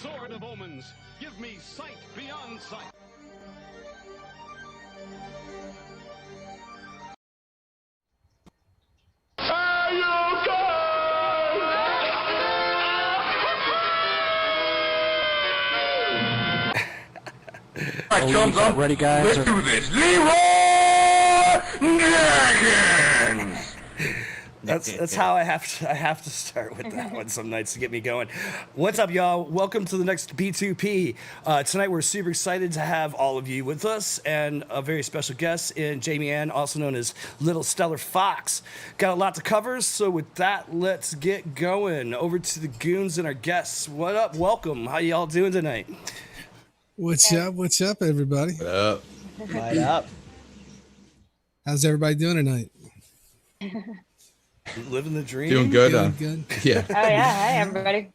Sword of omens, give me sight beyond sight. Ready, guys? Let's do this. Leroy Jenkins! That's how I have to start with that one some nights to get me going. What's up, y'all? Welcome to the next B2P. Tonight we're super excited to have all of you with us and a very special guest in Jamie Ann, also known as LittleStellarFox. Got a lot to cover, so with that, let's get going. Over to the goons and our guests. What up? Welcome. How y'all doing tonight? What's up? What's up, everybody? What up? Light up. How's everybody doing tonight? Living the dream. Doing good. Good. Yeah. Oh yeah, hi everybody.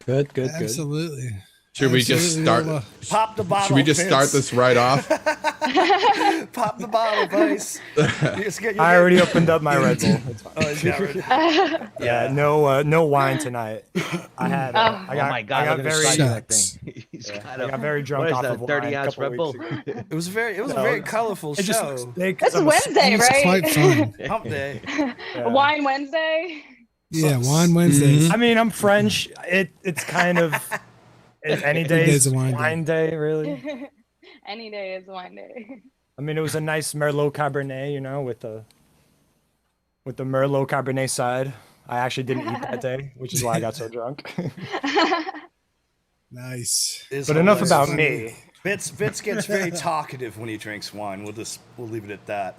Good. Absolutely. Should we just start? Pop the bottle. Should we just Vince. start this right off? Pop the bottle, Vice. I already opened up my Red Bull. It's fine. Oh, he's got rid- Yeah, no wine tonight. I had. I got, Oh my God! I got look at very. his that Shucks. thing. He's Yeah, got I got very drunk what is off that, of wine 30 a ounce couple Red Bull? weeks ago. It was a very colorful It just show. looks big. It's Wednesday, It's right? quite fun. Hump day. Yeah. Wine Wednesday. Yeah, Wine Wednesdays. I mean, I'm French. It's kind of. Any day day's is a wine day, really. Any day is wine day. I mean, it was a nice Merlot Cabernet, you know, with the Merlot Cabernet side. I actually didn't eat that day, which is why I got so drunk. Nice. But enough about me. Vince gets very talkative when he drinks wine. We'll leave it at that.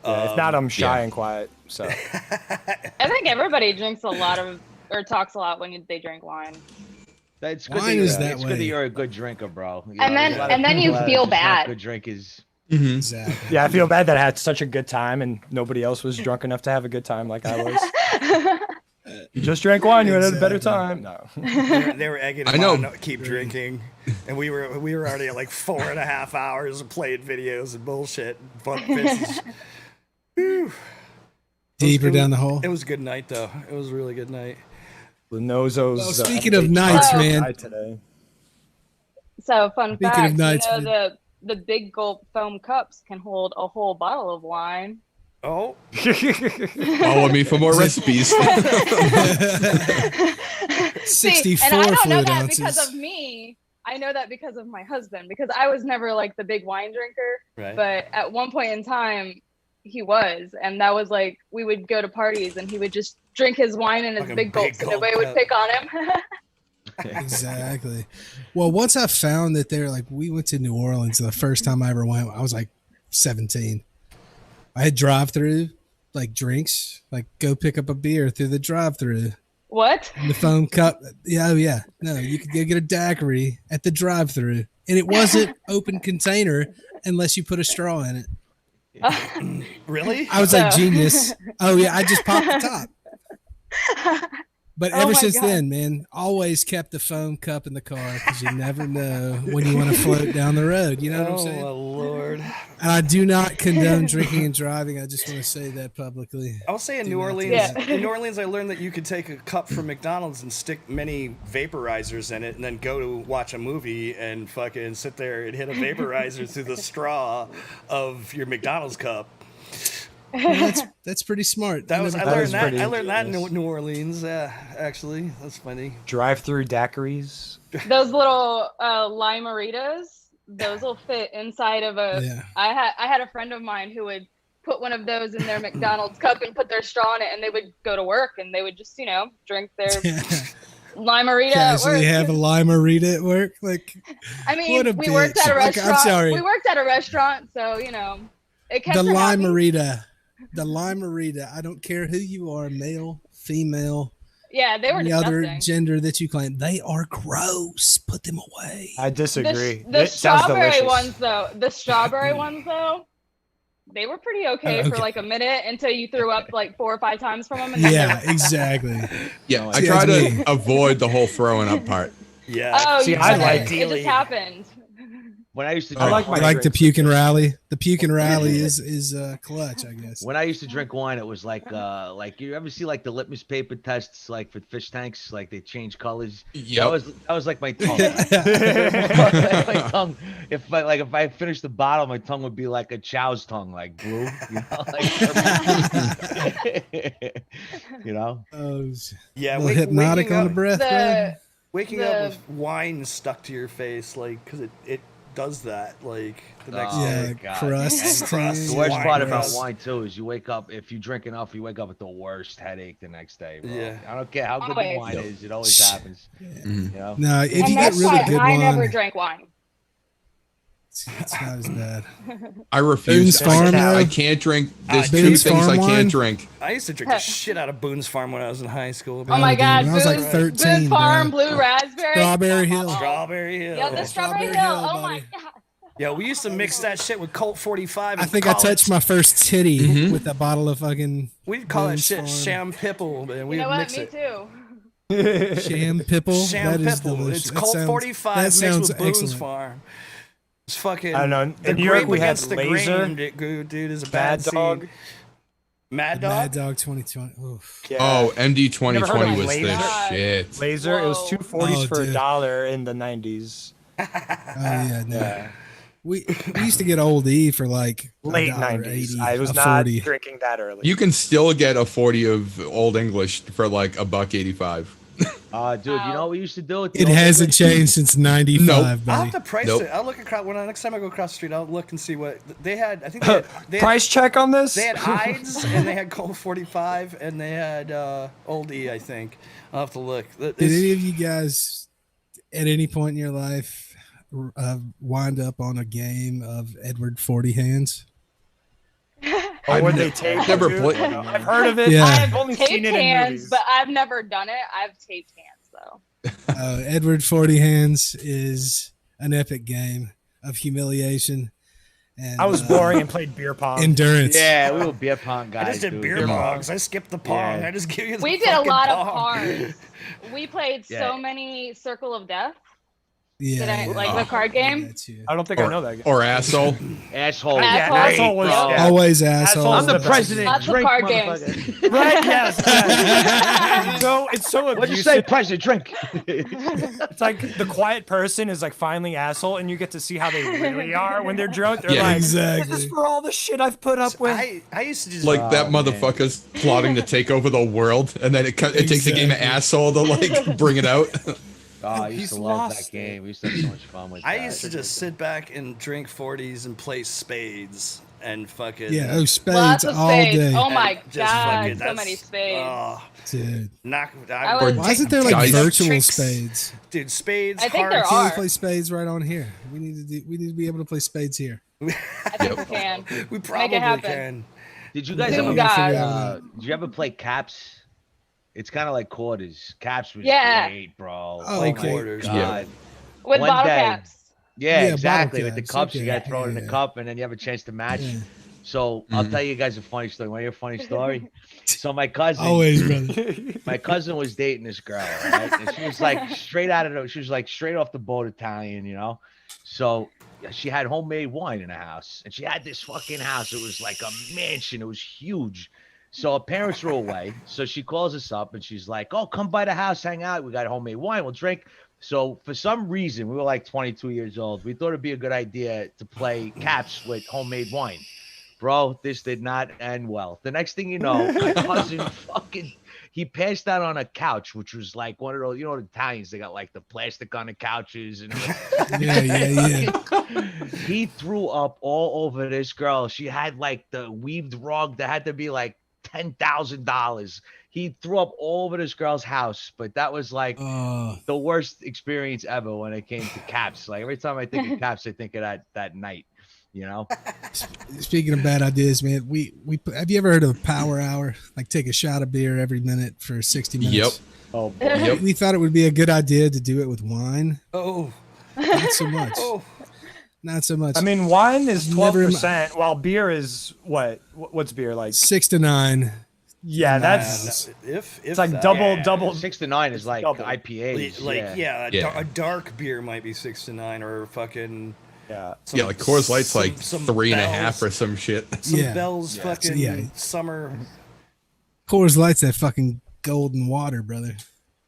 Yeah, if not, I'm shy yeah. and quiet. So I think everybody drinks a lot of or talks a lot when they drink wine. It's good, Wine that, is that it's good way. that you're a good drinker, bro. You And know, then- a lot and of then you people feel just not bad. Good drinkers. Exactly. yeah, I feel bad that I had such a good time and nobody else was drunk enough to have a good time like I was. You just drank wine, you had a better time. No. They were egging I him know. on to keep drinking, and we were already at like 4.5 hours of playing videos and bullshit. But Vince is- Deeper down the hole. It was a good night though. It was a really good night. Lenozo's. Well, speaking of nights, man. Today. So fun Speaking fact, of nights, you know the big gulp foam cups can hold a whole bottle of wine. Oh, Follow me for more recipes. 64 and I don't know fluid that ounces. because of me. I know that because of my husband, because I was never like the big wine drinker. right. But at one point in time, he was, and that was like we would go to parties and he would just drink his wine in his Fucking big big gulps, and gulp nobody would cup. pick on him. Exactly. Well, once I found that they're like, we went to New Orleans the first time I ever went, I was like 17. I had drive-through, like drinks, like go pick up a beer through the drive-through. What? The foam cup. Yeah, oh yeah. No, you could go get a daiquiri at the drive-through, and it wasn't open container unless you put a straw in it. Really? I was like, So- genius. Oh yeah, I just popped the top. But Oh ever my since God. then, man, always kept the foam cup in the car because you never know when you want to float down the road. You know what I'm Oh saying? my lord! And I do not condone drinking and driving. I just want to say that publicly. I was saying Do New not Orleans. do that. In New Orleans, I learned that you could take a cup from McDonald's and stick many vaporizers in it, and then go to watch a movie and fucking sit there and hit a vaporizer through the straw of your McDonald's cup. Well, that's pretty smart. That was I That learned is that. pretty I learned that in ingenious. New Orleans. Actually, that's funny. Drive-through daiquiris. Those little limeritas, those will fit inside of a. Yeah. I had a friend of mine who would put one of those in their McDonald's cup and put their straw in it, and they would go to work and they would just drink their limerita at work. Casually have a limerita at work. Like, I mean, what a we worked at a bitch. Okay, I'm restaurant. sorry. We worked at a restaurant, so it kept the her happy. limerita. The limerita. I don't care who you are, male, female, Yeah, they were any disgusting. other gender that you claim. They are gross. Put them away. I disagree. The It sounds strawberry delicious. ones, though, they were pretty okay for Okay. like a minute until you threw up like 4 or 5 times from them. And then Yeah, exactly. Yeah, I See, try that's to me. avoid the whole throwing up part. Yeah. Oh, See, you I couldn't. like It Ideally- just happened. When I used to I drink, like my I like the drinks- puke and rally. The puke and rally is clutch, I guess. When I used to drink wine, it was like you ever see like the litmus paper tests like for fish tanks, like they change colors. Yep. That was like my tongue. My tongue. If I finished the bottle, my tongue would be like a chow's tongue, like blue. You know, you know. Oh, Yeah, a little hypnotic waking on the up- breath. Greg. Waking up with wine stuck to your face, like, because it does that, like, the next Yeah, day. God. crust. crust. The worst Wine part about crust. wine too is you wake up, if you drink enough, you wake up with the worst headache the next day, bro. Yeah. I don't care how good the Always. wine is, it always happens. Mhm. You know. No, if And you get that's really why good I never wine, drank wine. it's not as bad. I refuse. Boone's Farm, I though? can't drink. There's two Boone's things Farm I wine? can't drink. I used to drink the shit out of Boone's Farm when I was in high school. Oh my dude, God, when I was like Boone's- 13, Boone's Farm, bro. Blue Raspberry, Strawberry Hill. Strawberry Hill. Yeah, the Strawberry Strawberry Hill. Hill, Oh my buddy. God. Yeah, we used to mix that shit with Colt 45. I and think I call touched it, my first titty with a bottle of fucking We'd call that Boone's shit Farm. Sham Pipple, and You we'd know what? mix Me it. too. Sham Pipple. Sham That is Pipple. delicious. It's That Colt sounds- 45 that mixed sounds with Boone's excellent. Farm. It's fucking. I don't know. The In New York, grape we had against the Laser, grain, dude, is a Mad bad Dog. seed. Mad Dog? Mad Dog 2020. Oof. Yeah. Oh, MD Never heard 2020 of was the Laser? shit. Laser. It was Whoa. 240s Oh, for dude. $1 in the 90s. Oh yeah, no. Yeah. We used to get Old E for like Late $1.80 90s. I was a not 40. drinking that early. You can still get a 40 of Old English for like $1.85. Dude, you know what we used to do? With the It old hasn't English? changed since '95, Nope. I'll have buddy. to price Nope. it. I'll look across next time I go across the street. I'll look and see what they had. I think they had, Price check on this? They had Ides and they had Colt 45 and they had Old E. I think I'll have to look. Did any of you guys, at any point in your life, wind up on a game of Edward 40 Hands? Or would they take never it, dude? played- I've heard of it. Yeah. I've only seen Taped it in hands, movies. but I've never done it. I've taped hands though. Edward 40 Hands is an epic game of humiliation and I was boring and played beer pong. endurance. Yeah, we were beer pong guys. I just did dude. beer Come on. pongs. I skipped the pong. Yeah. I just give you the We did a fucking lot of pong. cards. We played Yeah. so many Circle of Death. Yeah, Did I yeah. like the card game? That's you. I don't think I know that game. Or asshole. Asshole. Yeah, Yeah, Asshole. asshole was. bro. Yeah. Always asshole. I'm the I'm the president. Lots of Drink, card motherfucker. Right? Yes. yes. So it's so What'd you say, abusive. president? Drink. It's like the quiet person is like finally asshole, and you get to see how they really are when they're drunk. They're Yeah. like, Exactly. "This is for all the shit I've put up with." I used to just Like that Oh, man. motherfucker's plotting to take over the world, and then it takes a game of Exactly. asshole to like bring it out. Oh, I used He's to love lost that game. We used to have so much fun with that. I used to just sit back and drink 40s and play spades and fucking Yeah, oh, spades Lots of all spades. day. Oh and my just God, fucking- so that's- many spades. Oh, Dude. knock, I would- Why isn't there like Guys. virtual Tricks. spades? dude, spades. I think there hearts. Can we are. play spades right on here? We need to be able to play spades here. I think we can. We probably happen. can. Did you guys Zoom ever guys. did you ever play caps? It's kind of like quarters. Caps was Yeah. great, bro. Oh, my okay. quarters. God. With One bottle day- caps. Yeah, Yeah, exactly. bottle With the caps. cups, you Okay. gotta throw it in the Yeah. cup, and then you have a chance to match. Yeah. So I'll tell you guys a funny story. Want to hear a funny story? So my cousin, Always, brother. my cousin was dating this girl, right? And she was like straight out of the, she was like straight off the boat Italian, you know. So she had homemade wine in the house, and she had this fucking house. It was like a mansion. It was huge. So her parents were away. So she calls us up and she's like, "Oh, come by the house, hang out. We got homemade wine. We'll drink." So for some reason, we were like 22 years old. We thought it'd be a good idea to play caps with homemade wine. Bro, this did not end well. The next thing you know, my cousin he passed out on a couch, which was like one of those, you know, the Italians, they got like the plastic on the couches. And Yeah. he threw up all over this girl. She had like the weaved rug that had to be like $10,000. He threw up all over this girl's house, but that was like Oh, the worst experience ever when it came to caps. Like every time I think of caps, I think of that night, you know? speaking of bad ideas, man, we have you ever heard of Power Hour? Like take a shot of beer every minute for 60 minutes. Yep. Oh, boy. Yep. We thought it would be a good idea to do it with wine. Oh, Not so much. oh. Not so much. I mean, wine is Never in 12%, while beer is what? What's beer like? 6 to 9. Yeah, that's If it's like that. double. 6 to 9 is like Double. IPAs. Like yeah. a Yeah. dark beer might be 6 to 9, or fucking Yeah. Yeah, like Coors Light's like some 3.5 or some shit. Some Yeah. Bell's Yeah. fucking Yeah. summer. Coors Light's that fucking golden water, brother.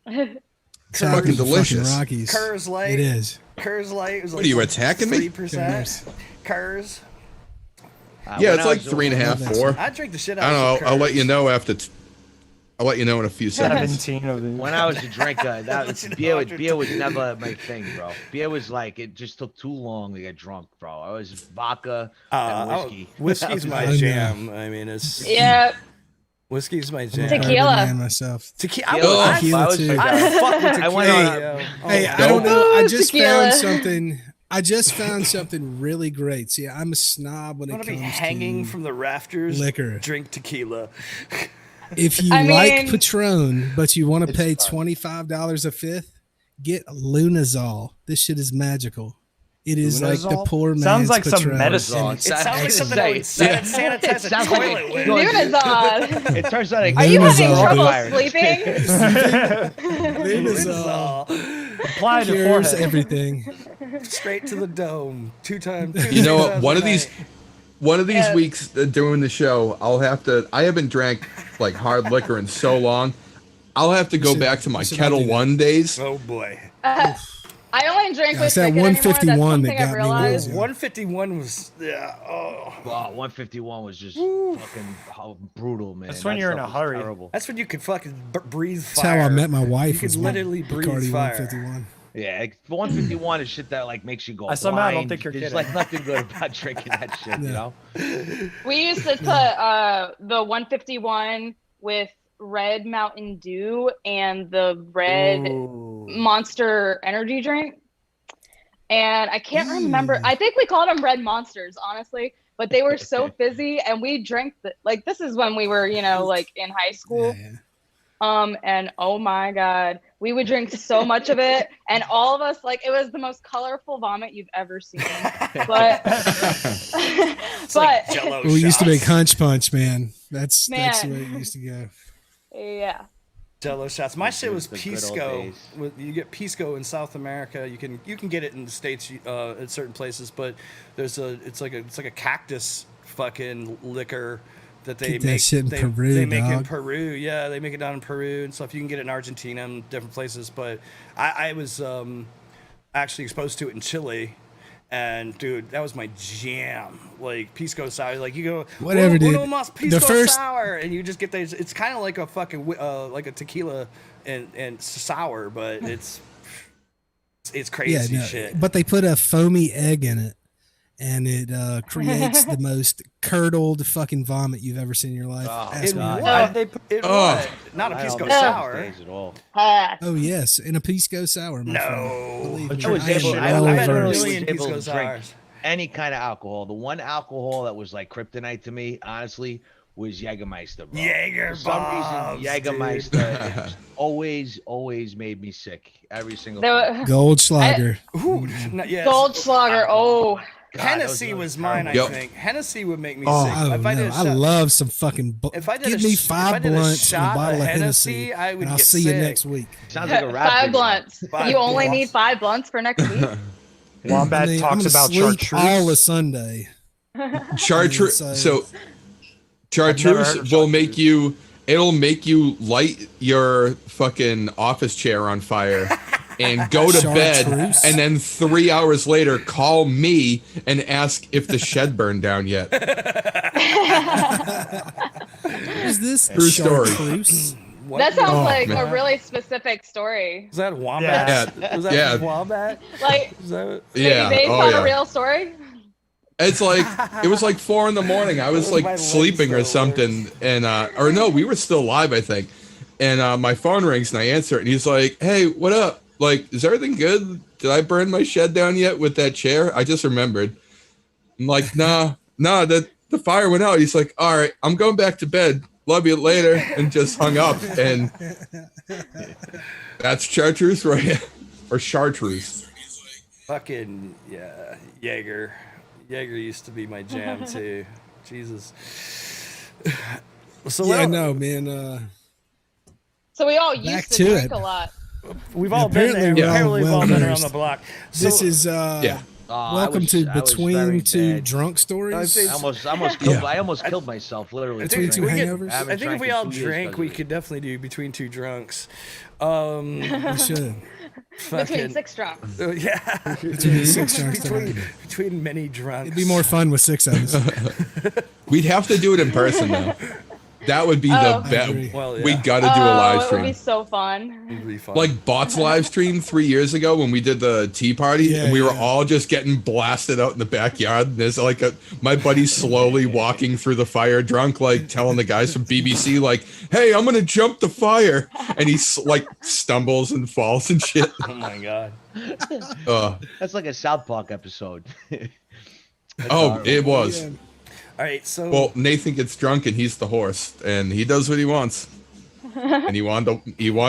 It's fucking delicious. Fucking Rockies. Coors Light. It is. Coors Light was like What are you attacking me? 3%. Coors. Yeah, when it's I like was- 3.5, 4. I drink the shit out I of don't know. some I'll let Coors. you know after. I'll let you know in a few seconds. 17 of these. When I was a drinker, Let you know beer, after beer was never my thing, bro. Beer was like, it just took too long to get drunk, bro. I was vodka and whiskey. Whiskey's my know. jam. I mean, it's Yeah. whiskey's my I'm a jam. Tequila. bourbon man myself. Tequila. Tequila too. I fuck with I went tequila. on Hey, I don't Dope. know. I Ooh, just tequila. found something. I just found something really great. See, I'm a snob when I it want comes to be hanging to from the rafters. liquor. Drink tequila. If you I like mean- Patron, but you want to It's pay fun. $25 a fifth, get Lunazol. This shit is magical. It is like the Lunazol? poor man's Sounds like some Patron. medicine. It sounds like It's something I would sanitize It a sounds like toilet it with. goes- Lunazol. It turns out. Are you having Lunazol, trouble dude. sleeping? Lunazol Apply to cures forehead. everything. Straight to the dome. Two times. You know what? One of these Yeah. weeks during the show, I'll have to. I haven't drank like hard liquor in so long. I'll have to go should- back to my you should Kettle do that. One days. Oh boy. I only drink Yeah, with it's that Wicked anymore. That's 151 one that thing got I've me realized. Yeah. 151 was oh. Wow, 151 was just fucking brutal, man. That's when That you're in stuff a was hurry. Terrible. That's when you could fucking breathe That's fire. how I met my wife. You could was literally breathe Bacardi fire. 151. Yeah, like, 151 is shit that like makes you go I somehow don't blind. think you're There's kidding. like nothing good about drinking that shit, you Yeah. know? We used to put the 151 with red Mountain Dew and the red Ooh. Monster energy drink. And I can't remember. I think we called them red monsters, honestly. But they were so fizzy, and we drank like this is when we were, like in high school. Yeah. And oh my God, we would drink so much of it, and all of us, like, it was the most colorful vomit you've ever seen. But, It's like but Jell-O We used to make shots. hunch punch, man. That's the Man. way it used to go. yeah, Jell-O shots. My shit was The good old pisco. days. You get pisco in South America. You can get it in the States at certain places, but it's like a cactus fucking liquor that they Get that make. shit in they, Peru, they make in dog. Peru. Yeah, they make it down in Peru and stuff. You can get it in Argentina and different places. But I was actually exposed to it in Chile. And dude, that was my jam. Like pisco sour, like you go Whatever, dude. Uno mas pisco The first- sour, and you just get these. It's kind of like a fucking like a tequila and sour, but it's crazy Yeah, no, shit. but they put a foamy egg in it, and it creates the most curdled fucking vomit you've ever seen in your life. Ask In me. what? They put- In Oh. what? Not a I don't pisco miss those sour. days at all. Oh yes, in a pisco sour. My No. friend. Believe I me, was I am able- well I've had a versed. million able to pisco drink sours. any kind of alcohol. The one alcohol that was like kryptonite to me, honestly, was Jägermeister, bro. Jäger For some bombs, reason, Jägermeister it just always made me sick. Every single time. the Goldschlager. Ooh, yes. Goldschlager. Oh, God, Hennessy those was mine, I Yep. think. Hennessy would make me Oh, sick. I don't If I did know. a I shot- love some fucking. If I did Give a me sh- if I five did a blunts and a shot bottle of of Hennessy, Hennessy, I would and I'll get see you sick. next week. Sounds like a rap 5 video. blunts. Five You only blunts. need 5 blunts for next week. Wombat I'm talks gonna about sleep chartreuse. all of Sunday. Chartreuse. So- So never chartreuse heard of will chartreuse. make you. It'll make you light your fucking office chair on fire and go to bed, Chartreuse? and then 3 hours later call me and ask if the shed burned down yet. Is this True story. chartreuse? What? That sounds Oh, like man. a really specific story. Was that Wombat? Yeah. Was that Yeah. Wombat? Like, Is that Yeah. based Oh on yeah. a real story. It's like it was like 4 a.m. I was My like legs sleeping or still something, and or no, we were still live, I think. And my phone rings and I answer it, and he's like, "Hey, what up? Like, is everything good? Did I burn my shed down yet with that chair? I just remembered." I'm like, "Nah, the fire went out." He's like, "All right, I'm going back to bed. Love you later," and just hung up. And that's chartreuse, right? Or chartreuse. fucking yeah, Jaeger. Jaeger used to be my jam too. Jesus. So Yeah, well, no, man. So we all Back used to to drink it. a lot. we've all been there. Apparently we're all Apparently we've all been around well-versed. the block. This So- is Yeah. Welcome to Between Two Drunk Stories. I almost killed myself, literally. Between Two Hangovers. I think if we all drank, we could definitely do Between Two Drunks. We should. Between 6 drunks. Yeah. Between 6 drunks. Between many drunks. It'd be more fun with 6 of us. We'd have to do it in person though. That would be the best. Well, yeah. We got to do a live stream. It would be so fun. It'd be fun. Like Bot's live stream 3 years ago when we did the tea party, and we were all just getting blasted out in the backyard. And there's like my buddy slowly walking through the fire drunk, like telling the guys from BBC, like, "Hey, I'm gonna jump the fire," and he like stumbles and falls and shit. Oh my god. That's like a South Park episode. It was. Yeah. All right, so well, Nathan gets drunk and he's the horse, and he does what he wants. And he wanted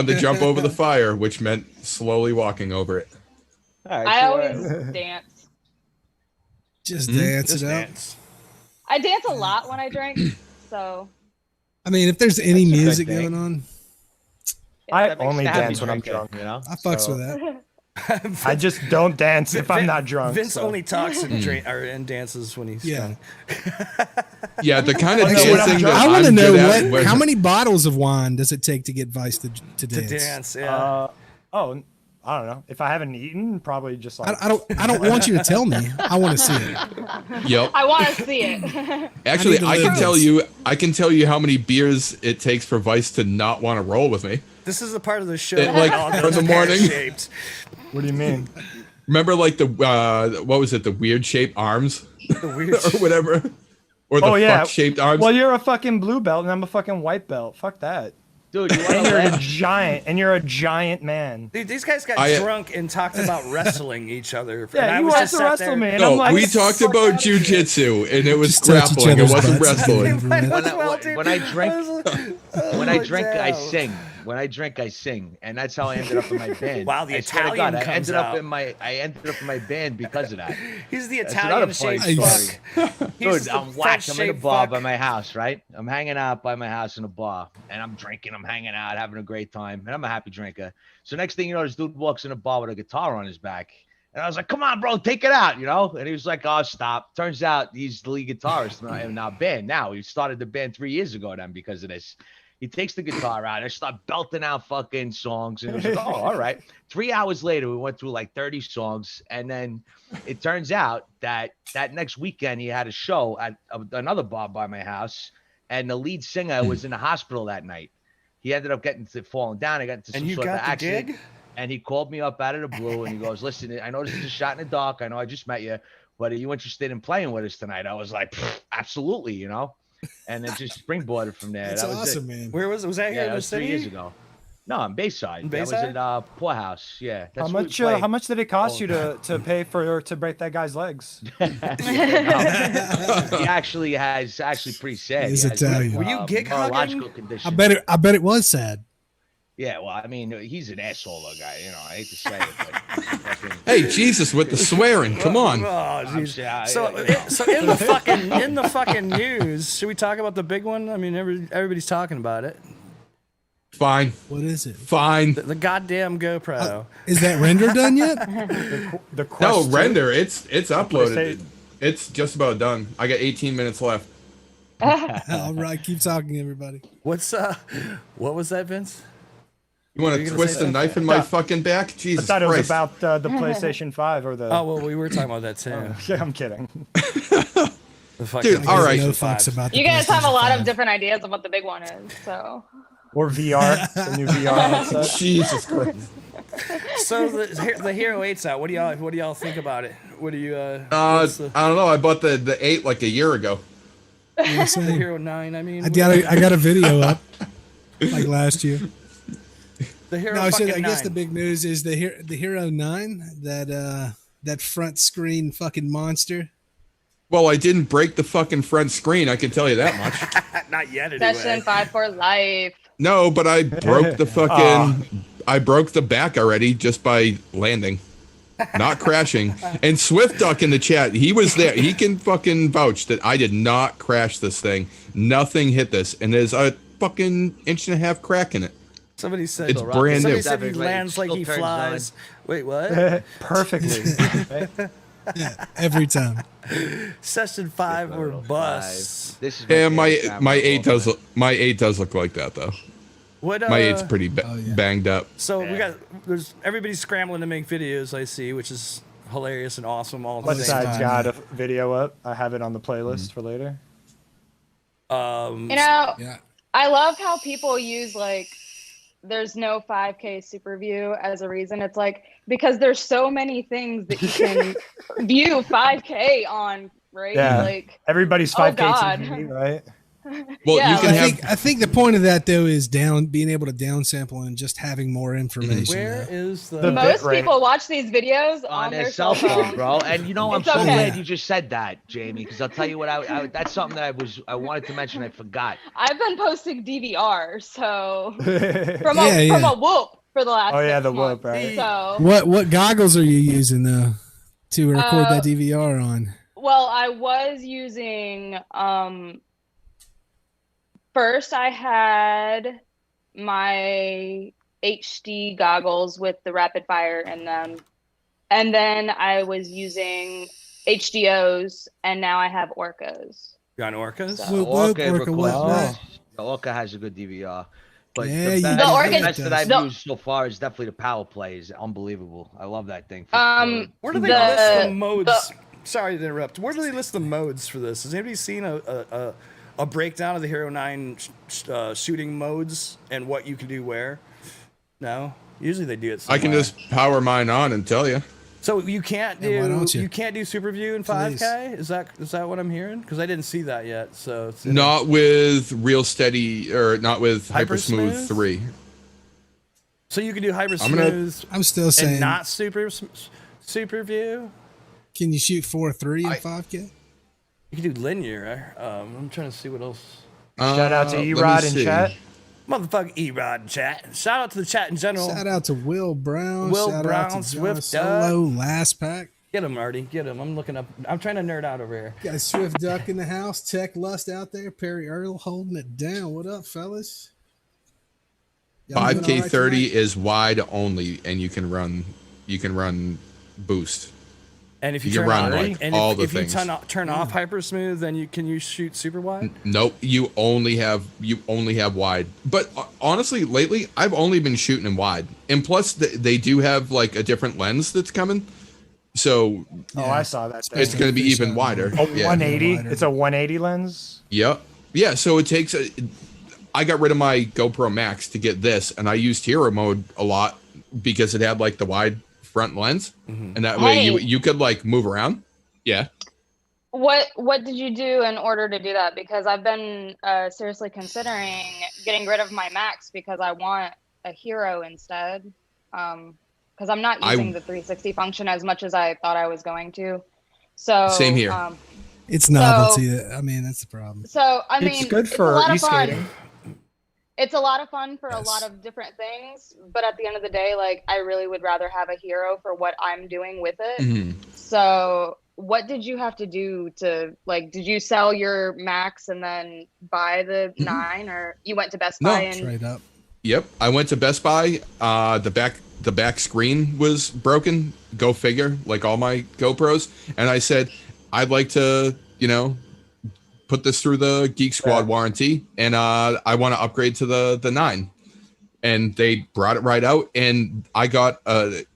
to jump over the fire, which meant slowly walking over it. All right, I always dance. Just dance it out. Dance. I dance a lot when I drink, so. I mean, if there's any music going on, I only dance when I'm drunk. You know, I fucks with that. I just don't dance if I'm not drunk. Vince only talks and dances when he's drunk. Yeah, the kind of Actually, dancing that I want to I'm know good at, how many bottles of wine does it take to get Vice to dance? To dance, yeah. I don't know. If I haven't eaten, probably just like I don't want you to tell me. I want to see it. Yep. I want to see it. Actually, I need to I can tell you how many beers it takes for Vice to not want to roll with me. This is the part of the show Like for the morning. pear-shaped. What do you mean? Remember, like the what was it? The weird shaped arms, The weird or whatever, or the fuck shaped arms. Well, you're a fucking blue belt and I'm a fucking white belt. Fuck that. dude, you And want you're to a giant. And you're a giant man. Dude, these guys got drunk and talked about wrestling each other. And I Yeah, you was want just to sat wrestle there. me. And No, I'm like, we talked about jujitsu, and it was Just touch each grappling. It other's wasn't butts. wrestling. when I drink, I down. sing. When I drink, I sing, and that's how I ended up in my band. Wow, the I swear to Italian God, comes I out. ended up in my band because of that. He's the That's another Italian funny shaped story. fuck. He's Dude, the I'm whacked. I'm in a French-shaped bar fuck. by my house, right? I'm hanging out by my house in a bar, and I'm drinking. I'm hanging out, having a great time, and I'm a happy drinker. So next thing you know, this dude walks in a bar with a guitar on his back, and I was like, "Come on, bro, take it out," you know? And he was like, "Oh, stop." Turns out he's the lead guitarist in our band now. He started the band 3 years ago then because of this. He takes the guitar out. I start belting out fucking songs. And it was like, oh, all right. 3 hours later, we went through like 30 songs. And then it turns out that next weekend, he had a show at another bar by my house. And the lead singer was in the hospital that night. He ended up falling down. He got into some sort of accident. Gig? And he called me up out of the blue. And he goes, "Listen, I know this is a shot in the dark. I know I just met you. But are you interested in playing with us tonight?" I was like, absolutely, you know. And then just springboarded from there. That's that was awesome, it. man. Where was that here Yeah, in that the was 3 city? years ago. No, I'm Bayside. In That was Bayside? at Poorhouse. Yeah. How That's where we much? played. How much did it cost you to pay to break that guy's legs? He actually has pretty sad. He's He has, Italian. Were you gig neurological hugging? condition. I bet it was sad. Yeah, well, I mean, he's an asshole, guy. You know, I hate to say it, but fucking, Hey, Jesus, with the swearing, come on. Oh, I'm jeez. sure- So in the fucking news, should we talk about the big one? I mean, everybody's talking about it. Fine, What is it? fine. The goddamn GoPro. Is that render done yet? The Quest No, 2? render. It's uploaded. PlayStation. It's just about done. I got 18 minutes left. All right, keep talking, everybody. What was that, Vince? You want Were you to gonna twist say a knife in my fucking back? I Jesus thought it was Christ. about the PlayStation 5 or the. Oh well, we were talking about that too. Yeah, I'm kidding. The fucking Dude, all right. No PlayStation fucks 5. about the You guys have a PlayStation lot 5. of different ideas of what the big one is, so. Or VR, the new VR headset. Jesus Christ. So the Hero 8's out. What do y'all think about it? What do you I what's the don't know. I bought the 8 like a year ago. Yeah, same. Hero 9? I mean, I got a video up like last year. the Hero No, I fucking said I guess 9. the big news is the Hero 9, that front screen fucking monster. Well, I didn't break the fucking front screen. I can tell you that much. Not yet, anyway. Session 5 for life. No, but I broke the fucking. I broke the back already just by landing, not crashing. And Swift Duck in the chat, he was there. He can fucking vouch that I did not crash this thing. Nothing hit this, and there's a fucking 1.5 crack in it. Somebody said It's brand somebody new. said he lands like he Still turns flies. Wait, what? Perfectly. Yeah, every time. Session 5 or Little bust. This is Yeah, favorite camera my of all 8 does time. my 8 does look like that though. What? My 8's pretty Oh, yeah. banged up. So we Yeah. there's everybody's scrambling to make videos. I see, which is hilarious and awesome all at the What same side? time. side's got a video up? I have it on the playlist for later. You know, Yeah. I love how people use like there's no 5K super view as a reason. It's like because there's so many things that you can view 5K on, right? Yeah. Like Everybody's Oh, 5K God. TV, right? Well, Yeah, you can like- I think the point of that though is being able to downsample and just having more information. Where though. is the? The most bitrate. people watch these videos On on their their cell phone, phone. bro. And you know, I'm It's so okay. glad you just said that, Jamie, because I'll tell you what, I that's something that I wanted to mention. I forgot. I've been posting DVR, so Oh from Yeah. a whoop for the last. yeah, 6 the months. whoop, right? So What goggles are you using though to record that DVR on? well, I was using first I had my HD goggles with the rapid fire in them, and then I was using HDOs, and now I have Orcas. You on Orcas? So- Whoop, Orca Orca, request. what? The Orca has a good DVR. But Yeah, the you best, The the Orca- best that I've the- used so far is definitely the Power Play. Is unbelievable. I love that thing. Where do they The- list the modes? the- Sorry to interrupt. Where do they list the modes for this? Has anybody seen a breakdown of the Hero 9 shooting modes and what you can do where? No. Usually they do it. I can somewhere. just power mine on and tell you. So you can't Yeah, why do don't you? can't do super view in 5K? Is that what I'm hearing? Because I didn't see that yet. So it's Not with Real Steady or not with Hyper Hyper Smooth Smooth? 3. So you can do hyper I'm gonna- smooth I'm still saying, and not super view. can you shoot 4.3 in I- 5K? You can do linear. I'm trying to see what else. Shout out to let me E-Rod in see. chat. Motherfucking E-Rod chat. Shout out to the chat in general. Shout out to Will Brown. Will Shout Brown, out to John Swift Solo, Last Pack. Get him, Artie. Get him. I'm looking up. I'm trying to nerd out over here. Got Swift Duck in the house. Tech Lust out there. Perry Earl holding it down. What up, fellas? Y'all doing all 5K right 30 tonight? is wide only, and you can run boost. And if you You turn run, on, like, and all if, the if you things. turn off hyper smooth, then you shoot super wide. Nope, you only have wide. But honestly, lately I've only been shooting in wide, and plus they do have like a different lens that's coming, so Oh, I saw that. it's going to be fish even out wider. a Yeah. 180. Wider. It's a 180 lens. Yep. Yeah. So it takes I got rid of my GoPro Max to get this, and I used hero mode a lot because it had like the wide front lens, and that way Hey. you could like move around. Yeah. What did you do in order to do that? Because I've been seriously considering getting rid of my Max because I want a Hero instead. Because I'm not using the 360 function as much as I thought I was going to. So Same here. It's novelty. I mean, that's the problem. So I mean, It's good a for lot of fun. e-skating. It's a lot of fun for Yes. a lot of different things, but at the end of the day, like I really would rather have a Hero for what I'm doing with it. Mhm. So what did you have to do to like? Did you sell your Max and then buy the 9, or you went to Best No. Buy and Straight up. Yep, I went to Best Buy. The back screen was broken. Go figure, like all my GoPros. And I said, I'd like to, put this through the Geek Squad warranty, and I want to upgrade to the 9. And they brought it right out, and I got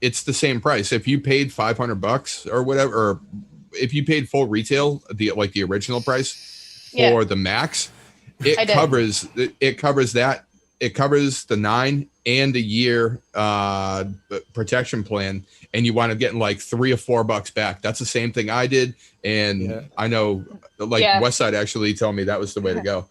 it's the same price. If you paid $500 or whatever, or if you paid full retail, the original price for Yeah. the Max, I did. it covers that. It covers the 9 and a year protection plan, and you wind up getting like $3 or $4 back. That's the same thing I did, and Yeah. I know Yeah. Westside actually told me that was the way to go.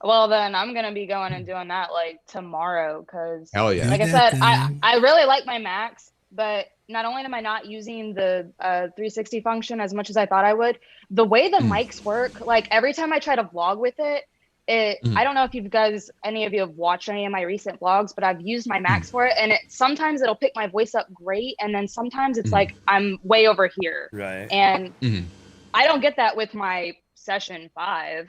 well, then I'm gonna be going and doing that like tomorrow because Hell yeah! like I Yeah, said, I thing. I really like my Max, but not only am I not using the 360 function as much as I thought I would, the way the mics work, like every time I try to vlog with it, I don't know if any of you have watched any of my recent vlogs, but I've used my Max for it, and sometimes it'll pick my voice up great, and then sometimes it's like I'm way over here, Right. and Mhm. I don't get that with my Session 5.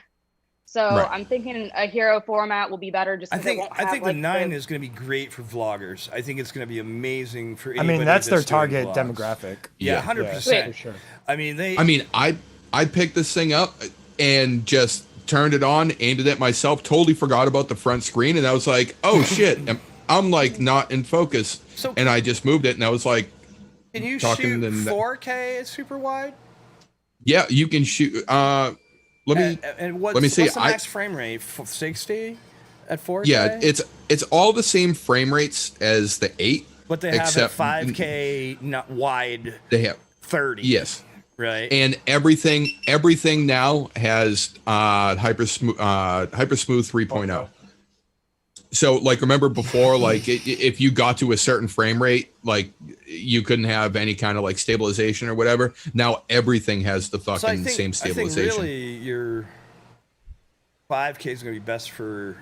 So Right. I'm thinking a hero format will be better. Just I 'cause it think won't I have, think like, the 9 is going to be great for vloggers. I think it's going to be amazing for anybody. I mean, that's their that's doing target vlogs. demographic. Yeah, Yeah. 100%. for sure. I mean, I picked this thing up and just turned it on, aimed it at myself, totally forgot about the front screen, and I was like, oh shit, I'm like not in focus. So- and I just moved it, and I was like, can you talking shoot in that- 4K at super wide? yeah, you can shoot. Let me And let me see. What's the max frame rate? 60 at 4K? Yeah, it's all the same frame rates as the 8, But they have except at 5K not wide they have 30. yes. Right. And everything now has hyper smooth 3.0. So like, remember before, like if you got to a certain frame rate, like you couldn't have any kind of like stabilization or whatever. Now everything has the fucking same stabilization. I think really your 5K is going to be best for,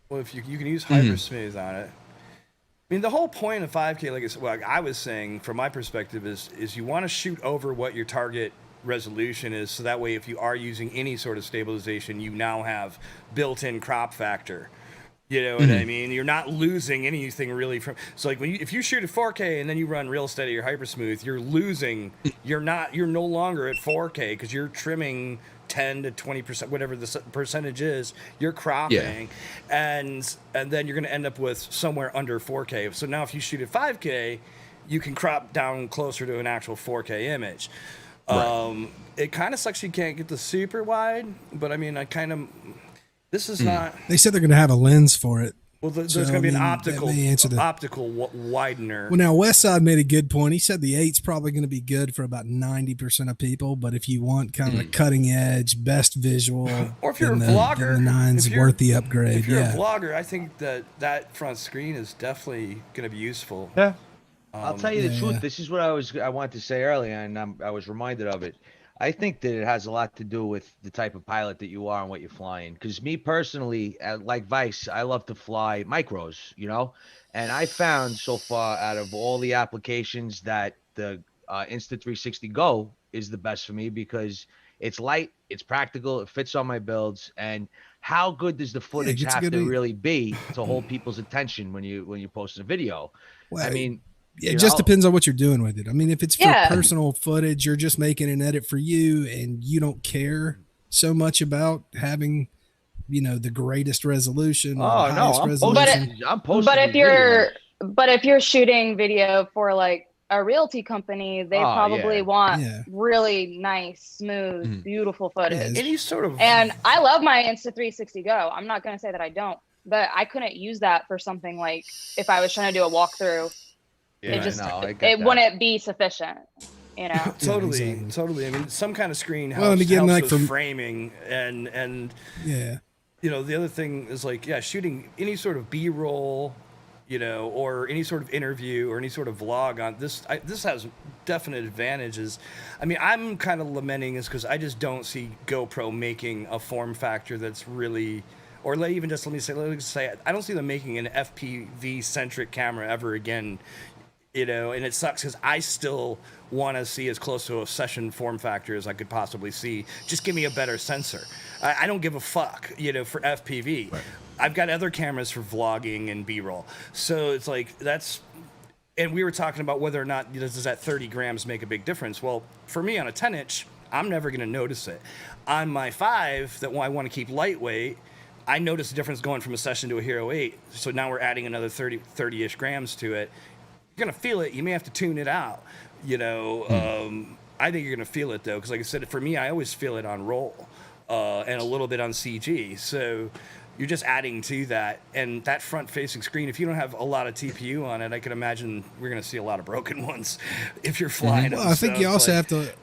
well, if you can use hyper smooth on it. I mean, the whole point of 5K, like I was saying from my perspective, is you want to shoot over what your target resolution is, so that way if you are using any sort of stabilization, you now have built-in crop factor. You know what I mean? You're not losing anything really from. So like if you shoot at 4K and then you run real steady or hyper smooth, you're losing. You're no longer at 4K because you're trimming 10 to 20%, whatever the percentage is. You're cropping, and then you're going to end up with somewhere under 4K. So now if you shoot at 5K, you can crop down closer to an actual 4K image. Right. It kind of sucks you can't get the super wide, but I mean, this is not. They said they're going to have a lens for it. Well, there's So, going to be I an mean, optical that may answer the- widener. Well, now Westside made a good point. He said the 8's probably going to be good for about 90% of people, but if you want kind of a cutting edge, best visual, Or if you're a then vlogger, the 9's if you're- worth the upgrade. If you're Yeah. a vlogger, I think that front screen is definitely going to be useful. Yeah. I'll tell you the yeah, truth. yeah. This is what I wanted to say earlier, and I was reminded of it. I think that it has a lot to do with the type of pilot that you are and what you're flying. Because me personally, like Vice, I love to fly micros, you know. And I found so far out of all the applications that the Insta360 Go is the best for me because it's light, it's practical, it fits on my builds, and how good does the footage gets have good to to- really be to hold people's attention when you post a video? Well, I mean, it you just know? depends on what you're doing with it. I mean, if it's for Yeah. personal footage, you're just making an edit for you and you don't care so much about having, the greatest resolution or Oh the no, highest I'm resolution. posting. I'm posting. But if these videos. you're shooting video for like a realty company, they Oh, probably yeah. want Yeah. really nice, smooth, beautiful footage. Any sort of And I love my Insta360 Go. I'm not going to say that I don't, but I couldn't use that for something like if I was trying to do a walkthrough. Yeah, It just no, I get it that. wouldn't be sufficient, you know. totally, exactly. totally. I mean, some kind of screen helps, Well, and again, helps like with from- framing and Yeah. the other thing is like, shooting any sort of B-roll, or any sort of interview or any sort of vlog on this. This has definite advantages. I mean, I'm kind of lamenting is because I just don't see GoPro making a form factor that's really, or let me say, I don't see them making an FPV centric camera ever again. And it sucks because I still want to see as close to a session form factor as I could possibly see. Just give me a better sensor. I don't give a fuck, for FPV. Right. I've got other cameras for vlogging and B-roll. So it's like and we were talking about whether or not does that 30 grams make a big difference. Well, for me on a 10-inch, I'm never going to notice it. On my 5 that I want to keep lightweight, I notice the difference going from a Session to a Hero 8. So now we're adding another 30-ish grams to it. You're going to feel it. You may have to tune it out. I think you're going to feel it, though, because like I said, for me, I always feel it on roll and a little bit on CG. So you're just adding to that. And that front-facing screen, if you don't have a lot of TPU on it, I can imagine we're going to see a lot of broken ones if you're flying them. Well, I think So you it's also like- have to.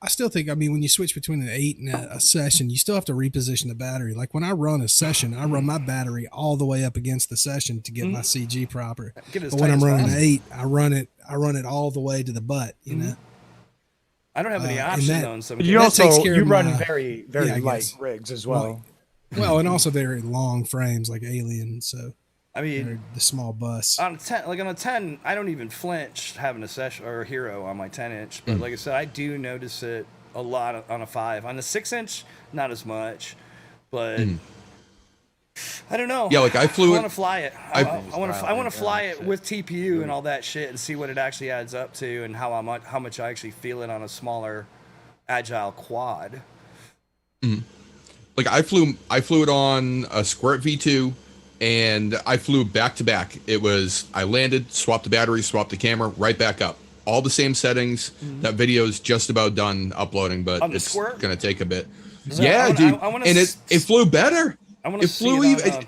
I still think, when you switch between an 8 and a session, you still have to reposition the battery. Like when I run a session, I run my battery all the way up against the session to get my CG proper. Get it as But when tight I'm as running an possible. 8, I run it all the way to the butt, know? I don't have any and option, that- though, in some You That cases. takes also care you of run my- very very yeah, I light guess. rigs as well. Well, and also very long frames like Alien, so I mean, they're the small bus. on a 10, I don't even flinch having a Session or a Hero on my 10-inch. But like I said, I do notice it a lot on a 5. On the 6-inch, not as much. but I don't know. Yeah, like I flew I it. want to fly it. I want to fly it with TPU and all that shit and see what it actually adds up to and how much I actually feel it on a smaller, agile quad. Like I flew it on a Squirt V2, and I flew back to back. It was I landed, swapped the battery, swapped the camera, right back up. All the same settings. That video is just about done uploading, but it's Squirt? gonna take a bit. So Yeah, dude, and it flew better. I want to It flew even.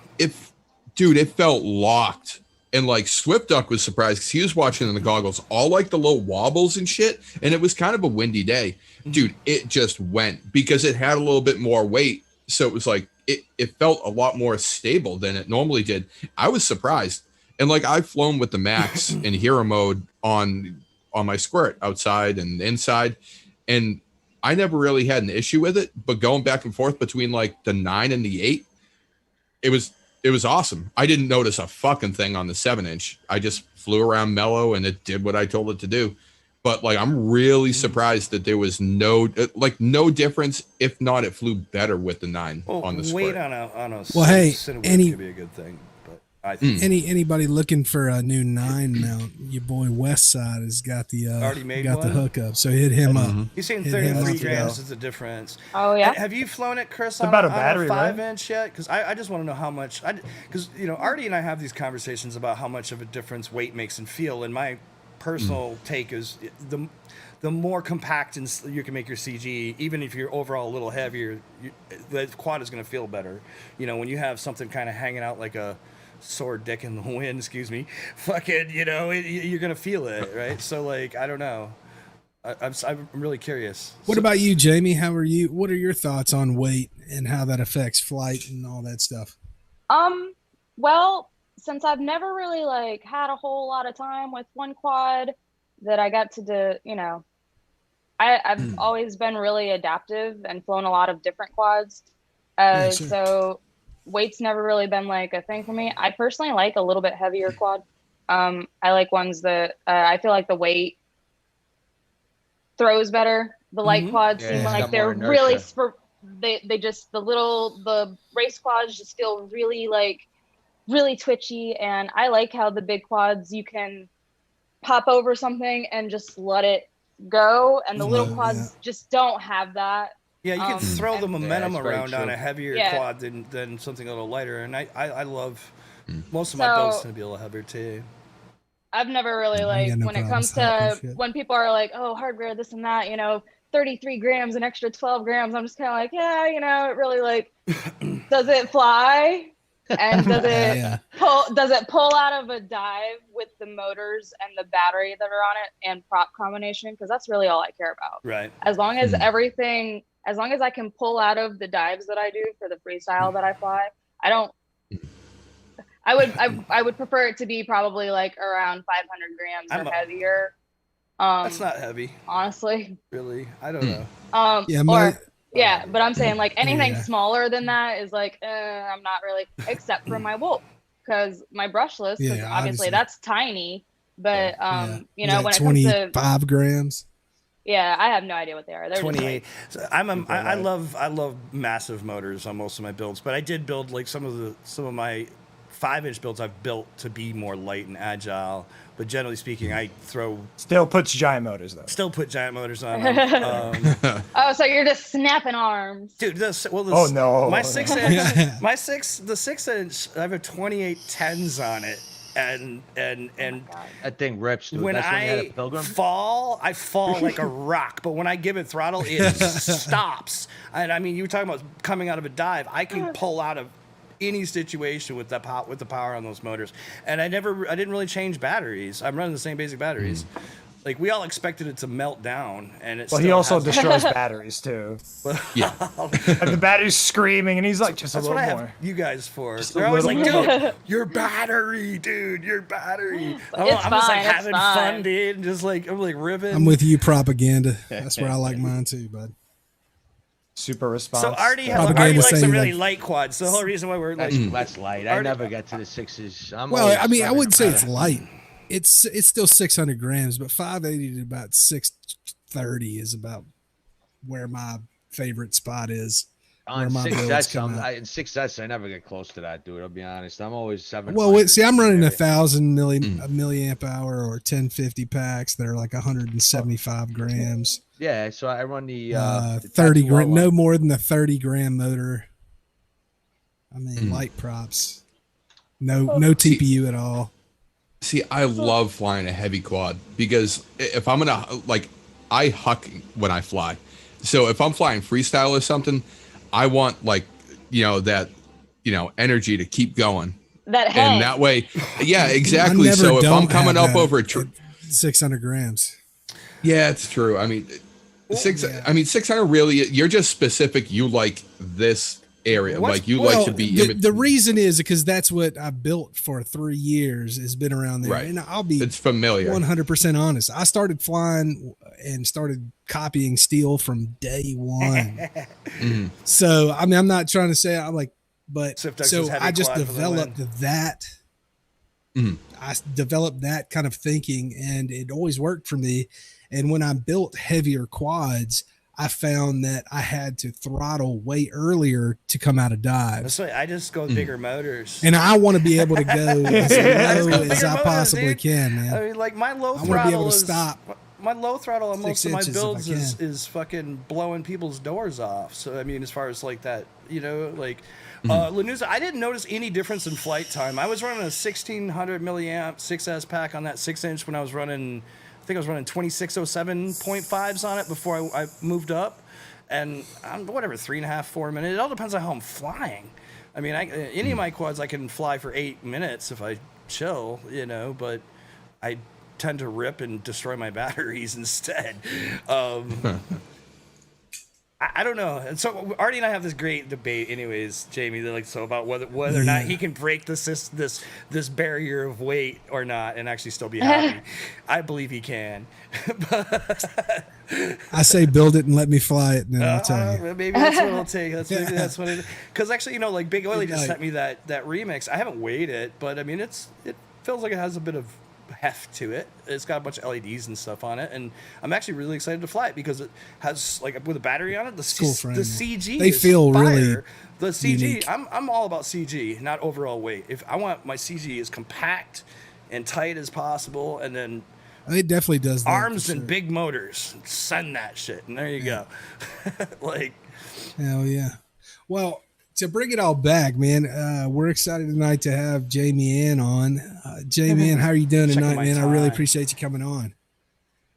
Dude, it felt locked. And like Swift Duck was surprised because he was watching in the goggles, all like the little wobbles and shit. And it was kind of a windy day. Dude, it just went because it had a little bit more weight. So it was like, it felt a lot more stable than it normally did. I was surprised. And like I've flown with the Max in hero mode on my Squirt outside and inside. And I never really had an issue with it. But going back and forth between like the 9 and the 8, it was awesome. I didn't notice a fucking thing on the 7-inch. I just flew around mellow and it did what I told it to do. But like, I'm really surprised that there was no difference. If not, it flew better with the 9 on the Squirt. Weight on a Well, hey, Cinewood could be a good thing. But I think anybody looking for a new 9 mount, your boy Westside has got the the hookup. So hit him up. He's saying Hit him 33 up. grams is the difference. Oh yeah. Have you flown it, Chris? about on a battery, on a right? 5-inch yet? Because I just want to know how much. Because Artie and I have these conversations about how much of a difference weight makes in feel. And my personal take is the more compact and you can make your CG, even if you're overall a little heavier, the quad is going to feel better. When you have something kind of hanging out like a sore dick in the wind, excuse me, fucking, you're going to feel it, right? So, like, I don't know. I'm really curious. What about you, Jamie? How are you? What are your thoughts on weight and how that affects flight and all that stuff? Well, since I've never really like had a whole lot of time with one quad that I got to do, I've always been really adaptive and flown a lot of different quads. Yeah, sure. So weight's never really been like a thing for me. I personally like a little bit heavier quad. I like ones that I feel like the weight throws better. The light quads seem like they're really they just the race quads just feel really twitchy, and I like how the big quads you can pop over something and just let it go, and the little quads just don't have that. Yeah, you can throw the momentum around on a heavier Yeah. quad than something a little lighter, and I love most of my builds tend to be a little heavier too. I've never really when it comes to when people are like, oh, hardware, this and that, 33 grams, an extra 12 grams. I'm just kind of like, yeah, it really like, does it fly? And does it pull out of a dive with the motors and the battery that are on it and prop combination? Because that's really all I care about. Right. As long as as long as I can pull out of the dives that I do for the freestyle that I fly, I would prefer it to be probably like around 500 grams or heavier. That's not heavy, honestly. Really, I don't know. But I'm saying like anything smaller than that is like I'm not really, except for my wolf, because my brushless, obviously that's tiny. But when it comes to 25 grams. Yeah, I have no idea what they are. They're 28. Just like, So I love massive motors on most of my builds, but I did build like some of my 5-inch builds I've built to be more light and agile. But generally speaking, I still puts giant motors though. Still put giant motors on them. oh, so you're just snapping arms, dude. Oh no, my 6-inch, the 6-inch, I have a 2810s on it. And that thing rips, dude. When I fall like a rock. But when I give it throttle, it stops. And I mean, you were talking about coming out of a dive. I can pull out of any situation with the power on those motors. And I didn't really change batteries. I'm running the same basic batteries. Like, we all expected it to melt down, and it. Well, he also destroys batteries too. Yeah, and the battery's screaming, and he's like, just That's a little what I more. have you guys for. They're always like, dude, your battery, dude, your battery. I'm just like having fun, dude, and just like I'm like ribbing. I'm with you, propaganda. That's where I like mine too, bud. Super response. So Artie likes a really light quad. So the whole reason why we're like, that's light. I never get to the 6s. I mean, I wouldn't say it's light. It's still 600 grams, but 580 to about 630 is about where my favorite spot is. where On my builds 6S, come out. in 6S, I never get close to that, dude. I'll be honest. I'm always 7. Well, see, I'm running 1,000 milliamp hour or 1050 packs that are like 175 grams. Yeah, so I run the 30 Tattoo gram, All no Out. more than the 30 gram motor. I mean, light props. No TPU at all. See, I love flying a heavy quad because if I'm gonna I huck when I fly. So if I'm flying freestyle or something, I want that energy to keep going. That hang. And that way, yeah, exactly. So if I'm coming up over 600 grams. Yeah, it's true. I mean, 600 really, you're just specific. You like this area. Like you like to be. The reason is because that's what I built for 3 years, has been around there. Right. And I'll be it's familiar. 100% honest. I started flying and started copying steel from day one. So, I mean, I'm not trying to say so I just developed that. I developed that kind of thinking, and it always worked for me. And when I built heavier quads, I found that I had to throttle way earlier to come out of dives. That's why I just go with bigger motors. And I want to be able to go as low as I possibly can, man. I mean, like my low I want to throttle be able to is stop. My low throttle on most of my 6 inches if I builds is fucking blowing people's doors off. So I mean, as far as like that, Lanuza, I didn't notice any difference in flight time. I was running a 1600 milliamp 6S pack on that 6-inch when I was running. I think I was running 2607.5s on it before I moved up, and I'm 3.5, 4 minutes. It all depends on how I'm flying. I mean, any of my quads I can fly for 8 minutes if I chill, but I tend to rip and destroy my batteries instead. I don't know. And so Artie and I have this great debate, anyways, Jamie. About whether or not he can break this barrier of weight or not, and actually still be happy. I believe he can. I say build it and let me fly it, and then I'll tell you. Maybe that's what it'll take. That's what it. Because actually, Big Oily just sent me that remix. I haven't weighed it, but I mean, it feels like it has a bit of heft to it. It's got a bunch of LEDs and stuff on it, and I'm actually really excited to fly it because it has with a battery on it. The CG they feel fire. really the CG. unique. I'm all about CG, not overall weight. If I want my CG as compact and tight as possible, and then it definitely does that, arms and big motors, send that shit, and there you go. Hell yeah. Well, to bring it all back, man, we're excited tonight to have Jamie Ann on. Jamie Ann, how are you doing tonight, man? I really appreciate you coming on.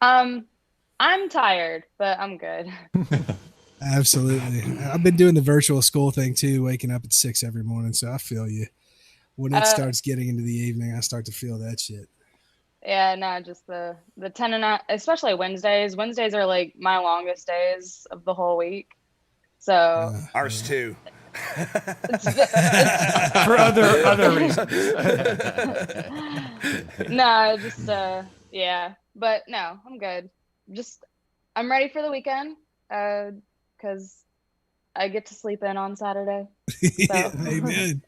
I'm tired, but I'm good. Absolutely. I've been doing the virtual school thing too, waking up at 6 every morning, so I feel you. When it starts getting into the evening, I start to feel that shit. Yeah, no, just the 10 and 9, especially Wednesdays. Wednesdays are like my longest days of the whole week. So ours too. For other reasons. No, just yeah, but no, I'm good. I'm ready for the weekend because I get to sleep in on Saturday. So. Amen.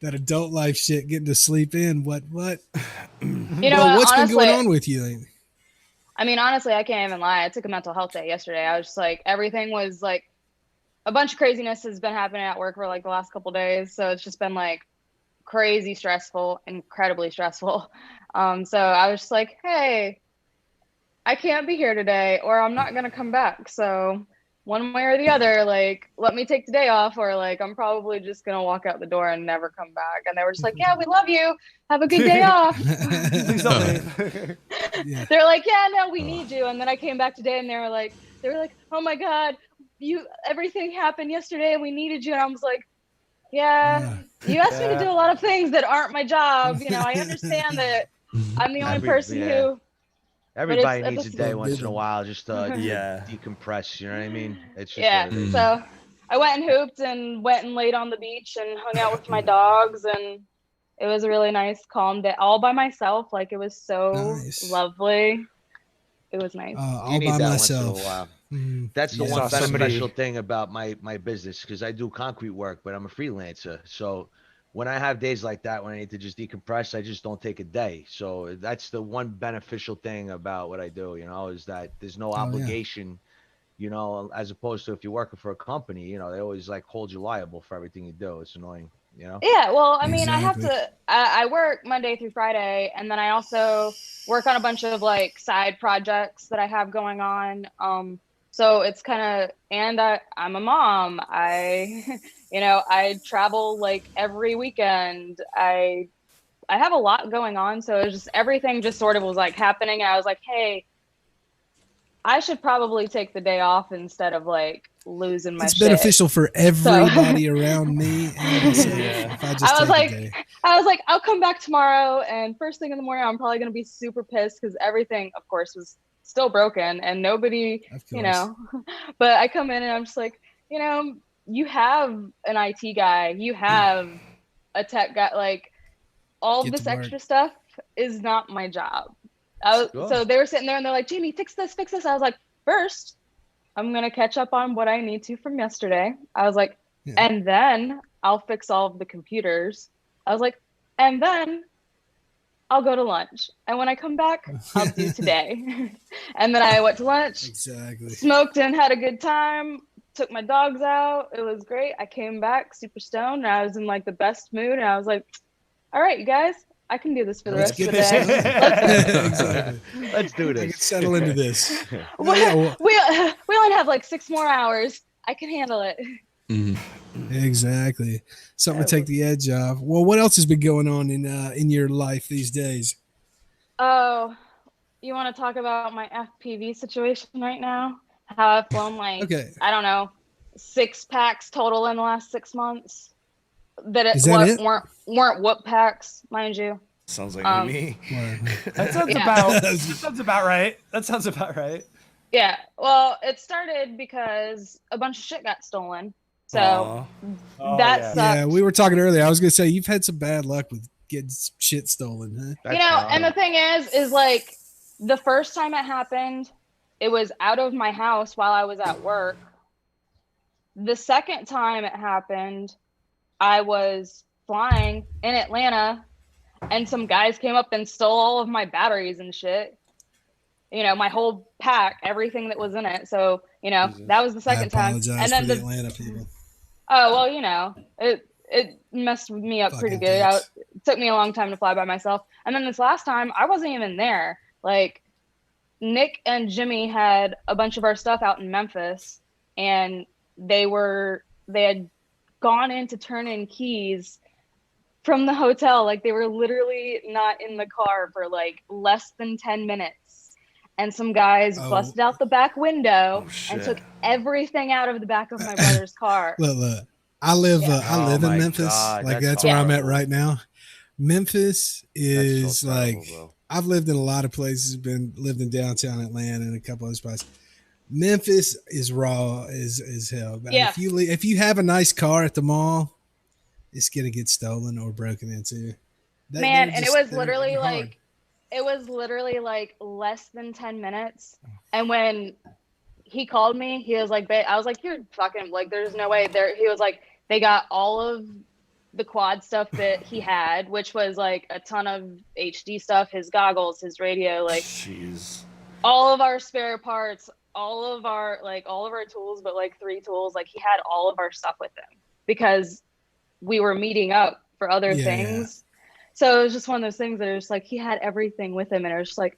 That adult life shit, getting to sleep in. What? What's been going on with you? I mean, honestly, I can't even lie. I took a mental health day yesterday. I was just like, everything was like, a bunch of craziness has been happening at work for like the last couple of days. So it's just been like crazy stressful, incredibly stressful. So I was just like, hey, I can't be here today, or I'm not going to come back. So one way or the other, like, let me take the day off, or like, I'm probably just going to walk out the door and never come back. And they were just like, yeah, we love you. Have a good day off. They're like, yeah, no, we need you. And then I came back today and they were like, oh my God, everything happened yesterday and we needed you. And I was like, yeah, you asked me to do a lot of things that aren't my job. I understand that I'm the only person who. Everybody needs a day once in a while just to decompress. You know what I mean? It's just So I went and hooped and went and laid on the beach and hung out with my dogs, and it was a really nice, calm day, all by myself. Like, it was so lovely. It was nice. All by myself. Once in a while. That's the one special thing about my business, because I do concrete work, but I'm a freelancer. So when I have days like that, when I need to just decompress, I just don't take a day. So that's the one beneficial thing about what I do, is that there's no obligation You know, as opposed to if you're working for a company, you know, they always like hold you liable for everything you do. It's annoying, you know? Yeah, well, I mean, I have Exactly. to, I work Monday through Friday, and then I also work on a bunch of like side projects that I have going on. So it's kind of, and I'm a mom. You know, I travel like every weekend. I have a lot going on. So it's just everything just sort of was like happening. I was like, hey, I should probably take the day off instead of like losing my It's shit. beneficial for everybody around me and myself Yeah. if I just I was take like, a day. I'll come back tomorrow, and first thing in the morning, I'm probably gonna be super pissed because everything, of course, was still broken, and nobody, Of you course. know. But I come in and I'm just like, you know, you have an IT guy, you have a tech guy, like all Get this to work. extra stuff is not my job. Sure. So they were sitting there and they're like, Jamie, fix this, fix this. I was like, first, I'm gonna catch up on what I need to from yesterday. I was like, Yeah. and then I'll fix all of the computers. I was like, and then I'll go to lunch. And when I come back, I'll do today. And then I went to lunch, Exactly. smoked and had a good time, took my dogs out. It was great. I came back super stoned and I was in like the best mood. And I was like, all right, you guys, I can do this for the Let's rest of get the this day. done. Exactly. Let's do I can this. settle into this. we, Yeah, well, we only have like 6 more hours. I can handle it. exactly. Something to take the edge off. Well, what else has been going on in your life these days? Oh, you want to talk about my FPV situation right now? How I've flown like, Okay. I don't know, 6 packs total in the last 6 months. Is that it? Weren't whoop packs, mind you. Sounds like me. That sounds Yeah. about right. That sounds about right. Yeah. Well, it started because a bunch of shit got stolen. So Aw. Oh, that yeah. sucked. Yeah, we were talking earlier. I was gonna say you've had some bad luck with getting shit stolen, huh? That's You know, wild. and the thing is like the first time it happened, it was out of my house while I was at work. The second time it happened, I was flying in Atlanta and some guys came up and stole all of my batteries and shit. You know, my whole pack, everything that was in it. So, you know, that was the second I time. apologize And then for the Atlanta people. oh, well, you know, it messed me up pretty Fucking good. dicks. It took me a long time to fly by myself. And then this last time, I wasn't even there. Like, Nick and Jimmy had a bunch of our stuff out in Memphis, and they had gone in to turn in keys from the hotel. Like, they were literally not in the car for like less than 10 minutes. And some guys Oh. busted out the back window Oh, and shit. took everything out of the back of my brother's car. Look. I live Yeah. I live Oh in my Memphis. God, like that's that's where I'm at horrible. right now. Memphis That's is so like terrible, bro. I've lived in a lot of places, lived in downtown Atlanta and a couple other spots. Memphis is raw as hell. But Yeah. if you have a nice car at the mall, it's gonna get stolen or broken into. Man, and it was they're literally hard. like it was literally like less than 10 minutes. And when he called me, he was like, I was like, you're fucking, like, there's no way there. He was like, they got all of the quad stuff that he had, which was like a ton of HD stuff, his goggles, his radio, like Jeez. all of our spare parts, all of our tools, but like 3 tools. Like, he had all of our stuff with him because we were meeting up for other Yeah, things. So it was just one of those things that it was like he had everything with him, and it was just like,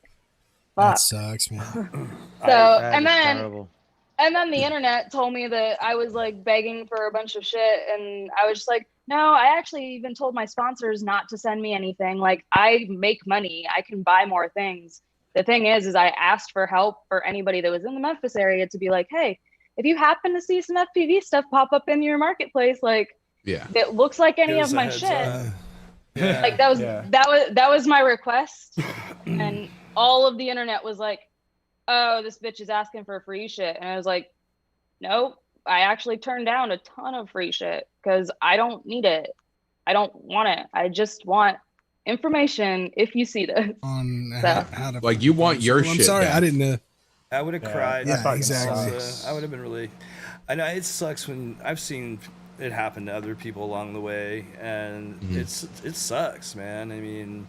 That fuck. sucks, man. So That and is then terrible. and then the internet told me that I was like begging for a bunch of shit, and I was just like, no, I actually even told my sponsors not to send me anything. Like, I make money, I can buy more things. The thing is I asked for help for anybody that was in the Memphis area to be like, hey, if you happen to see some FPV stuff pop up in your marketplace, like, Yeah. it looks like any Give of us a my heads shit. up. Yeah. Like, that was Yeah. that was my request. And all of the internet was like, oh, this bitch is asking for free shit. And I was like, nope, I actually turned down a ton of free shit because I don't need it. I don't want it. I just want information if you see this. On So- how to Like, you want your Well, I'm shit sorry, back. I didn't know. I would have Yeah, cried. that fucking exactly. I would have been really. I know it sucks when I've seen it happen to other people along the way, and it sucks, man. I mean,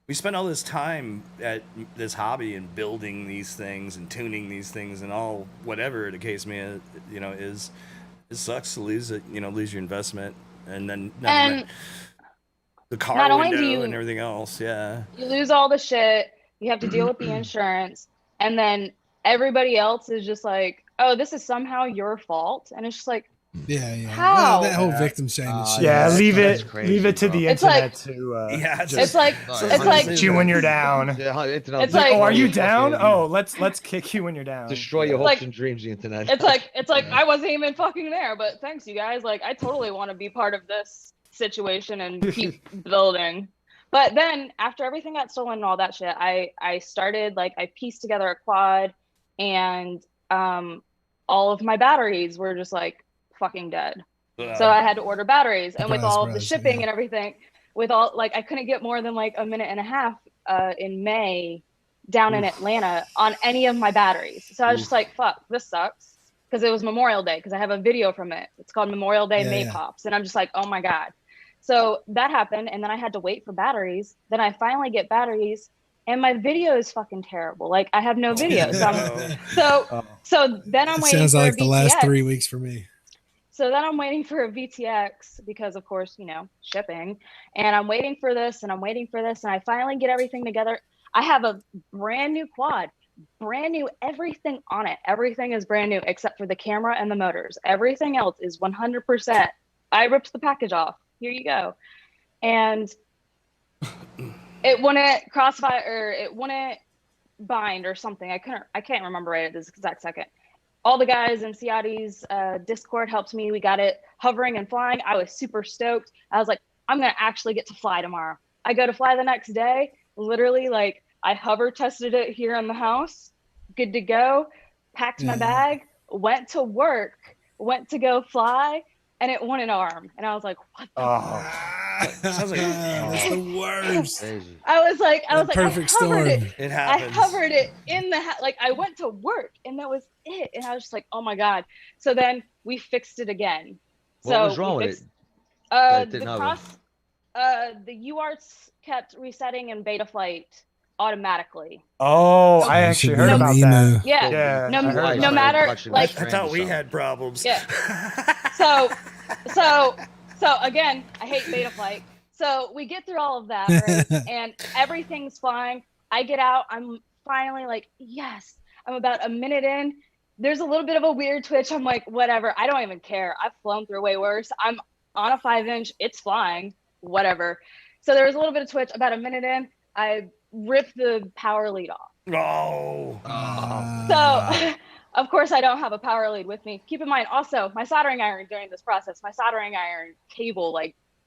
we spend all this time at this hobby and building these things and tuning these things and all whatever the case may is. It sucks to lose it, lose your investment and then the car not only window do you, and everything else. Yeah, you lose all the shit. You have to deal with the insurance, and then everybody else is just like, "Oh, this is somehow your fault," and it's just like, yeah. How? That whole victim shaming shit. Yeah, that's leave crazy, it to bro. the It's internet like- to it's like hit you when you're down. Yeah, It's like- Oh, are you down? Oh, let's kick you when you're down. destroy your hopes Like- and dreams, the internet. it's like I wasn't even fucking there, but thanks you guys. Like I totally want to be part of this situation and keep building. But then after everything got stolen and all that shit, I started I pieced together a quad, and all of my batteries were just fucking dead. So I had to order batteries, and with all of the shipping and everything, with all I couldn't get more than a minute and a half in May down in Atlanta on any of my batteries. So I was just like, fuck, this sucks, because it was Memorial Day, because I have a video from it. It's called Memorial Day May Pops, and I'm just like, oh my god. So that happened, and then I had to wait for batteries. Then I finally get batteries, and my video is fucking terrible. I have no video. So then I'm waiting. Sounds for like a the last VTX. 3 weeks for me. So then I'm waiting for a VTX because, of course, shipping. And I'm waiting for this, and I'm waiting for this, and I finally get everything together. I have a brand new quad, brand new, everything on it. Everything is brand new except for the camera and the motors. Everything else is 100%. I ripped the package off. Here you go. And it wouldn't crossfire, or it wouldn't bind or something. I can't remember right at this exact second. All the guys in Ciati's Discord helped me. We got it hovering and flying. I was super stoked. I was like, I'm going to actually get to fly tomorrow. I go to fly the next day. Literally, I hover tested it here in the house. Good to go. Packed my bag. Went to work. Went to go fly. And it won an arm. And I was like, what the sounds like That's the worst. Crazy. I was like, Perfect I hovered storm. it. it I happens. hovered it in the I went to work, and that was it. And I was just like, oh my god. So then we fixed it again. What So was wrong we with fixed, it? That the didn't cross, the UARTs kept resetting in beta flight automatically. Oh, I It actually should heard be about an that. email. Yeah. Yeah, No, I heard no about matter I thought we had problems. Yeah. So again, I hate beta flight. So we get through all of that, right? And everything's fine. I get out. I'm finally yes. I'm about a minute in. There's a little bit of a weird twitch. I'm like, whatever. I don't even care. I've flown through way worse. I'm on a 5-inch. It's flying. Whatever. So there was a little bit of twitch. About a minute in, I ripped the power lead off. Oh. So, of course, I don't have a power lead with me. Keep in mind, also, my soldering iron during this process, my soldering iron cable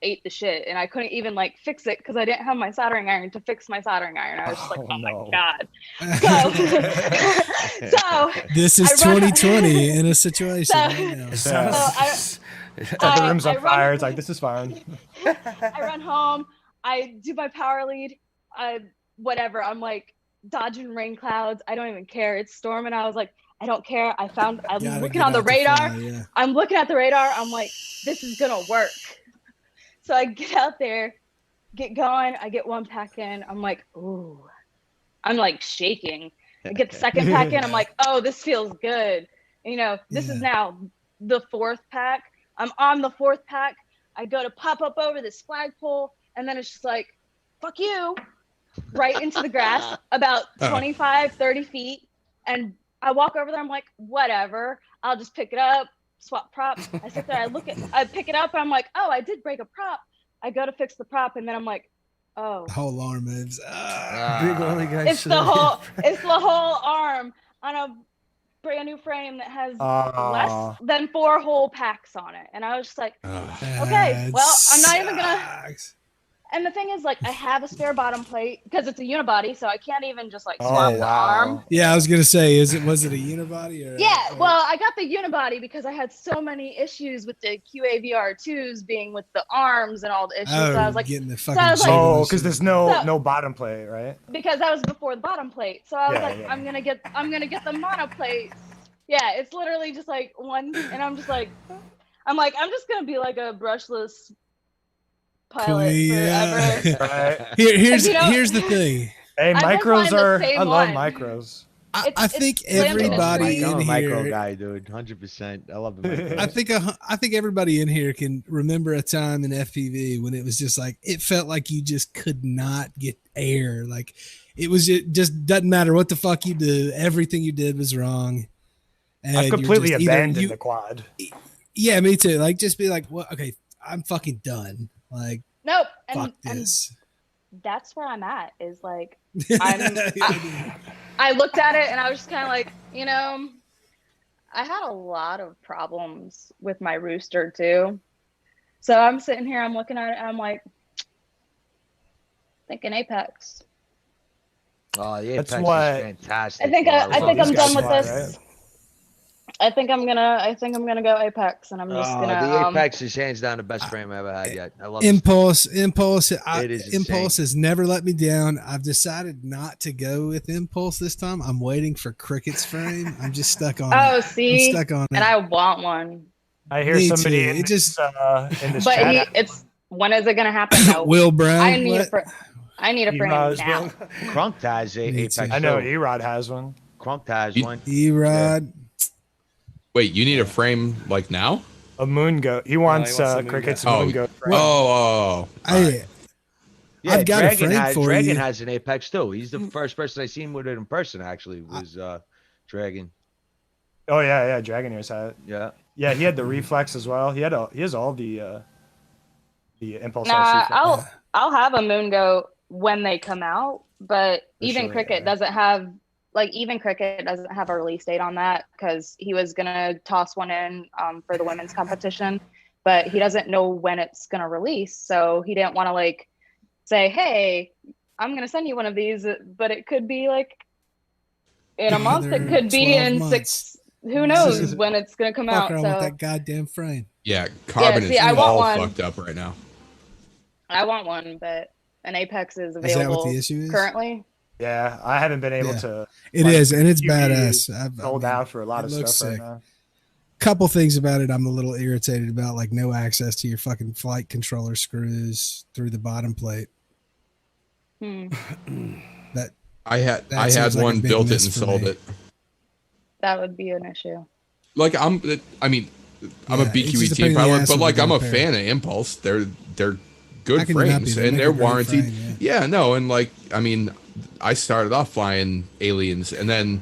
ate the shit, and I couldn't even fix it because I didn't have my soldering iron to fix my soldering iron. I was just oh no. my god. So This is 2020 in a situation. right now. The room's on fire. It's like, this is fine. I run home. I do my power lead. Whatever. I'm dodging rain clouds. I don't even care. It's storming. I was like, I don't care. I'm Gotta looking get on the out to radar. fly, yeah. I'm looking at the radar. I'm like, this is gonna work. So I get out there, get going. I get one pack in. I'm like, ooh. I'm shaking. I get the second pack in. I'm like, oh, this feels good. This is now the fourth pack. I'm on the fourth pack. I go to pop up over this flagpole, and then it's just like, fuck you, right into the grass, about 25, 30 feet. And I walk over there. I'm like, whatever. I'll just pick it up, swap props. I sit there. I pick it up. And I'm like, oh, I did break a prop. I go to fix the prop, and then I'm like, oh. The whole arm moves. Big oily guy. It's the whole arm on a brand new frame that has less than 4 whole packs on it. And I was just like, okay, well, I'm not even gonna. And the thing is, I have a spare bottom plate because it's a unibody, so I can't even just swap the arm. Yeah, I was gonna say, was it a unibody or? Yeah, well, I got the unibody because I had so many issues with the QAVR2s being with the arms and all the issues. So I was like, getting the fucking. Because there's no bottom plate, right? Because that was before the bottom plate. So I was I'm gonna get the monoplate. Yeah, it's literally just one, and I'm just I'm just gonna be a brushless pilot Yeah. forever. Right. Here's You know- here's the thing. Hey, I've been micros flying the are. same I love one. micros. I think slammed in the everybody street. I'm in a micro here. guy, dude. 100%. I love the micro. I think everybody in here can remember a time in FPV when it was just like it felt like you just could not get air. Like it just doesn't matter what the fuck you do. Everything you did was wrong. And I've you're completely just either- abandoned the quad. Yeah, me too. Like just be like, well, okay, I'm fucking done. Like Nope. fuck And this. that's where I'm at. Is like I looked at it and I was just kind of like, I had a lot of problems with my rooster too. So I'm sitting here, I'm looking at it, and I'm like, thinking Apex. Oh, the That's Apex what- is fantastic. I think bro. I think these I'm guys done with fly, this. right? I think I'm gonna go Apex, and I'm just Oh, gonna. the Apex is hands down the best frame I ever had yet. I love it. Impulse It is Impulse insane. has never let me down. I've decided not to go with Impulse this time. I'm waiting for Cricket's frame. I'm just stuck on Oh, it. see, I'm stuck on it. and I want one, I hear Me somebody too. in It this, just- in this but chat. it's when is it gonna happen? No, Will Brown. I need what? I need a You frame might as now. well. Crunk has a Me Apex. too. I know too. Erod has one. Crunk has You- one. Erod. Wait, you need a frame like now? A moon goat. He wants, he wants a moon Cricket's goat. moon Oh, goat. Oh, I I've got a frame for Dragon you. has an Apex too. He's the first person I seen with it in person. Actually, was Dragon. Oh yeah, Dragon Ears had it. Yeah. Yeah, he had the reflex as well. He has all the impulse. Nah, RC. I'll have a moon goat when they come out, but even sure, Cricket yeah. doesn't have a release date on that because he was gonna toss one in for the women's competition, but he doesn't know when it's gonna release, so he didn't want to like say, hey, I'm gonna send you one of these, but it could be like in a month, it Another could be 12 in months. 6. Who knows when it's gonna come out? Fucker, I So want that goddamn frame. yeah. Carbon see, I is want all one. fucked up right now. I want one, but an Apex is Is that what available the issue is? currently. Yeah, I haven't been able Yeah. to. It Like, is, and it's QB badass. Sold out for a lot it of looks stuff sick. right now. Couple things about it I'm a little irritated about, like no access to your fucking flight controller screws through the bottom plate. That I had That seems like a one, big built it miss and for sold me. it. That would be an issue. Like I'm a Yeah, it BQE just a pain team in the pilot, ass but when like you I'm a repair. fan of Impulse. They're good How can you not be? frames They and make they're a great warranted. frame, Yeah, no, and like I mean, I started off flying Aliens, and then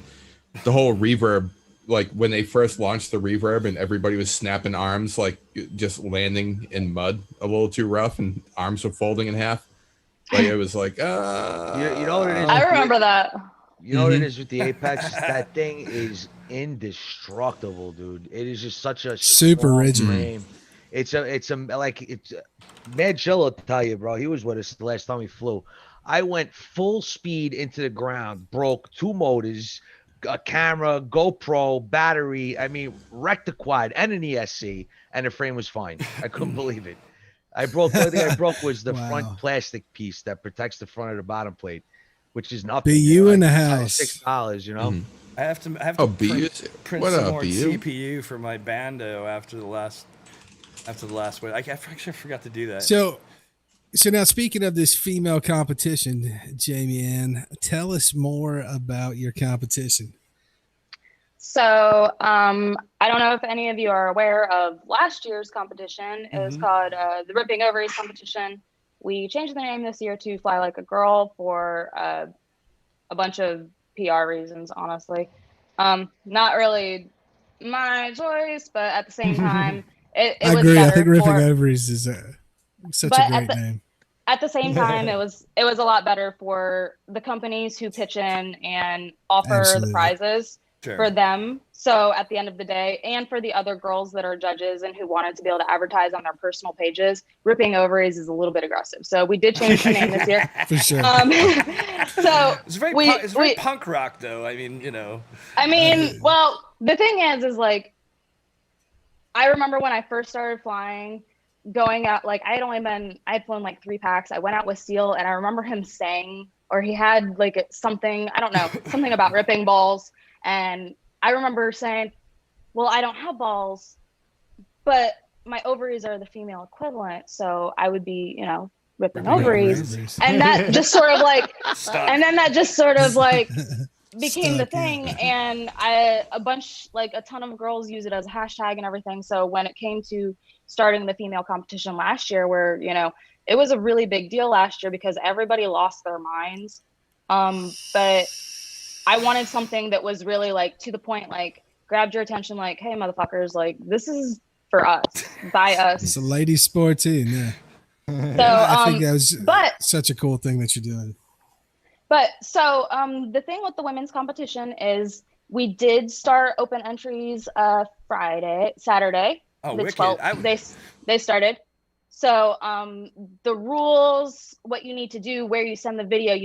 the whole reverb, like when they first launched the reverb, and everybody was snapping arms, like just landing in mud a little too rough, and arms were folding in half. Like it was like, You know what it is? I remember that. You know what it is with the Apex? That thing is indestructible, dude. It is just such a Super strong rigid. frame. It's Mad Chill will tell you, bro. He was with us the last time we flew. I went full speed into the ground, broke 2 motors, a camera, GoPro, battery. I mean, wrecked the quad and an ESC, and the frame was fine. I couldn't believe it. The only thing I broke was the Wow. front plastic piece that protects the front of the bottom plate, which is nothing. Be you you know, in the like house. $6, you know. Mhm. I have to Oh, BU? print What some up, more BU? CPU for my bando after the last win. I actually forgot to do that. So now speaking of this female competition, Jamie Ann, tell us more about your competition. So I don't know if any of you are aware of last year's competition. It was called the Ripping Ovaries competition. We changed the name this year to Fly Like a Girl for a bunch of PR reasons, honestly. Not really my choice, but at the same time, it I was agree. I better think Ripping for- Ovaries is such But a at great the- name. At the same time, it was a lot better for the companies who pitch in and offer Absolutely. the prizes Sure. for them. So at the end of the day, and for the other girls that are judges and who wanted to be able to advertise on their personal pages, Ripping Ovaries is a little bit aggressive. So we did change the name this year. For sure. So It's very we- it's very we- punk rock though. I mean, you know. I mean, well, the thing is like, I remember when I first started flying, going out, like I had flown like 3 packs. I went out with Steele, and I remember him saying, or he had like something, I don't know, something about ripping balls. And I remember saying, well, I don't have balls, but my ovaries are the female equivalent, so I would be, ripping Ripping ovaries. ovaries. And that just sort of like, Stop. and then that just sort of like became the Stuck, yeah. thing. And a ton of girls use it as a hashtag and everything. So when it came to starting the female competition last year, where, it was a really big deal last year because everybody lost their minds. But I wanted something that was really like to the point, like grabbed your attention, like, hey, motherfuckers, like this is for us, by us. It's a lady sport too. Yeah. So I think that was but such a cool thing that you're doing. But so the thing with the women's competition is we did start open entries Saturday. Oh, the wicked. 12th. They started. So the rules, what you need to do, where you send the video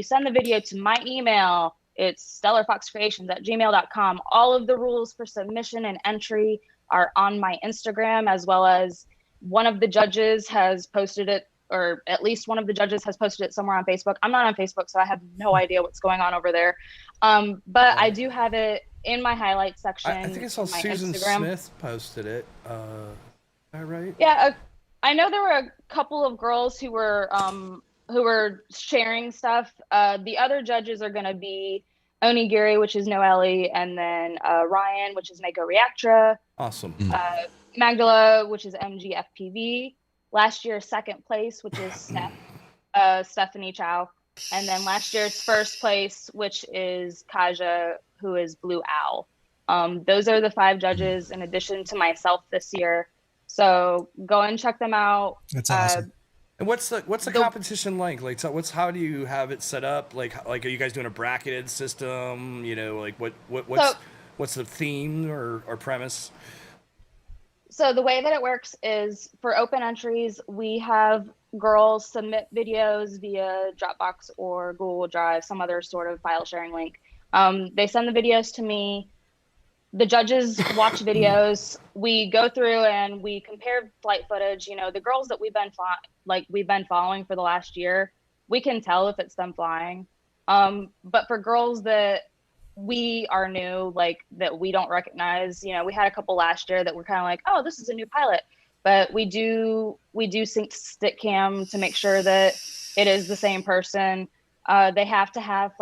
to my email. It's stellarfoxcreations@gmail.com. All of the rules for submission and entry are on my Instagram, as well as one of the judges has posted it, or at least one of the judges has posted it somewhere on Facebook. I'm not on Facebook, so I have no idea what's going on over there. But I do have it in my highlights section. I think I saw on my Susan Instagram. Smith posted it. Am I right? Yeah, I know there were a couple of girls who were sharing stuff. The other judges are going to be Onigiri, which is Noelle, and then Ryan, which is Mako Reactra. Awesome. Magdala, which is MGFPV. Last year's second place, which is Stephanie Chow. And then last year's first place, which is Kaja, who is Blue Owl. Those are the 5 judges in addition to myself this year. So go and check them out. That's awesome. And what's the competition like? Like, so how do you have it set up? Like, are you guys doing a bracketed system? Like what's the theme or premise? So the way that it works is for open entries, we have girls submit videos via Dropbox or Google Drive, some other sort of file sharing link. They send the videos to me. The judges watch videos. We go through and we compare flight footage. The girls that we've been following for the last year, we can tell if it's them flying. But for girls that we are new, like that we don't recognize, we had a couple last year that were kind of like, oh, this is a new pilot. But we do sync stick cam to make sure that it is the same person. They have to have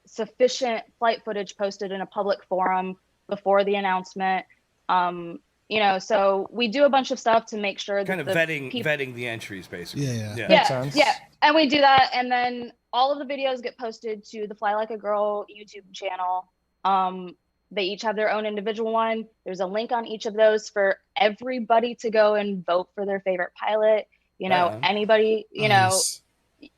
sufficient flight footage posted in a public forum before the announcement. So we do a bunch of stuff to make sure kind that of vetting the entries, basically. Yeah. And we do that, and then all of the videos get posted to the Fly Like a Girl YouTube channel. They each have their own individual one. There's a link on each of those for everybody to go and vote for their favorite pilot. Anybody, Nice.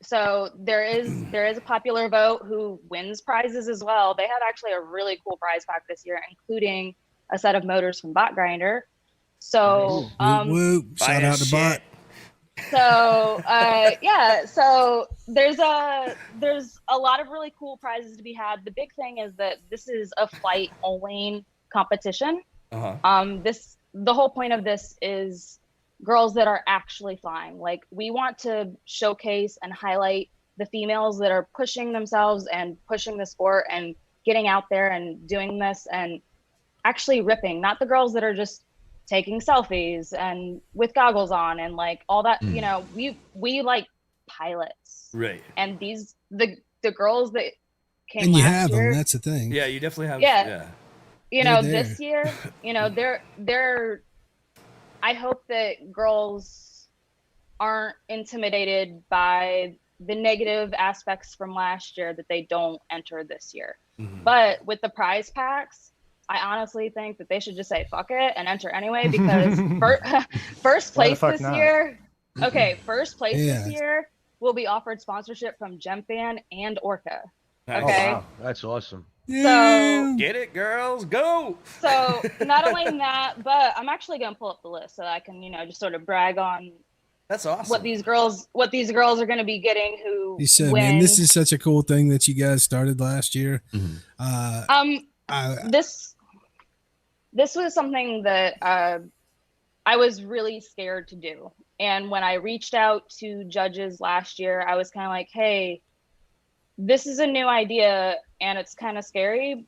So there is a popular vote who wins prizes as well. They had actually a really cool prize pack this year, including a set of motors from Bot Grinder. So Whoop, whoop. Shout out to Bot. So so there's a lot of really cool prizes to be had. The big thing is that this is a flight only competition. The whole point of this is girls that are actually flying. Like, we want to showcase and highlight the females that are pushing themselves and pushing the sport and getting out there and doing this and actually ripping, not the girls that are just taking selfies and with goggles on and like all that. We like pilots, right? And the girls that came and you last have year, them, that's the thing. Yeah, you definitely have. This year, they're I hope that girls aren't intimidated by the negative aspects from last year that they don't enter this year. But with the prize packs, I honestly think that they should just say fuck it and enter anyway, because first place this year will be offered sponsorship from GemFan and Orca. Nice. Okay. Oh, wow. That's awesome. So get it, girls, go. So not only that, but I'm actually gonna pull up the list so I can, just sort of brag on that's awesome what these girls are gonna be getting who You said, win. man, this is such a cool thing that you guys started last year. This was something that I was really scared to do. And when I reached out to judges last year, I was kind of like, hey, this is a new idea and it's kind of scary,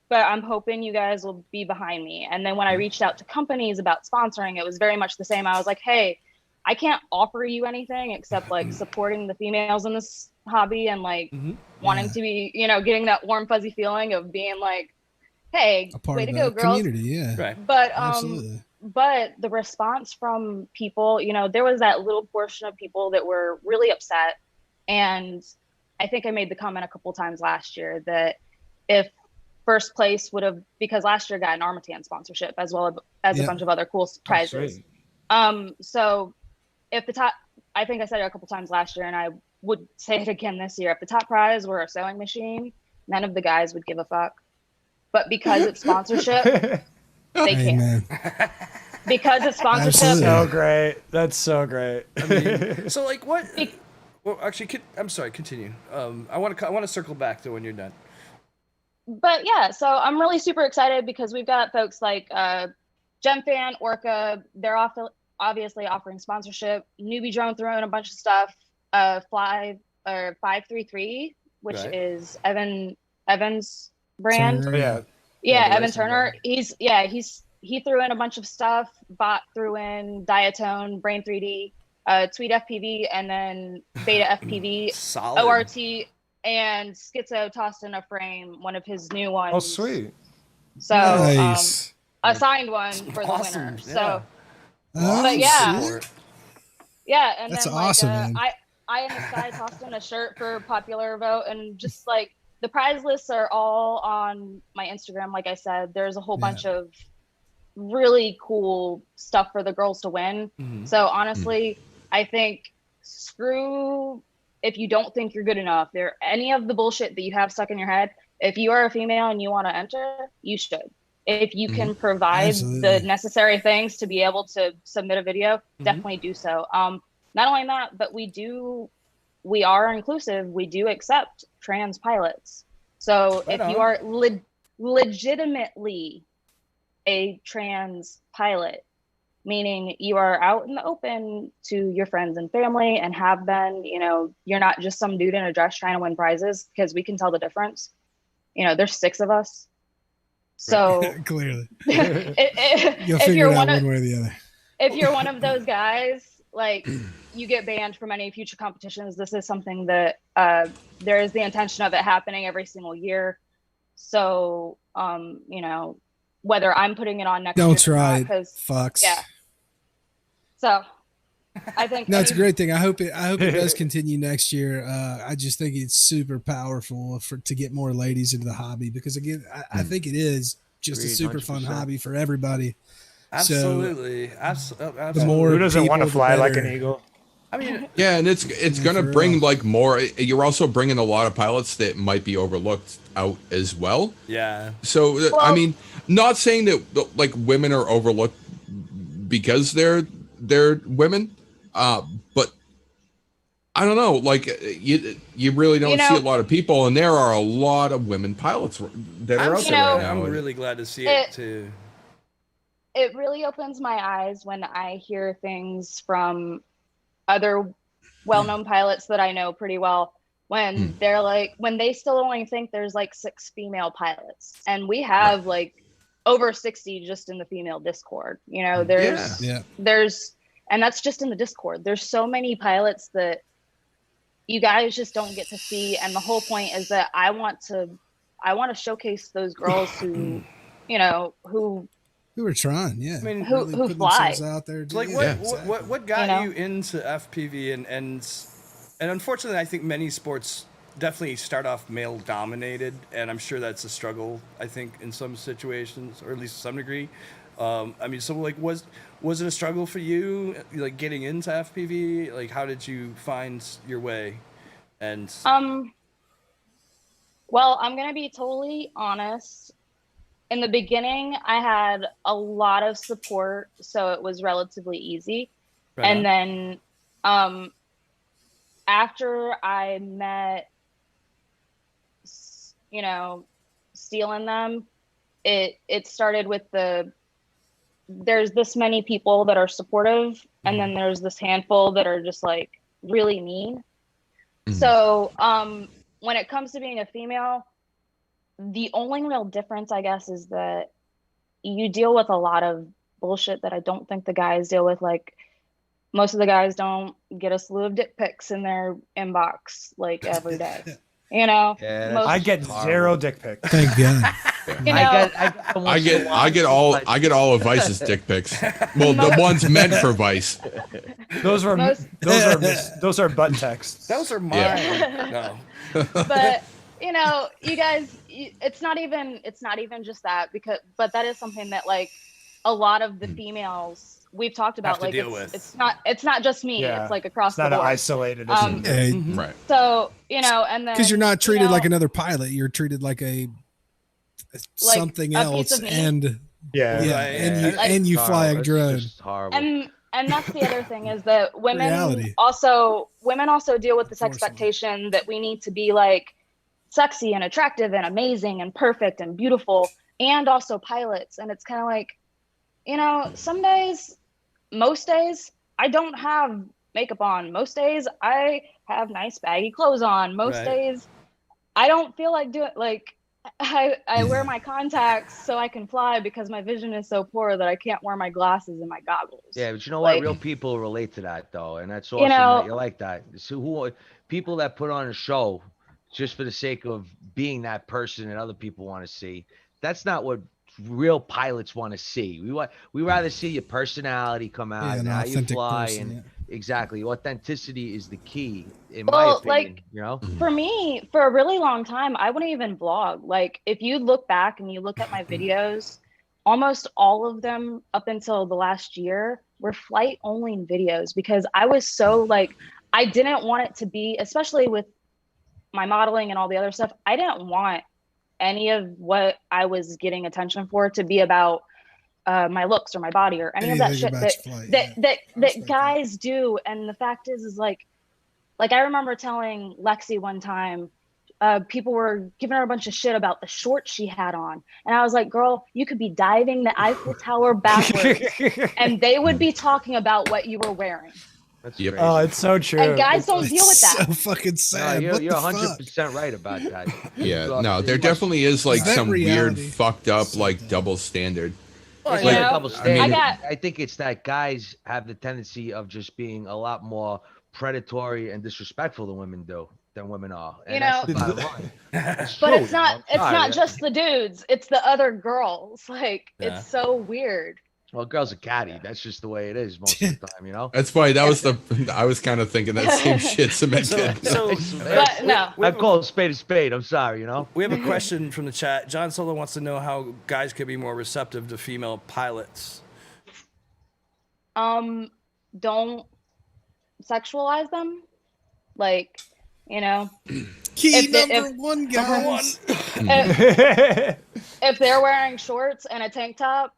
but I'm hoping you guys will be behind me. And then when I reached out to companies about sponsoring, it was very much the same. I was like, hey, I can't offer you anything except like supporting the females in this hobby and like wanting to be, you know, getting that warm fuzzy feeling of being like, hey, A part way of to the go, girls. community, yeah. Right. But Absolutely. but the response from people, you know, there was that little portion of people that were really upset. And I think I made the comment a couple times last year that if first place would have, because last year got an Armatan sponsorship as well as a bunch of other cool prizes. So if the top, I think I said it a couple times last year and I would say it again this year, if the top prize were a sewing machine, none of the guys would give a fuck. But because it's sponsorship, they can. Because it's sponsorship. Absolutely. So great. That's so great. I mean, so like what? Well, actually, I'm sorry. Continue. I want to circle back to when you're done. But yeah, so I'm really super excited because we've got folks like GemFan, Orca. They're obviously offering sponsorship. Newbie Drone throwing a bunch of stuff. 533, which is Evan's brand. Turner, Evan Turner. He threw in a bunch of stuff. Bot threw in Diatone, Brain 3D, Tweet FPV, and then Beta FPV, Solid. ORT, and Schizo tossed in a frame, one of his new ones. Oh, sweet. So nice. a signed one for the Awesome. winner. Yeah. So, Oh, but yeah. shit. Yeah, and That's then awesome, like man. I and this guy tossed in a shirt for popular vote, and just like the prize lists are all on my Instagram. Like I said, there's a whole bunch of really cool stuff for the girls to win. So honestly, I think screw if you don't think you're good enough. There any of the bullshit that you have stuck in your head. If you are a female and you want to enter, you should. If you can provide the necessary things to be able to submit a video, definitely do so. Not only that, but we are inclusive. We do accept trans pilots. So if you are legitimately a trans pilot, meaning you are out in the open to your friends and family and have been, you know, you're not just some dude in a dress trying to win prizes, because we can tell the difference. You know, there's 6 of us. So clearly, you'll figure it out one way or the other. If you're one of those guys, like you get banned from any future competitions. This is something that there is the intention of it happening every single year. So, you know, whether I'm putting it on next year. Don't try it, because fucks. Yeah. So I think no, it's a great thing. I hope it does continue next year. I just think it's super powerful to get more ladies into the hobby, because again, I think it is just a super fun 100%. hobby for everybody. Absolutely. So, absolutely. the more Who doesn't want to people, fly the like an better. eagle? I mean, Yeah, and it's gonna for bring real. like more. You're also bringing a lot of pilots that might be overlooked out as well. yeah. So I mean, not saying that like women are overlooked because they're women, but I don't know. Like you really don't see a lot of people, and there are a lot of women pilots that are out there right now. I'm really glad to see it too. It really opens my eyes when I hear things from other well-known pilots that I know pretty well, when they're like, when they still only think there's like 6 female pilots, and we have like over 60 just in the female Discord. You know, there's, and that's just in the Discord. There's so many pilots that you guys just don't get to see. And the whole point is that I want to showcase those girls who, you know, who are trying, yeah. I mean, who putting fly. themselves out there. Like what got you into FPV and unfortunately, I think many sports definitely start off male dominated, and I'm sure that's a struggle. I think in some situations, or at least to some degree. I mean, so like, was it a struggle for you, like getting into FPV? Like, how did you find your way? And well, I'm gonna be totally honest. In the beginning, I had a lot of support, so it was relatively easy. Right and then after I met, you know, stealing them, it started with there's this many people that are supportive, and then there's this handful that are just like really mean. So when it comes to being a female, the only real difference, I guess, is that you deal with a lot of bullshit that I don't think the guys deal with. Like, most of the guys don't get a slew of dick pics in their inbox like every day. You know, Yeah, I get horrible. 0 dick pics. Thank God. you know, I get all of Vice's dick pics. Well, the ones meant for Vice. Those are Most- those are butt texts. Those are mine. Yeah. No. but you know, you guys, it's not even just that, but that is something that like a lot of the females we've talked about, Have to like deal with. it's not just me. Yeah. It's like across It's not the an board. isolated Hey, issue. Right. So, you know, and then because you're not treated you know, like another pilot. You're treated like a Like something a piece else, of meat. and Yeah. yeah, Right, and yeah. you Like- and you fly a It's drone. just horrible. and that's the other thing, is that women Reality. also deal with this Unfortunately. expectation that we need to be like sexy and attractive and amazing and perfect and beautiful, and also pilots. And it's kind of like, you know, most days I don't have makeup on. Most days I have nice baggy clothes on. Most Right. days I don't feel like doing, like, I wear my contacts so I can fly because my vision is so poor that I can't wear my glasses and my goggles. Yeah, but you know what? Like- Real people relate to that though, and that's awesome know- that you like that. So people that put on a show just for the sake of being that person that other people want to see, that's not what real pilots want to see. We rather see your personality come out Yeah, and an how you authentic fly, person. and Yeah. exactly, authenticity is the key in Well, my opinion. like- You know, For me, for a really long time, I wouldn't even vlog. Like, if you look back and you look at my videos, almost all of them up until the last year were flight only videos, because I was so like, I didn't want it to be, especially with my modeling and all the other stuff, I didn't want any of what I was getting attention for to be about my looks or my body or any of that Anything shit about that flight, that yeah. that, I that respect guys do. And the fact is like I remember telling Lexi one time, people were giving her a bunch of shit about the shorts she had on, and I was like, girl, you could be diving the Eiffel Tower backwards and they would be talking about what you were wearing. that's Yep. crazy. Oh, it's so true. And guys don't deal with It's that. so fucking No, sad. you're what the 100% right about that. Yeah. You No, there must- definitely is like Is that some weird, reality? fucked up, So like dumb. double standard. Well, It's you like know, a double I standard. mean- I think it's that guys have the tendency of just being a lot more predatory and disrespectful than women are. And You that's the know- bottom line. It's But true, it's not you know? Sorry. just the dudes, it's the other girls. Like, Yeah. it's so weird. Well, girls are catty. That's just the way it is most of the time, you know. That's funny. That was I was kind of thinking that same shit. Cement kid. But no. I call a spade. I'm sorry, you know. We have a question from the chat. John Solo wants to know how guys could be more receptive to female pilots. Don't sexualize them. Like, you know, Key If the- number if- one, guys. if they're wearing shorts and a tank top,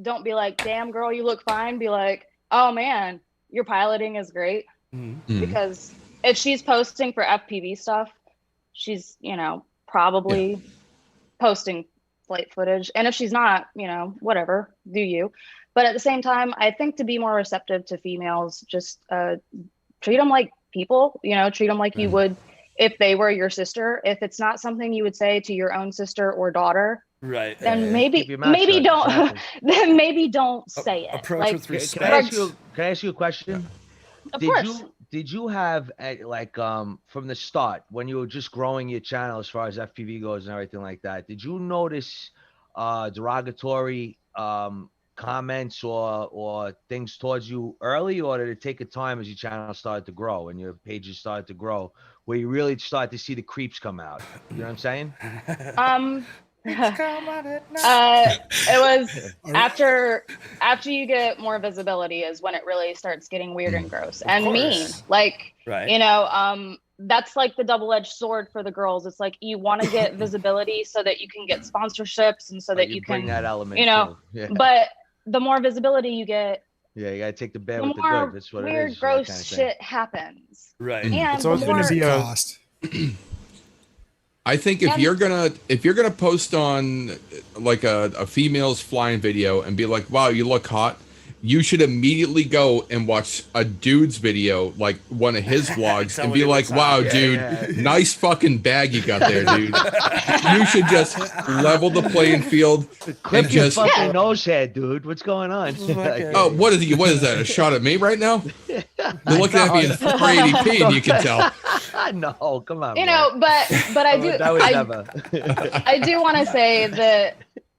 don't be like, damn girl, you look fine. Be like, oh man, your piloting is great. Mhm. Because if she's posting for FPV stuff, she's, you know, probably posting flight footage. And if she's not, you know, whatever, do you. But at the same time, I think to be more receptive to females, just treat them like people, you know, treat them like you would if they were your sister. If it's not something you would say to your own sister or daughter, Right. then Yeah, maybe keep your mouth maybe shut, don't exactly. then maybe don't say it. Approach Like, with Can respect. I ask you a question? of course. Did you have like from the start when you were just growing your channel as far as FPV goes and everything like that? Did you notice derogatory comments or things towards you early, or did it take a time as your channel started to grow and your pages started to grow, where you really started to see the creeps come out? You know what I'm saying? It was after you get more visibility is when it really starts getting weird and gross and mean. course. Like, Right. you know, that's like the double-edged sword for the girls. It's like you want to get visibility so that you can get sponsorships and so that you bring can, that element, you know, too. Yeah. but the more visibility you get, Yeah, you gotta take the bad the with the more good. That's what it weird, is. that gross kind of thing. shit happens. Right. And It's always the gonna more, be a Cost. I think if And- you're gonna post on like a female's flying video and be like, wow, you look hot, you should immediately go and watch a dude's video, like one of his vlogs, and be like, wow, dude, nice fucking bag you got there, dude. You should just level the playing field Clip and your just fucking nose head, dude. What's going on? oh, what is that? A shot at me right now? You're looking at me in 480p, and you can tell. No, come on. You know, but I do That was never. I do want to say that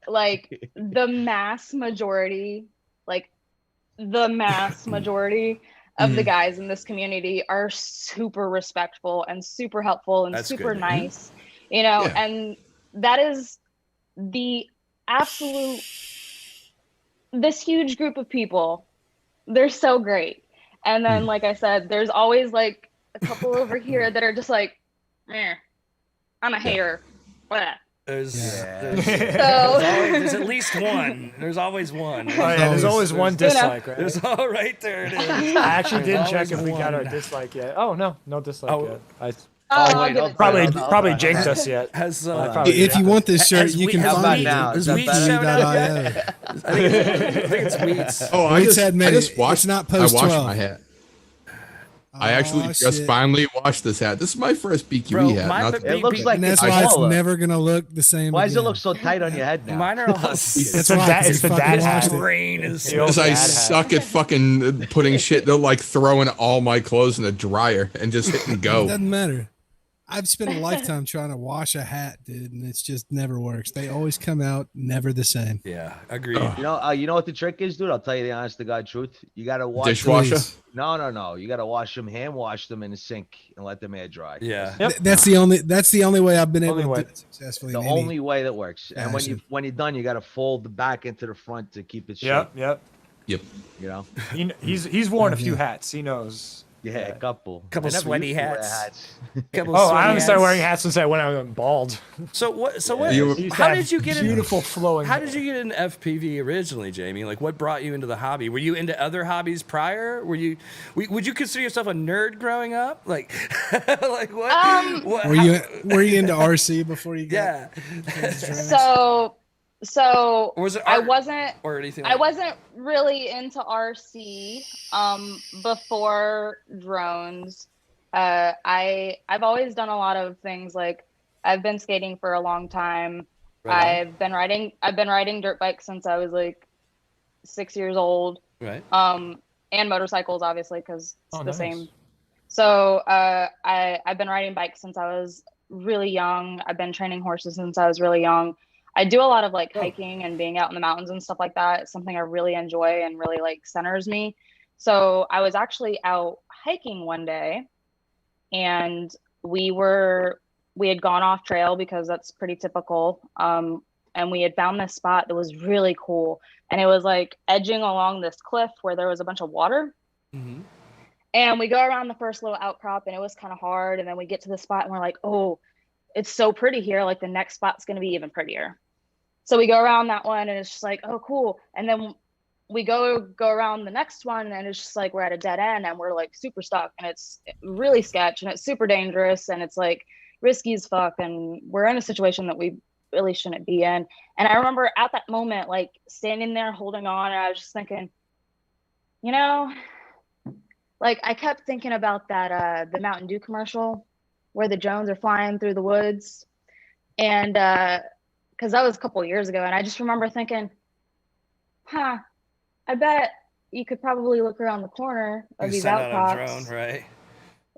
like the mass majority of the guys in this community are super respectful and super helpful and super nice, you know, and that is the absolute, this huge group of people, they're so great. And then, like I said, there's always like a couple over here that are just like, I'm a hater. Blah. There's at least one. There's always one. Oh, yeah, there's always one dislike, right? There's right there it is. I actually didn't check if we got our dislike yet. Oh no dislike yet. Probably jinked us yet. If you want this shirt, you can find it at wheat.io. I think it's Wheats. Oh, I just washed. It's not post 12. I washed my hat. I actually just finally washed this hat. This is my first BQE hat. It looks like, and that's why it's never gonna look the same. Why does it look so tight on your head now? Mine are all. It's the dad hat. Because I suck at fucking putting shit. They're like throwing all my clothes in the dryer and just hit and go. It doesn't matter. I've spent a lifetime trying to wash a hat, dude, and it's just never works. They always come out never the same. Yeah, agreed. You know what the trick is, dude? I'll tell you the honest to God truth. You gotta wash dishwasher. No. You gotta wash them, hand wash them in the sink, and let them air dry. Yeah, that's the only way I've been able to do it successfully. The only way that works. And when you're done, you gotta fold the back into the front to keep it straight. Yep. You know, he's worn a few hats. He knows. Yeah, a couple sweaty hats. I haven't started wearing hats since I went bald. So what? How did you get beautiful flowing? How did you get into FPV originally, Jamie? Like, what brought you into the hobby? Were you into other hobbies prior? Would you consider yourself a nerd growing up? Like, like what? Were you into RC before you got? Yeah. So or was it I wasn't or anything. I wasn't really into RC before drones. I've always done a lot of things. Like, I've been skating for a long time. Right. I've been riding dirt bikes since I was like 6 years old. Right. And motorcycles, obviously, because it's the same. So I've been riding bikes since I was really young. I've been training horses since I was really young. I do a lot of like hiking and being out in the mountains and stuff like that. It's something I really enjoy and really like centers me. So I was actually out hiking one day, and we had gone off trail because that's pretty typical. And we had found this spot that was really cool. And it was like edging along this cliff where there was a bunch of water. Mm-hmm. And we go around the first little outcrop, and it was kind of hard. And then we get to the spot and we're like, oh, it's so pretty here. Like, the next spot's going to be even prettier. So we go around that one, and it's just like, oh, cool. And then we go around the next one, and it's just like we're at a dead end, and we're like super stuck, and it's really sketch, and it's super dangerous, and it's like risky as fuck, and we're in a situation that we really shouldn't be in. And I remember at that moment, like, standing there holding on, and I was just thinking, you know, like, I kept thinking about that the Mountain Dew commercial where the drones are flying through the woods. And because that was a couple of years ago, and I just remember thinking, I bet you could probably look around the corner of these outcrops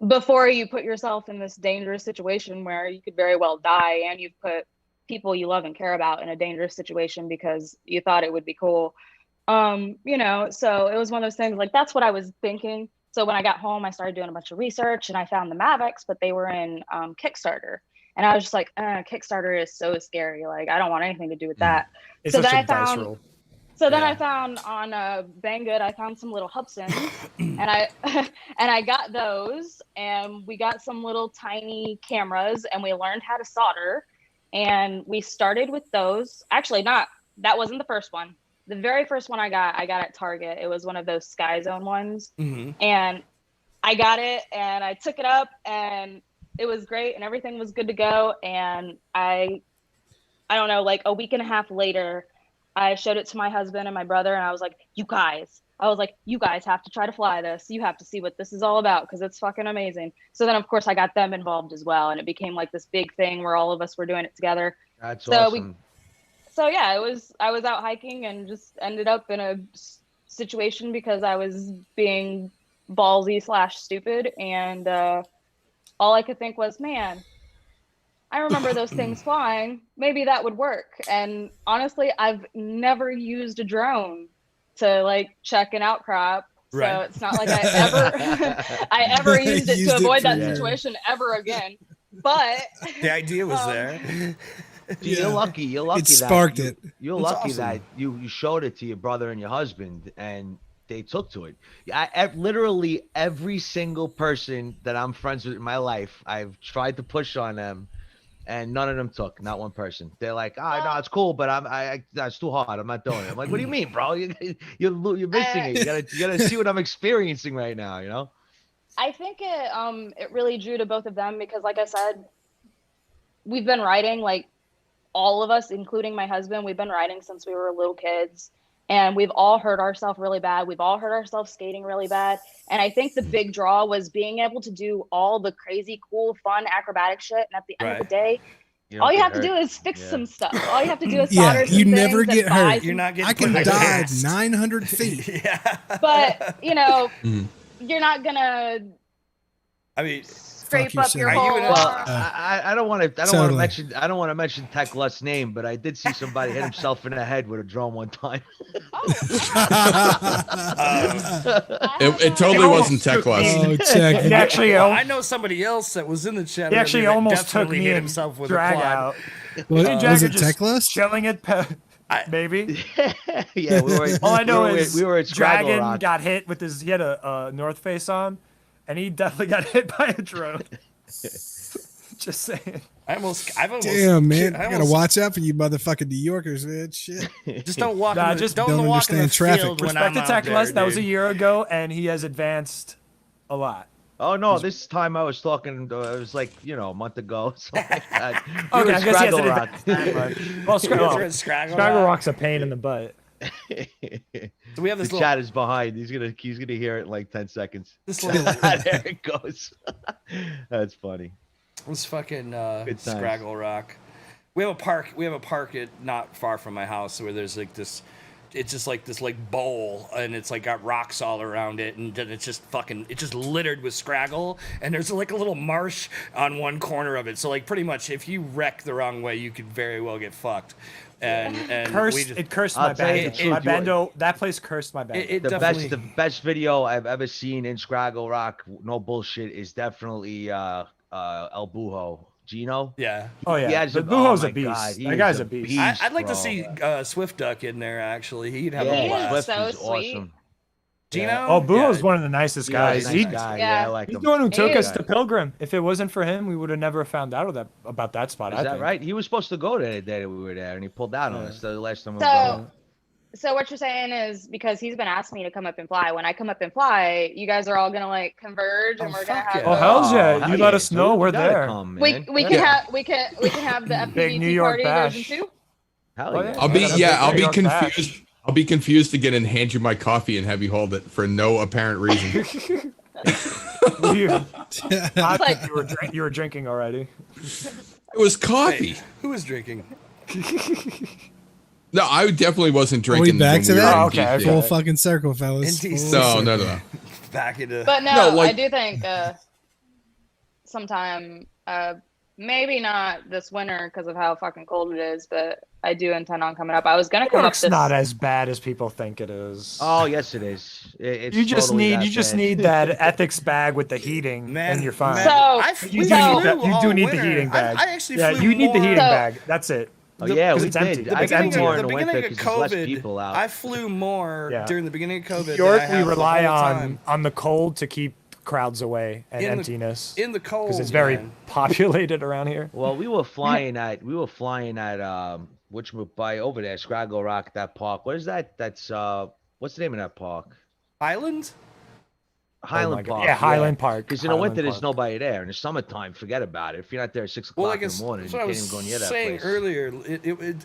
before you put yourself in this dangerous situation where you could very well die, and you've put people you love and care about in a dangerous situation because you thought it would be cool. You know, so it was one of those things, like, that's what I was thinking. So when I got home, I started doing a bunch of research, and I found the Mavics, but they were in Kickstarter. And I was just like, Kickstarter is so scary. Like, I don't want anything to do with that. It's then I found on Banggood, I found some little Hubsons, and I got those, and we got some little tiny cameras, and we learned how to solder, and we started with those. Actually, that wasn't the first one. The very first one I got at Target. It was one of those Sky Zone ones. Mm-hmm. And I got it, and I took it up, and it was great, and everything was good to go. And I don't know, like a week and a half later, I showed it to my husband and my brother, and I was like, you guys, I was like, you guys have to try to fly this. You have to see what this is all about because it's fucking amazing. So then, of course, I got them involved as well. And it became like this big thing where all of us were doing it together. That's so awesome. Yeah, I was out hiking and just ended up in a situation because I was being ballsy / stupid. And all I could think was, man, I remember those things flying. Maybe that would work. And honestly, I've never used a drone to like check an outcrop. Right. So it's not like I ever used it to avoid that situation ever again. But the idea was there. You're lucky. You're lucky. It sparked it. You're That's lucky awesome. that you showed it to your brother and your husband, and they took to it. Literally every single person that I'm friends with in my life, I've tried to push on them, and none of them took. Not one person. They're like, "Oh, no, it's cool, but that's too hard. I'm not doing it." I'm like, "What do you mean, bro? You're missing it. You gotta see what I'm experiencing right now. You know." I think it really drew to both of them because, like I said, we've been riding, like all of us, including my husband, we've been riding since we were little kids, and we've all hurt ourselves really bad. We've all hurt ourselves skating really bad. And I think the big draw was being able to do all the crazy, cool, fun, acrobatic shit. And at the end of the day, all you have to do is fix some stuff. All you have to do is solder some you things never get hurt. You're not getting I can put dive against. 900 feet. Yeah. But, you know, you're not going to I mean, scrape up your Are you whole in a- Well, arm. I don't want to. I don't want to Totally. mention. I don't want to mention Tech Lust's name, but I did see somebody hit himself in the head with a drone one time. It totally wasn't Tech Lust. Oh, check. He actually, well, I know somebody else that was in the chat. he actually that almost took definitely me hit and himself with a drag quad. out. Was, Me and was Jagger it just Tech Lust? chilling at maybe. Yeah, we were. All I know we were, is we were at Scraggle Dragon Rock. got hit with his. He had a North Face on, and he definitely got hit by a drone. Just saying. I've almost. Damn, man. I I gotta watch out for you motherfucking New Yorkers, man. Shit. Just don't walk. Nah, in the, just don't don't walk in the understand traffic. field when Respect I'm to out Tech there, Lust. That was a dude. year ago, and he has advanced a lot. Oh no, this time I was talking. It was like a month ago. Something like that. We Okay, were I at guess he Scraggle hasn't Rock. advanced. Well, You guys are at Scraggle Scraggle Rock. Rock's a pain in the butt. So we have this The little. chat is behind. He's gonna hear it in like 10 seconds. This little. There it goes. That's funny. This fucking Good times. Scraggle Rock. We have a park. We have a park not far from my house where there's like this. It's just like this like bowl, and it's like got rocks all around it, and then it's just littered with Scraggle, and there's like a little marsh on one corner of it. So like pretty much, if you wreck the wrong way, you could very well get fucked. And It cursed I'll my tell you the bando. truth, My you- bando. That place cursed my bando. it The definitely. best video I've ever seen in Scraggle Rock, no bullshit, is definitely El Bujo. Gino? Yeah. Oh yeah, He has but oh Bujo's my a beast. God, he That is guy's a beast. I'd like to bro. see Swift Duck in there. Actually, he'd have a Yeah, He is blast. Swift so is sweet. awesome. Gino. Oh, Bujo's Yeah. one of the nicest guys. Nice He- guy. Yeah. I like He's him. the one who took He us is. to Pilgrim. If it wasn't for him, we would have never found out about that spot. Is I that think. right? He was supposed to go there the day that we were there, and he pulled out on us the last time we were So, so what you're saying is because he's been asking me to come up and fly. When I come up and fly, you guys are all gonna like converge, and Oh, we're gonna fuck have. yeah. Oh hell's yeah! hell You let yeah, us know dude. we're You gotta there. come, We man. can have we can have the Big New FPVT York party bash. version 2. Hell Oh, yeah. yeah. I'll be Yeah, I'll be New York bash. confused. I'll be confused again and hand you my coffee and have you hold it for no apparent reason. You, I Like- think you were drinking already. It was coffee. Hey, who was drinking? No, I definitely wasn't we drinking. back when to we were that? in Oh, okay, DC. okay. Full fucking circle, fellas. Indeed. Full No, circle. no. Back into. But no, No, like- I do think sometime, maybe not this winter because of how fucking cold it is, but I do intend on coming up. I was gonna come up York's this. not as bad as people think it is. Oh yes, it is. It's you just totally that need bad. that ethics bag with the heating, Man, and you're fine. man, So- I, you we do so- need that. flew You all do need the winter. heating bag. I actually yeah, flew you need the more- heating So- bag. That's it. Oh yeah, 'cause we it's empty. did. The I got beginning- more the in the winter beginning because of there's less COVID, people out. I flew more Yeah. during the beginning of COVID. New York, than I we have the rely whole on time. the cold to keep crowds away and In the- emptiness in the cold because it's very man. populated around here. Well, we were flying at which by over there, Scraggle Rock, that park. What is that? That's what's the name of that park? Island. Highland Park. Yeah, Highland Park. Because in the winter, Highland there's Park. nobody there. In the summertime, forget about it. If you're not there at 6 o'clock in the morning, you can't even go near that saying place. earlier,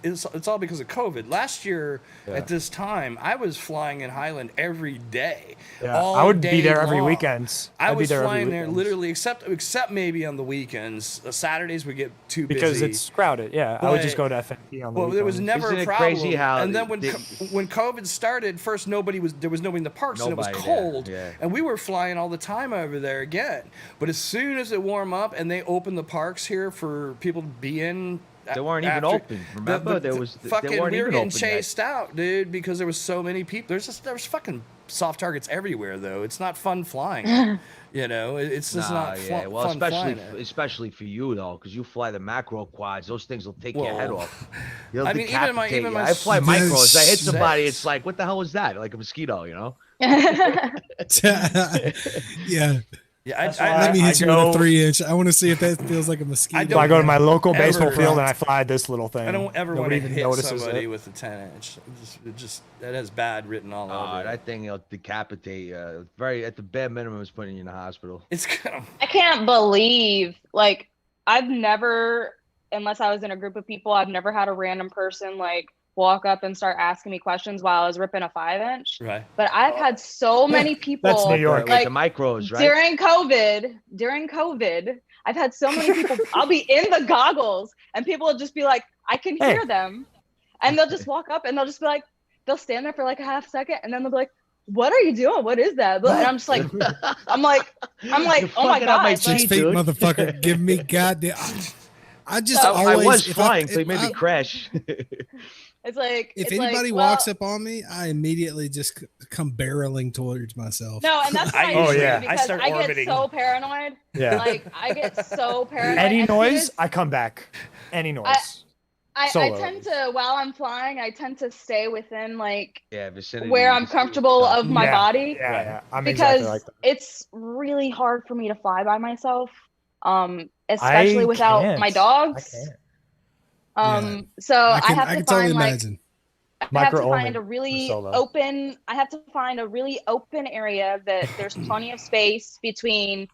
it's all because of COVID. Last year at this time, I was flying in Highland every day. Yeah, all I would day be there every long. weekends. I I'd be was there every flying there weekends. literally, except maybe on the weekends. Saturdays would get too busy Because it's crowded. Yeah, I would just go to FNP on the Well, there was weekends. never Isn't a it problem. crazy how and then when COVID started, first there was nobody in the parks, and it was Nobody there, cold, yeah. and we were flying all the time over there again. But as soon as it warmed up and they opened the parks here for people to be in, They weren't even open. Remember, they weren't we were even getting open chased out, dude, because there was so many people. There was fucking soft targets everywhere, though. It's not fun flying. It's just not fun. Well, fun flying. especially for you though, because you fly the macro quads. Those things will take your head off. They'll I mean, even my- decapitate even you. my I fly micros. I hit Yes. somebody. It's like, what the hell was that? Like a mosquito, you know? Yeah. Yeah, Let me hit you with go- a 3-inch. I want to see if that feels like a mosquito. So I go to my local baseball ever- field and I fly this little thing. I don't ever want Nobody to even hit notices somebody it. with a 10-inch. That has bad written all over it. That thing will decapitate you. Very at the bare minimum is putting you in the hospital. It's kind of I can't believe, like, I've never, unless I was in a group of people, I've never had a random person like walk up and start asking me questions while I was ripping a 5-inch. right. But I've had so many people That's New York. With like the micros, right? during COVID, I've had so many people, I'll be in the goggles and people will just be like, I can hear them. And they'll just walk up and they'll just be like, they'll stand there for like a half second and then they'll be like, what are you doing? What is that? And I'm just like, I'm like, You're oh my fucking up my God. 6 Like, feet, dude. motherfucker. Give me goddamn. I just I always. was if flying, if so he made me crash. It's like, If it's like, anybody well, walks up on me, I immediately just come barreling towards myself. No, and that's what I Oh, usually yeah. do I because start I get orbiting. so paranoid. Yeah. Like I get so paranoid. Any As soon noise, as- I come back. Any noise. I Solo. tend to, while I'm flying, I tend to stay within like Yeah, vicinity. where I'm comfortable of my Yeah. body Yeah. I'm because exactly like that. it's really hard for me to fly by myself, especially without can't. my I dogs. can't. So I I have can to totally find like imagine. I have Micro to only find a for really solo. open. I have to find a really open area that there's plenty of space between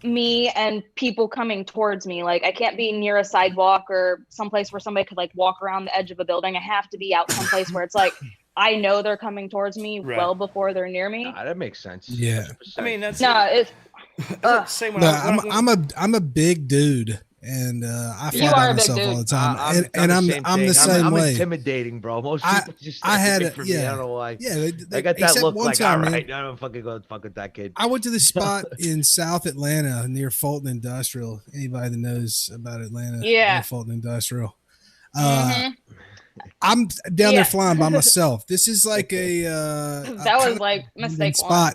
me and people coming towards me. Like I can't be near a sidewalk or someplace where somebody could like walk around the edge of a building. I have to be out someplace where it's like I know they're coming towards me Right. well before they're near me. Nah, that makes sense. Yeah. 100%. I mean, that's No, it's same when No, I'm a big dude, and I You fly are by a big myself all dude. the time, I'm and I'm the thing. same I'm way. intimidating, bro. Most I- people just I had away a- from me. I yeah. don't know why. Yeah, I got that except look one like, time, all man. right, I don't fucking go fuck with that kid. I went to this spot in South Atlanta near Fulton Industrial. Anybody that knows about Atlanta, Yeah. near Fulton Industrial. Mhm. I'm down Yeah. there flying by myself. This is like a that was like mistake one. spot.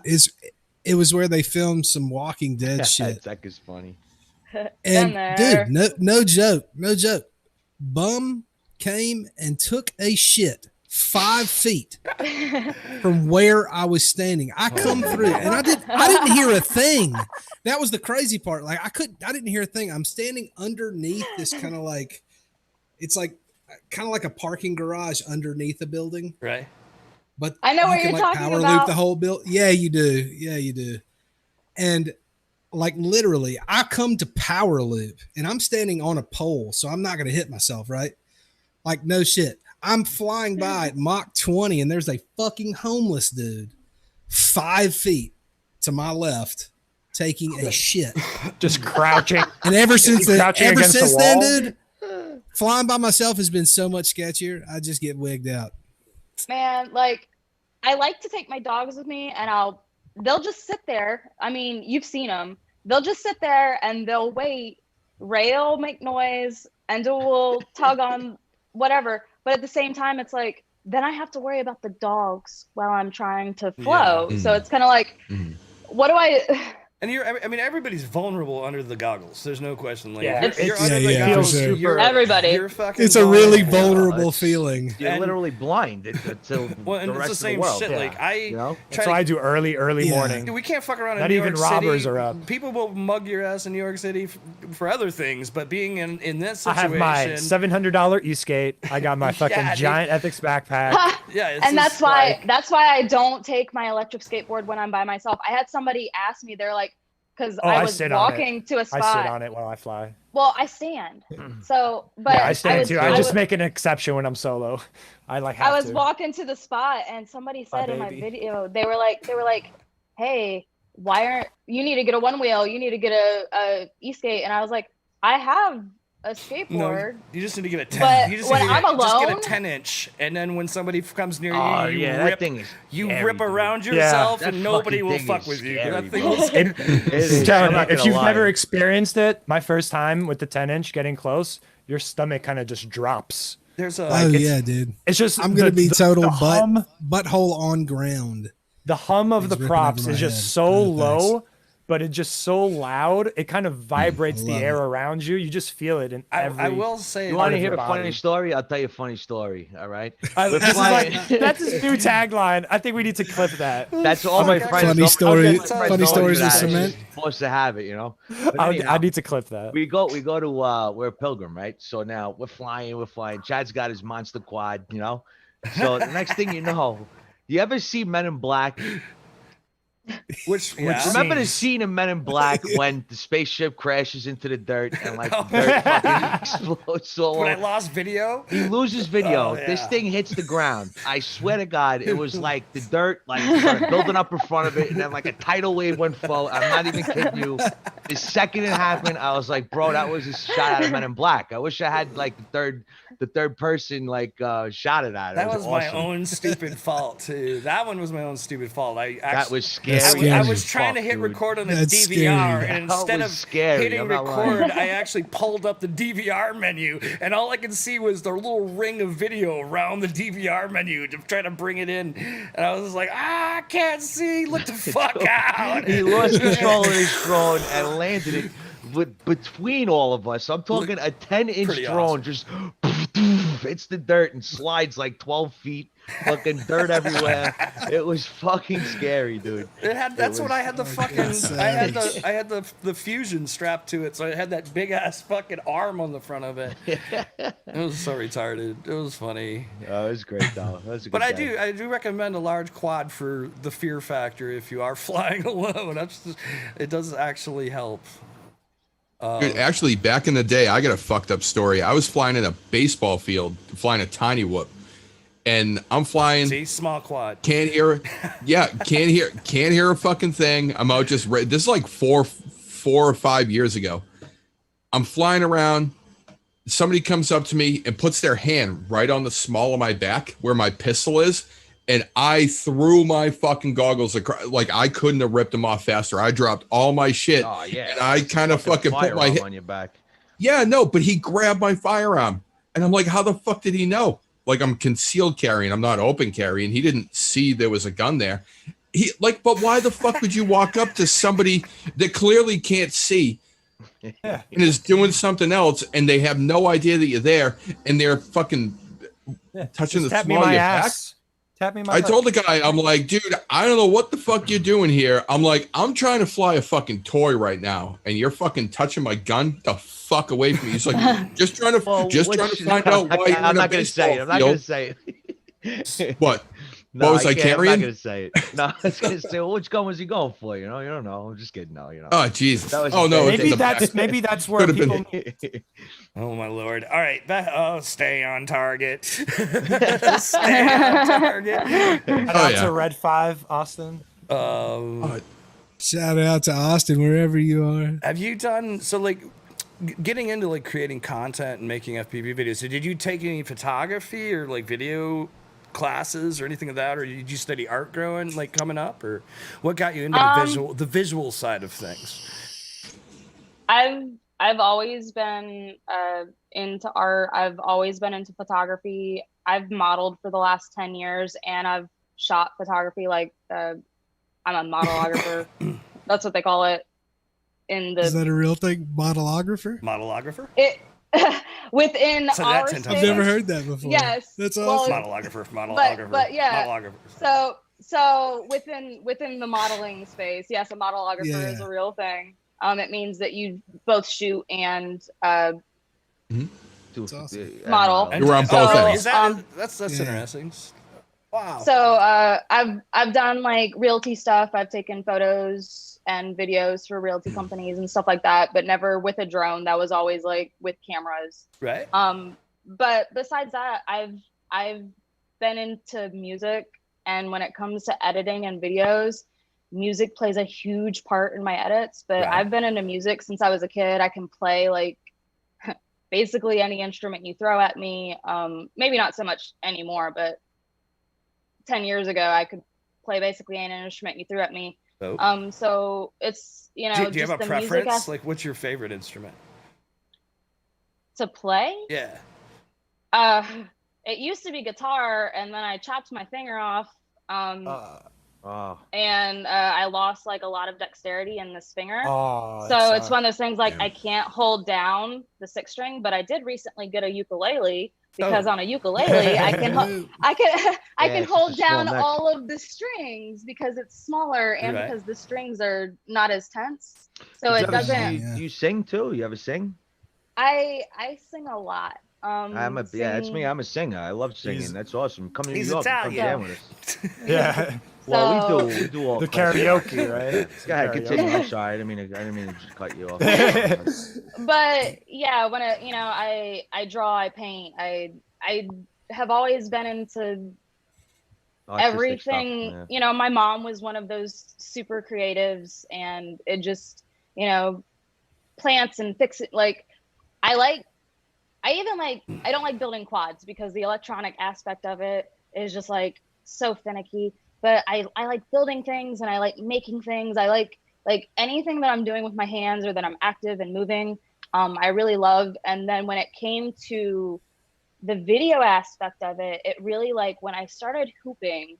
It was where they filmed some Walking Dead shit. That is funny. And there. dude, no joke. Bum came and took a shit 5 feet from where I was standing. I come through and I didn't hear a thing. That was the crazy part. Like I didn't hear a thing. I'm standing underneath this kind of like, it's like kind of like a parking garage underneath a building, right. but I know you what can, you're like, talking power about. loop the whole build. Yeah, you do. And like literally, I come to power loop and I'm standing on a pole, so I'm not going to hit myself, right? Like no shit. I'm flying by at Mach 20 and there's a fucking homeless dude 5 feet to my left taking a shit. Just crouching. And ever since then, Crouching against the wall? dude, flying by myself has been so much sketchier. I just get wigged out. Man, like I like to take my dogs with me and they'll just sit there. I mean, you've seen them. They'll just sit there and they'll wait. Ray will make noise and will tug on whatever. But at the same time, it's like, then I have to worry about the dogs while I'm trying to flow. Yeah. So it's kind of like, what do I, And I mean, everybody's vulnerable under the goggles. There's no question. Like, Yeah, you're under the yeah, goggles. for sure. Everybody. You're fucking It's a really vulnerable. vulnerable It's- feeling. You're And- literally blind until Well, and the it's rest the same of the world. shit. Like I You know? That's why I do early Yeah. morning. Dude, we can't fuck around in Not New even York robbers City. are up. People will mug your ass in New York City for other things, but being in this I situation, have my $700 e-skate. I got my fucking Yeah, dude. giant Ethics backpack. yeah, it's And just that's why I don't take my electric skateboard when I'm by myself. I had somebody ask me, they're like, because Oh, I I was sit on it. walking to a I spot. sit on it while I fly. Well, I stand. So, but Yeah, I stand was- too. I just was- make an exception when I'm solo. I like have I was to. walking to the spot, and somebody My said in my baby. video, they were like, "Hey, why aren't you need to get a one wheel? You need to get a e-skate." And I was like, "I have a skateboard." No, you just need to get a 10. But You just when need to I'm just get a alone- 10-inch, and then when somebody comes near Oh, you, yeah, that rip, thing is you scary, rip dude. around Yeah. yourself, That and nobody fucking will thing fuck is with you. scary, That thing bro. will It, It is. I'm telling I'm you, not if gonna you've lie. never experienced it, my first time with the 10-inch getting close, your stomach kind of just drops. There's a Oh yeah, dude. It's just I'm gonna be total hum, butthole on ground. the hum of It's the ripping props over is my just head. so No low, but it's just so loud. It kind of vibrates the love air it. around you. You just feel it in every. I will say, You part want to of hear your a funny body. story? I'll tell you a funny story. All right. This is like that's his new tagline. I think we need to clip that. That's all my friends. Funny know. story- I'll get my friends funny know stories that with I'm cement. Supposed to have it, you know. But I anyhow, need to clip that. we go to we're a pilgrim, right? So now we're flying. Chad's got his monster quad, you know. So the next thing you know, you ever see Men in Black? which yeah. Remember the Scenes. scene in Men in Black when the spaceship crashes into the dirt and like the dirt fucking explodes all when I over? lost video. He loses video. Oh, yeah. This thing hits the ground. I swear to God, it was like the dirt, like started building up in front of it, and then like a tidal wave went forward. I'm not even kidding you. The second it happened, I was like, bro, that was a shot out of Men in Black. I wish I had like the third person like shot it at it. That It was my awesome. own stupid fault too. That one was my own stupid fault. I actually, That was scary. That's I scary. was trying to Fuck, hit dude. record on a That's DVR, scary. and That instead was of scary, hitting I'm not lying. record, I actually pulled up the DVR menu, and all I could see was the little ring of video around the DVR menu to try to bring it in. And I was just like, I can't see. Look the fuck out. He lost control of his drone and landed it between all of us. I'm talking a 10-inch Pretty drone awesome. just hits the dirt and slides like 12 feet. Fucking dirt everywhere. It was fucking scary, dude. That's when I had the fucking savage. I had the fusion strapped to it, so I had that big ass fucking arm on the front of it. It was so retarded. It was funny. Oh, it was great though. That was a good But day. I do recommend a large quad for the fear factor if you are flying alone. It does actually help. Dude, actually, back in the day, I got a fucked up story. I was flying in a baseball field, flying a tiny whoop, and I'm flying. See, small quad. Can't hear. Yeah, can't hear a fucking thing. I'm out just. This is like four or 5 years ago. I'm flying around. Somebody comes up to me and puts their hand right on the small of my back where my pistol is. And I threw my fucking goggles across. Like, I couldn't have ripped them off faster. I dropped all my shit. Oh yeah. And I kind of fucking put my firearm hit. on your back. Yeah, no, but he grabbed my firearm. And I'm like, how the fuck did he know? Like, I'm concealed carrying. I'm not open carrying. He didn't see there was a gun there. But why the fuck would you walk up to somebody that clearly can't see and is doing something else, and they have no idea that you're there, and they're fucking touching the Tap me small of my your back? ass. Tap me my I butt. told the guy, I'm like, dude, I don't know what the fuck you're doing here. I'm like, I'm trying to fly a fucking toy right now, and you're fucking touching my gun. The fuck away from me. He's like, just trying to find out why you're I'm in a not gonna say it. I'm not baseball gonna say it. field. What? No, What was I can't. I'm carrying? not gonna say it. No, I was gonna say, well, which gun was he going for? You know, you don't know. I'm just kidding. No, you know. Oh, Jesus. That was Oh, no. it's in Maybe the that's back. maybe that's where Could've been- people. Oh my lord! All right, stay on target. Stay on target. Shout out to Red 5, Austin. Shout out to Austin, wherever you are. Have you done so? Like, getting into like creating content and making FPV videos. So, did you take any photography or like video classes or anything of that, or did you study art growing like coming up, or what got you into the visual side of things? I've always been into art. I've always been into photography. I've modeled for the last 10 years, and I've shot photography. Like, I'm a modelographer. That's what they call it. in the Is that a real thing? Modelographer? Modelographer? it within So our that 10 times I've never fast. heard that before. Yes. That's Well, awesome. Modelographer. but yeah. Modelographer. So within the modeling space, yes, a modelographer is Yeah. a real thing. It means that you both shoot and That's awesome. model. You were on both So, ends. That's Yeah. interesting. Wow. So I've done like realty stuff. I've taken photos and videos for realty companies and stuff like that, but never with a drone. That was always like with cameras. Right. But besides that, I've been into music, and when it comes to editing and videos, music plays a huge part in my edits. But Right. I've been into music since I was a kid. I can play like basically any instrument you throw at me. Maybe not so much anymore, but 10 years ago, I could play basically any instrument you threw at me. Oh. So it's, Do you have a the music preference? Like, what's your favorite instrument? to play. Yeah. It used to be guitar, and then I chopped my finger off. Oh. And I lost like a lot of dexterity in this finger. Oh, So it's one of those things like I can't hold down the 6-string, but I did recently get a ukulele because on a ukulele I can Yeah, hold it's a small down neck. all of the strings because it's smaller and Right. because the strings are not as tense. So it doesn't. Yeah. Do you sing too? You ever sing? I sing a lot. Yeah, it's me. singing- I'm a singer. I love singing. He's- That's awesome. Come to New he's York. and Come Italian. jam with us. Yeah. Well, we So- do all The kinds of- karaoke, right? Go ahead, Karaoke. continue. I'm sorry. I didn't mean to just cut you off. But yeah, when I draw, I paint, I have always been into Artistic everything. stuff, yeah. My mom was one of those super creatives, and it just, plants and fix it. Like I don't like building quads because the electronic aspect of it is just like so finicky. But I like building things, and I like making things. I like anything that I'm doing with my hands or that I'm active and moving. I really love. And then when it came to the video aspect of it, it really, like, when I started hooping,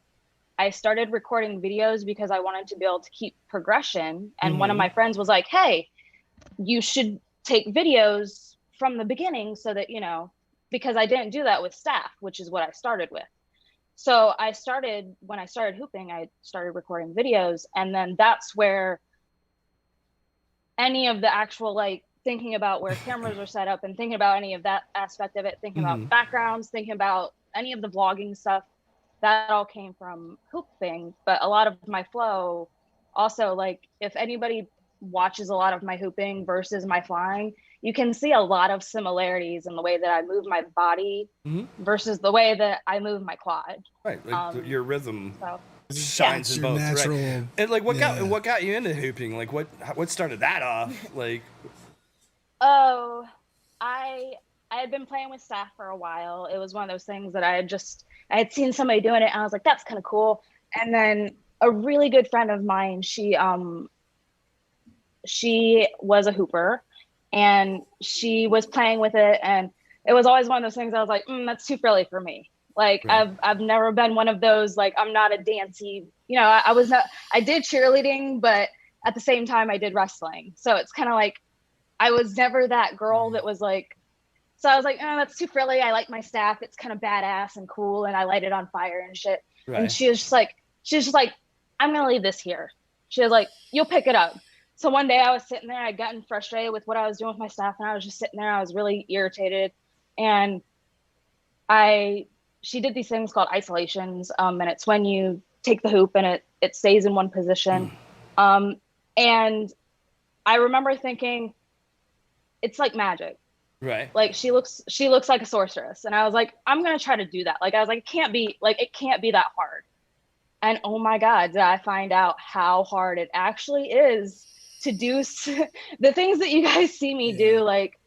I started recording videos because I wanted to be able to keep progression. And one of my friends was like, hey, you should take videos from the beginning so that, because I didn't do that with staff, which is what I started with. So when I started hooping, I started recording videos. And then that's where any of the actual, like, thinking about where cameras are set up and thinking about any of that aspect of it, thinking about backgrounds, thinking about any of the vlogging stuff, that all came from hooping. But a lot of my flow also, like, if anybody watches a lot of my hooping versus my flying, you can see a lot of similarities in the way that I move my body versus the way that I move my quad. Right. Like your rhythm So shines It's in your both. natural. Right. And like, what Yeah. got you into hooping? Like, what started that off? Like, Oh, I had been playing with staff for a while. It was one of those things that I had seen somebody doing it, and I was like, that's kind of cool. And then a really good friend of mine, she was a hooper, and she was playing with it, and it was always one of those things I was like, that's too frilly for me. Like, Right. I've never been one of those, like, I'm not a dancey, I did cheerleading, but at the same time I did wrestling. So it's kind of like, I was never that girl that was like, so I was like, oh, that's too frilly. I like my staff. It's kind of badass and cool, and I light it on fire and shit. right. And she was just like, I'm going to leave this here. She was like, you'll pick it up. So one day I was sitting there, I'd gotten frustrated with what I was doing with my staff, and I was just sitting there. I was really irritated. And she did these things called isolations. And it's when you take the hoop and it stays in one position. And I remember thinking, it's like magic. Right. Like, she looks like a sorceress. And I was like, I'm going to try to do that. Like, I was like, it can't be that hard. And oh my God, did I find out how hard it actually is to do the things that you guys see me do. Like,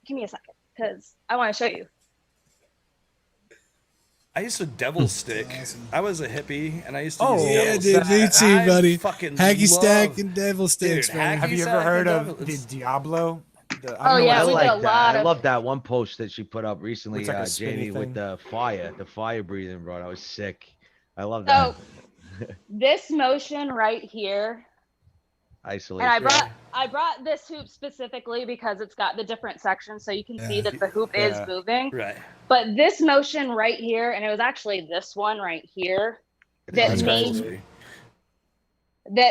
give me a second, because I want to show you. I used to devil stick. Awesome. I was a hippie, and I used to Oh, use Yeah, devil dude, me stick. too, I buddy. fucking Hacky stack love- and devil sticks, Dude, man. Have you Hacky ever heard sack of and the devil- Diablo? Oh, yeah, I we did a like that. lot I of- love that one post that she put up recently, Looks like a spinny Jamie, with thing. the fire breathing, bro. That was sick. I love that. So this motion right here Isolate. And I brought this hoop specifically because it's got the different sections, so you can see that the hoop is moving. Right. But this motion right here, and it was actually this one right here that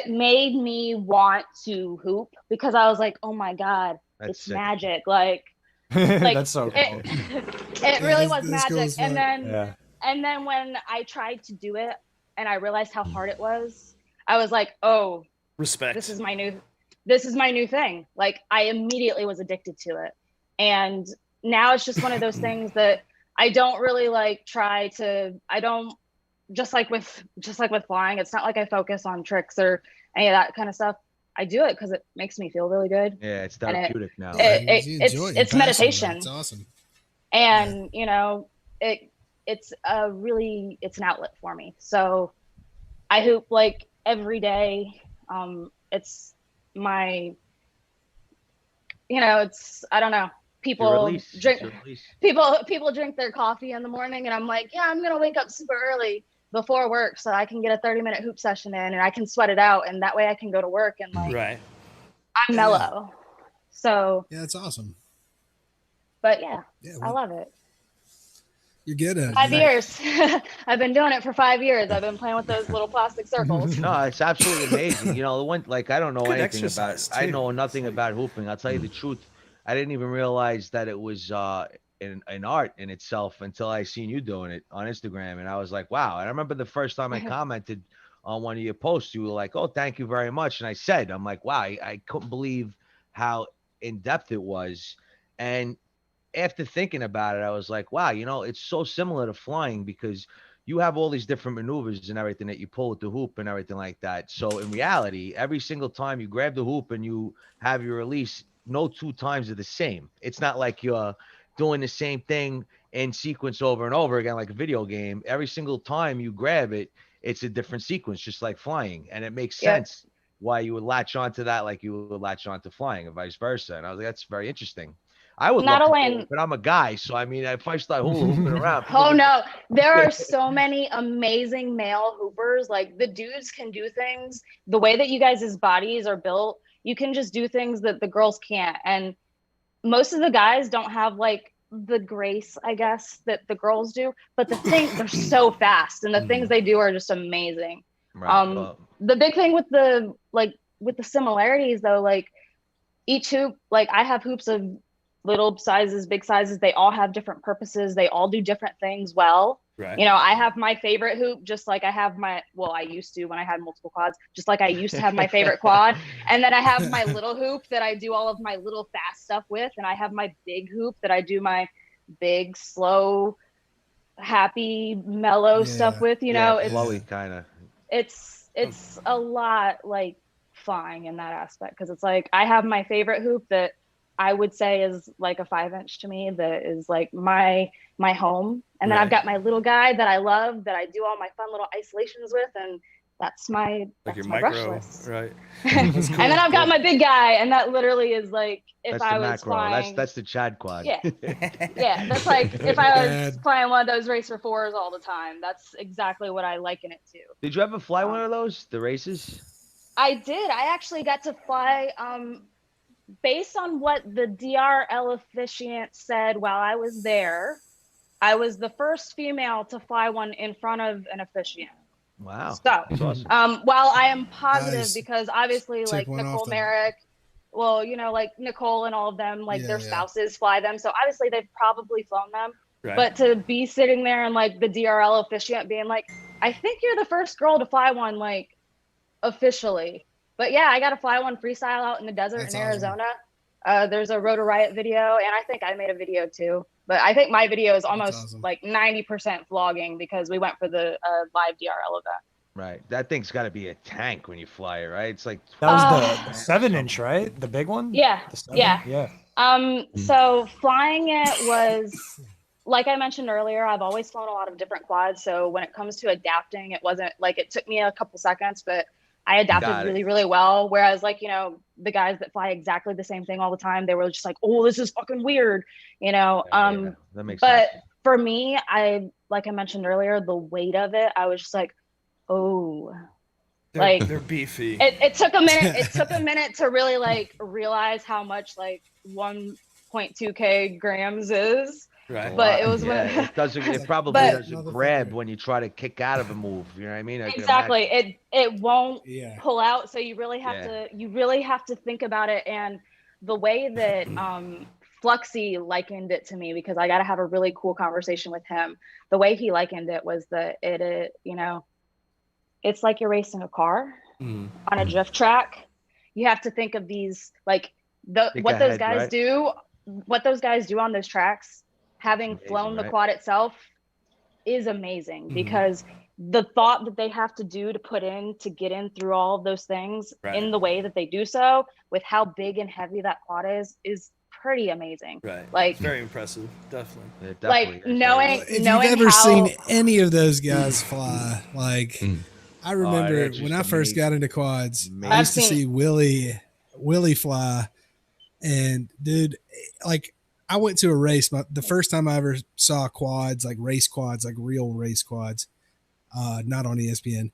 made me want to hoop, because I was like, oh my God, it's sick. Magic. Like that's so cool. It really was magic. And then when I tried to do it and I realized how hard it was, I was like, oh, respect. This is my new thing. Like, I immediately was addicted to it. And now it's just one of those things that I don't really like just like with flying, it's not like I focus on tricks or any of that kind of stuff. I do it because it makes me feel really good. Yeah, it's therapeutic now. It's meditation. It's awesome. And you know, it's an outlet for me. So I hoop like every day. It's my, you know, it's, I don't know. People drink their coffee in the morning, and I'm like, yeah, I'm gonna wake up super early before work so I can get a 30-minute hoop session in, and I can sweat it out, and that way I can go to work and like I'm mellow. So yeah, it's awesome. But I love it. You're good at it. 5 years. I've been doing it for 5 years. I've been playing with those little plastic circles. No, it's absolutely amazing. You know, the one, like, I don't know anything about it. I know nothing about hooping. I'll tell you the truth. I didn't even realize that it was an art in itself until I seen you doing it on Instagram. And I was like, wow. And I remember the first time I commented on one of your posts, you were like, oh, thank you very much. And I said, I'm like, wow, I couldn't believe how in-depth it was. And after thinking about it, I was like, wow, you know, it's so similar to flying, because you have all these different maneuvers and everything that you pull with the hoop and everything like that. So in reality, every single time you grab the hoop and you have your release, no 2 times are the same. It's not like you're doing the same thing in sequence over and over again, like a video game. Every single time you grab it, it's a different sequence, just like flying. And it makes sense why you would latch onto that like you would latch onto flying, and vice versa. And I was like, that's very interesting. I would love to do it, but I'm a guy, so I mean, if I start hooping around. Oh no, there are so many amazing male hoopers. Like, the dudes can do things the way that you guys' bodies are built. You can just do things that the girls can't, and most of the guys don't have like the grace, I guess, that the girls do. But they're so fast, and the things they do are just amazing. Right. The big thing with the similarities, though, like each hoop, like I have hoops of little sizes, big sizes, they all have different purposes. They all do different things well. Right. You know, I have my favorite hoop, just like I have I used to when I had multiple quads, just like I used to have my favorite quad. And then I have my little hoop that I do all of my little fast stuff with. And I have my big hoop that I do my big, slow, happy, mellow stuff with. You know, it's flowy kind of. It's a lot like flying in that aspect, because it's like I have my favorite hoop that I would say is like a 5-inch to me, that is like my home. And then I've got my little guy that I love, that I do all my fun little isolations with, and that's my brushless. Right. And then I've got my big guy, and that literally is like if I was macro. flying. That's the Chad quad. Yeah, that's like if I was flying one of those Racer 4s all the time. That's exactly what I liken it to. Did you ever fly one of those, the races? I did. I actually got to fly. Based on what the DRL officiant said while I was there, I was the first female to fly one in front of an officiant. Wow. So, that's awesome. while I am positive, because obviously, like Nicole Merrick, well, you know, like Nicole and all of them, like their spouses fly them. So obviously they've probably flown them. Right. But to be sitting there and like the DRL officiant being like, I think you're the first girl to fly one, like officially. But yeah, I got to fly one freestyle out in the desert in Arizona. There's a Rotor Riot video, and I think I made a video too. But I think my video is almost like 90% vlogging, because we went for the live DRL event. Right. That thing's got to be a tank when you fly it, right? It's like that was the 7-inch, right? The big one? Yeah. Yeah. So flying it was, like I mentioned earlier, I've always flown a lot of different quads. So when it comes to adapting, it wasn't like it took me a couple seconds, but I adapted really, really well. Whereas, like, you know, the guys that fly exactly the same thing all the time, they were just like, oh, this is fucking weird, you know? That makes but sense. For me, like I mentioned earlier, the weight of it, I was just like, oh, They're beefy. It took a minute. It took a minute to really like realize how much like 1.2k grams is. Right. But it was it doesn't. It probably doesn't grab when you try to kick out of a move. You know what I mean? Exactly. It won't pull out. So you really have to think about it. And the way that Fluxy likened it to me, because I got to have a really cool conversation with him. The way he likened it was that it you know, it's like you're racing a car on a drift track. You have to think of these like what those guys do on those tracks. Having flown the quad itself is amazing because the thought that they have to do to put in to get in through all of those things in the way that they do so with how big and heavy that quad is pretty amazing. Right. Like it's very impressive. Definitely. Like knowing if you've ever seen any of those guys fly, like I remember when I first got into quads, I used to see Willie fly, and dude, like I went to a race, but the first time I ever saw quads, like race quads, like real race quads, not on ESPN.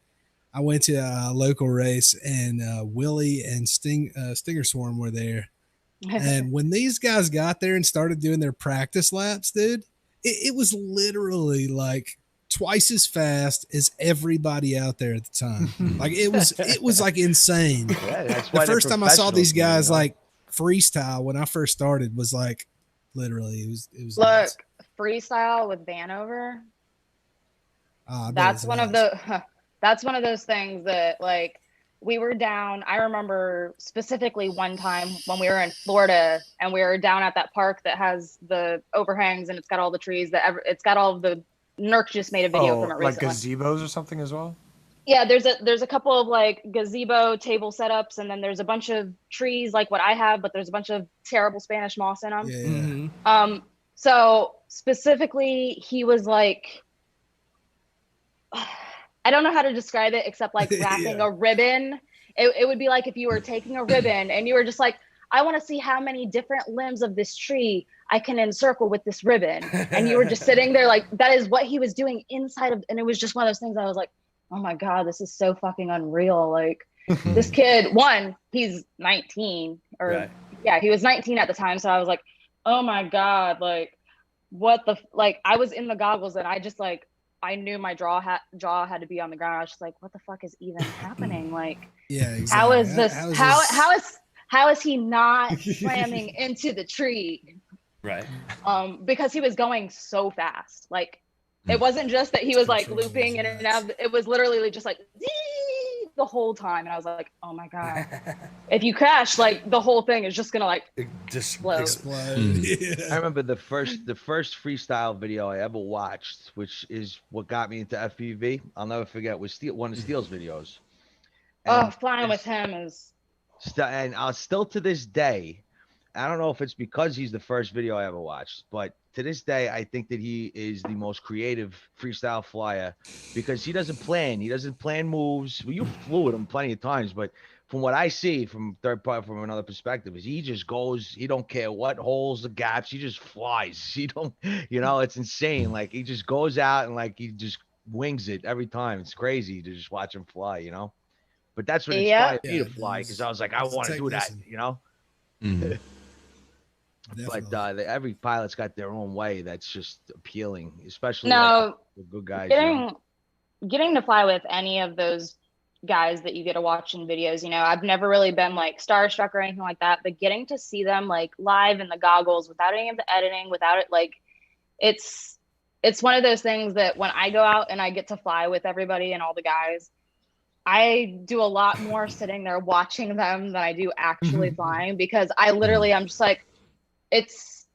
I went to a local race, and Willie and Stinger Swarm were there. And when these guys got there and started doing their practice laps, dude, it was literally like twice as fast as everybody out there at the time. Like it was like insane. Yeah, that's why the first time I saw these guys like freestyle when I first started was like literally it was look nuts. Freestyle with Vanover. That's one of those things that like we were down. I remember specifically one time when we were in Florida and we were down at that park that has the overhangs and it's got all the trees it's got all of the Nurk just made a video from it recently. Like gazebos or something as well? Yeah, there's a couple of like gazebo table setups, and then there's a bunch of trees like what I have, but there's a bunch of terrible Spanish moss in them. Yeah. So specifically, he was like, I don't know how to describe it except like wrapping a ribbon. It would be like if you were taking a ribbon and you were just like, I want to see how many different limbs of this tree I can encircle with this ribbon. And you were just sitting there like, that is what he was doing inside of, and it was just one of those things I was like, oh my God, this is so fucking unreal. Like this kid, he's 19 he was 19 at the time. So I was like, oh my God, like what I was in the goggles and I just like, I knew my jaw had to be on the ground. I was just like, what the fuck is even happening? Like, exactly. How is this? How is he not slamming into the tree? Right. Because he was going so fast. Like, it wasn't just that he was like looping in and out. It was literally just like the whole time. And I was like, oh my God, if you crash, like the whole thing is just gonna like explode. I remember the first freestyle video I ever watched, which is what got me into FPV. I'll never forget, was one of Steele's videos. And flying with him is and I'll still to this day, I don't know if it's because he's the first video I ever watched, but to this day, I think that he is the most creative freestyle flyer because he doesn't plan. He doesn't plan moves. Well, you flew with him plenty of times, but from what I see from from another perspective, is he just goes. He don't care what holes, the gaps. He just flies. He don't, it's insane. Like he just goes out and like he just wings it every time. It's crazy to just watch him fly. But that's what inspired me to fly because I was like, I want to do that. But every pilot's got their own way that's just appealing, especially the good guys. Getting to fly with any of those guys that you get to watch in videos, I've never really been like starstruck or anything like that, but getting to see them like live in the goggles without any of the editing, without it, like it's one of those things that when I go out and I get to fly with everybody and all the guys, I do a lot more sitting there watching them than I do actually flying because I'm just like, it's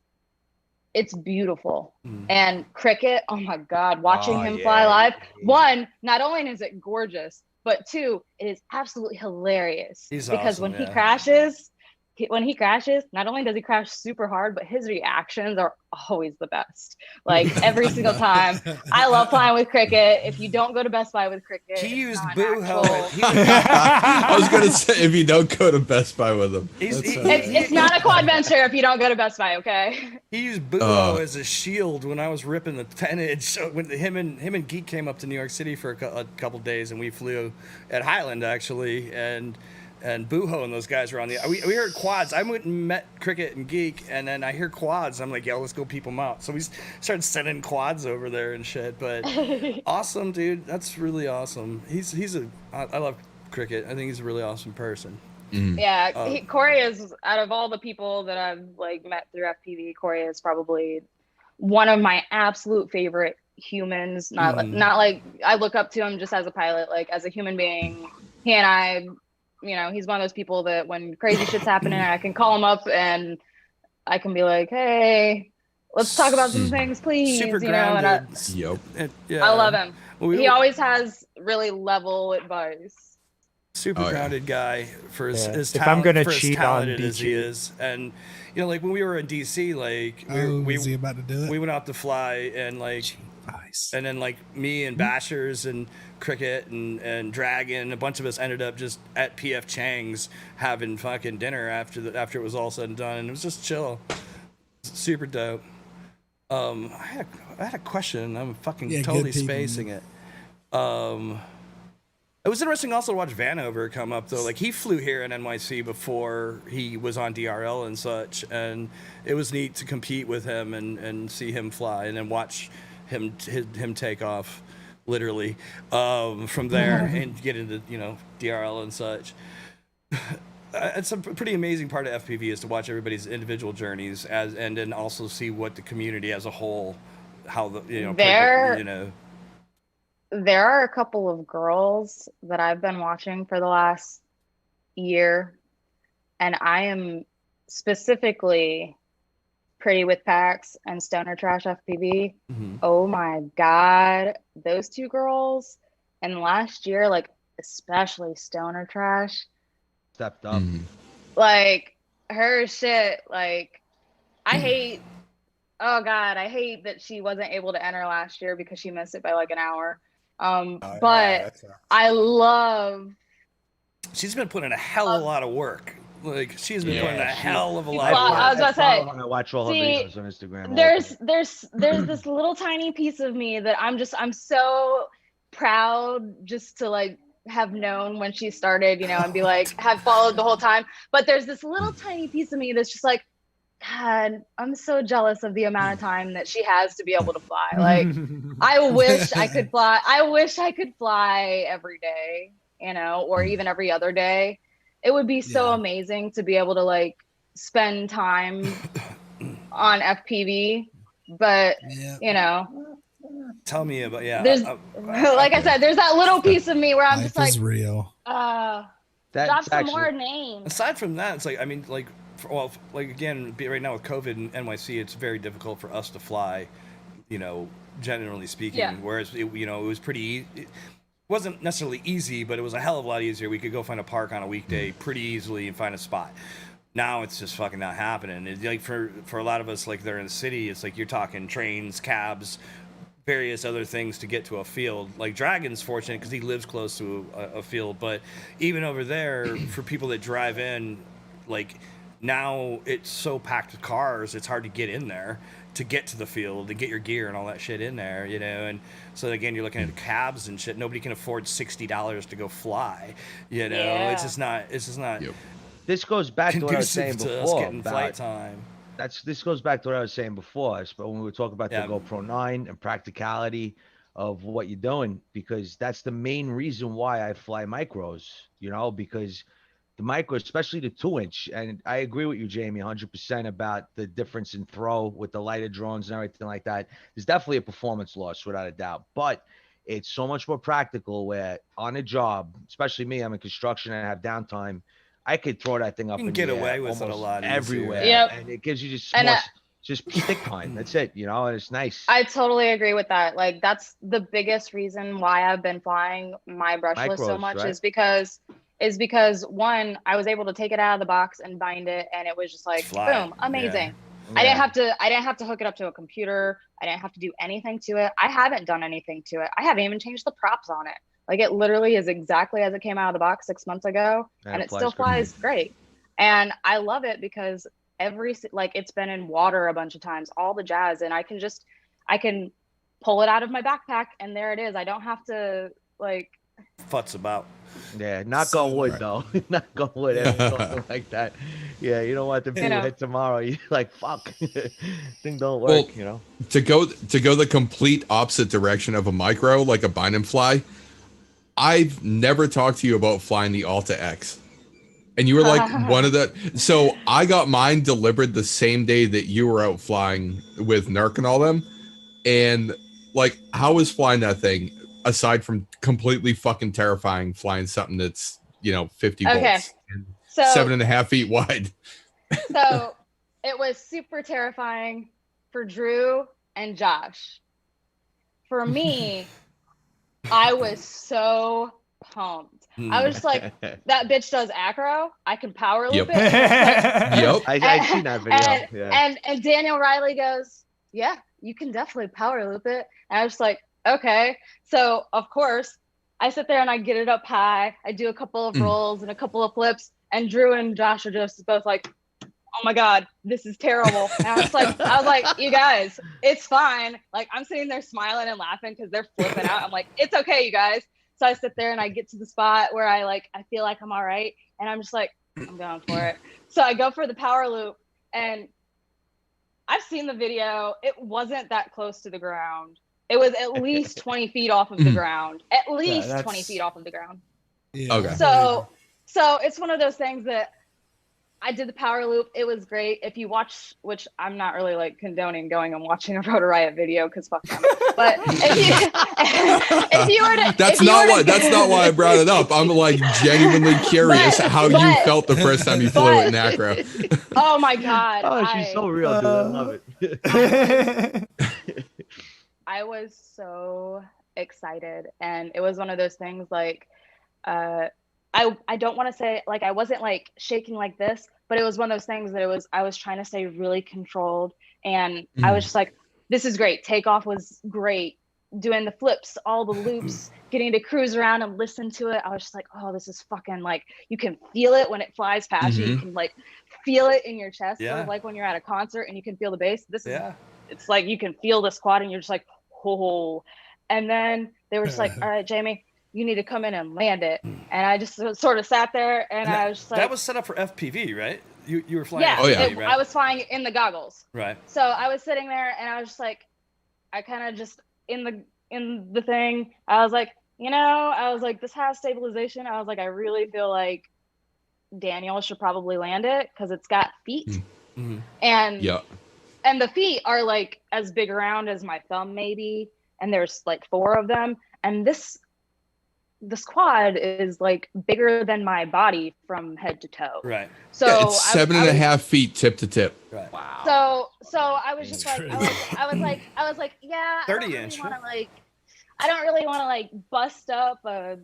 beautiful. And Cricket, oh my God, watching him fly live. One, not only is it gorgeous, but two, it is absolutely hilarious because when he crashes, when he crashes, not only does he crash super hard, but his reactions are always the best. Like every single time. I love flying with Cricket. If you don't go to Best Buy with Cricket, He it's used not Boo an actual- helmet. I was gonna say if you don't go to Best Buy with him. It's not a quad venture if you don't go to Best Buy, okay? He used Boo as a shield when I was ripping the 10-inch. So when him and Geek came up to New York City for a couple days, and we flew at Highland actually, and Booho and those guys were on the. We heard quads. I went and met Cricket and Geek, and then I hear quads. I'm like, yo, let's go peep them out. So we started sending quads over there and shit. But awesome, dude. That's really awesome. I love Cricket. I think he's a really awesome person. Yeah, Corey is, out of all the people that I've like met through FPV, Corey is probably one of my absolute favorite humans. Not like I look up to him just as a pilot, like as a human being. He and I, you know, he's one of those people that when crazy shit's happening, I can call him up and I can be like, hey, let's talk about some things, please. Super you know, grounded. I love him. He always has really level advice. Super grounded guy for his talent. If I'm gonna for cheat as talented on as he is, and you know, like when we were in DC, like is he about to do it? We went out to fly, and like, nice. And then like me and Bashers and Cricket and Dragon, a bunch of us ended up just at PF Chang's having fucking dinner after it was all said and done, and it was just chill, super dope. I had a question. I'm fucking totally spacing it. It was interesting also to watch Vanover come up though. Like he flew here in NYC before he was on DRL and such, and it was neat to compete with him and see him fly and then watch him take off, literally, from there and get into DRL and such. It's a pretty amazing part of FPV is to watch everybody's individual journeys and then also see what the community as a whole, how There are a couple of girls that I've been watching for the last year, and I am specifically Pretty with Packs and Stoner Trash FPV. Oh my God, those two girls. And last year, like especially Stoner Trash, stepped up. like her shit. Like I hate that she wasn't able to enter last year because she missed it by like an hour. But I love. She's been putting a hell of a lot of work. Like she's been putting a hell of a lot. I was about to say. I watch all her videos on Instagram. There's this little tiny piece of me that I'm so proud just to like have known when she started, and be like have followed the whole time. But there's this little tiny piece of me that's just like, God, I'm so jealous of the amount of time that she has to be able to fly. Like, I wish I could fly. I wish I could fly every day, or even every other day. It would be so amazing to be able to like spend time on FPV. But, Tell me about, there's, like I said, there's that little piece of me where I'm just like, real. Drop some more names. Aside from that, it's like, I mean, like, again, right now with COVID and NYC, it's very difficult for us to fly, generally speaking. Yeah. Whereas, it was pretty, it wasn't necessarily easy, but it was a hell of a lot easier. We could go find a park on a weekday pretty easily and find a spot. Now it's just fucking not happening. It's like for a lot of us, like they're in the city, it's like you're talking trains, cabs, various other things to get to a field. Like Dragon's fortunate because he lives close to a field, but even over there, for people that drive in, like, now it's so packed with cars, it's hard to get in there to get to the field, to get your gear and all that shit in there, and so again, you're looking at cabs and shit. Nobody can afford $60 to go fly, It's just not. Yep. This goes back to what I was saying before getting flight time. This goes back to what I was saying before, when we were talking about the GoPro 9 and practicality of what you're doing, because that's the main reason why I fly micros, because the micro, especially the 2-inch, and I agree with you, Jamie, 100% about the difference in throw with the lighter drones and everything like that. There's definitely a performance loss without a doubt, but it's so much more practical where on a job, especially me, I'm in construction and I have downtime, I could throw that thing up and get away with it a lot everywhere. Yep. And it gives you just stick time. That's it, and it's nice. I totally agree with that. Like that's the biggest reason why I've been flying my brushless so much, is because is because one, I was able to take it out of the box and bind it, and it was just like boom, amazing. Yeah. I didn't have to hook it up to a computer. I didn't have to do anything to it. I haven't done anything to it. I haven't even changed the props on it. Like, it literally is exactly as it came out of the box 6 months ago, and it still flies great. And I love it because it's been in water a bunch of times, all the jazz, and I can pull it out of my backpack, and there it is. I don't have to like futz about. Yeah, knock on wood though. Knock on wood, something like that. Yeah, you don't want the video hit tomorrow. You're like, fuck, thing don't work. Well, to go the complete opposite direction of a micro, like a bind and fly. I've never talked to you about flying the Alta X, and you were like one of the. So I got mine delivered the same day that you were out flying with Nurk and all them, and like, how was flying that thing? Aside from completely fucking terrifying, flying something that's 50 volts and 7.5 feet wide. So it was super terrifying for Drew and Josh. For me, I was so pumped. I was just like, that bitch does acro. I can power loop it. Yep. I seen that video. And Daniel Riley goes, yeah, you can definitely power loop it. And I was just like, okay. So of course I sit there and I get it up high. I do a couple of rolls and a couple of flips, and Drew and Josh are just both like, oh my God, this is terrible. And I was like, you guys, it's fine. Like, I'm sitting there smiling and laughing because they're flipping out. I'm like, it's okay, you guys. So I sit there and I get to the spot where I feel like I'm all right. And I'm just like, I'm going for it. So I go for the power loop, and I've seen the video. It wasn't that close to the ground. It was at least 20 feet off of the ground. At least 20 feet off of the ground. Yeah. Okay. So it's one of those things that I did the power loop. It was great. If you watch, which I'm not really like condoning going and watching a Rotor Riot video because fuck them. But if you were to, that's not why I brought it up. I'm like genuinely curious how you felt the first time you flew it in acro. Oh my God. Oh, she's so real, dude. I love it. I was so excited, and it was one of those things like, I don't want to say like I wasn't like shaking like this, but it was one of those things that I was trying to stay really controlled, and I was just like, this is great. Takeoff was great. Doing the flips, all the loops, getting to cruise around and listen to it. I was just like, oh, this is fucking like, you can feel it when it flies past you. You can like feel it in your chest, sort of like when you're at a concert and you can feel the bass. It's like you can feel the squad and you're just like, oh. And then they were just like, all right, Jamie, you need to come in and land it. And I just sort of sat there and I was just like, that was set up for FPV, right? You were flying FPV, right? I was flying in the goggles. Right. So I was sitting there and I was just like, I kind of just in the thing, I was like, this has stabilization. I was like, I really feel like Daniel should probably land it because it's got feet. And the feet are like as big around as my thumb maybe, and there's like 4 of them, and this quad is like bigger than my body from head to toe. Right. So it's 7.5 feet tip to tip. Right. Wow. So I was just like, I was like, yeah, 30-inch. I don't really want to like bust up a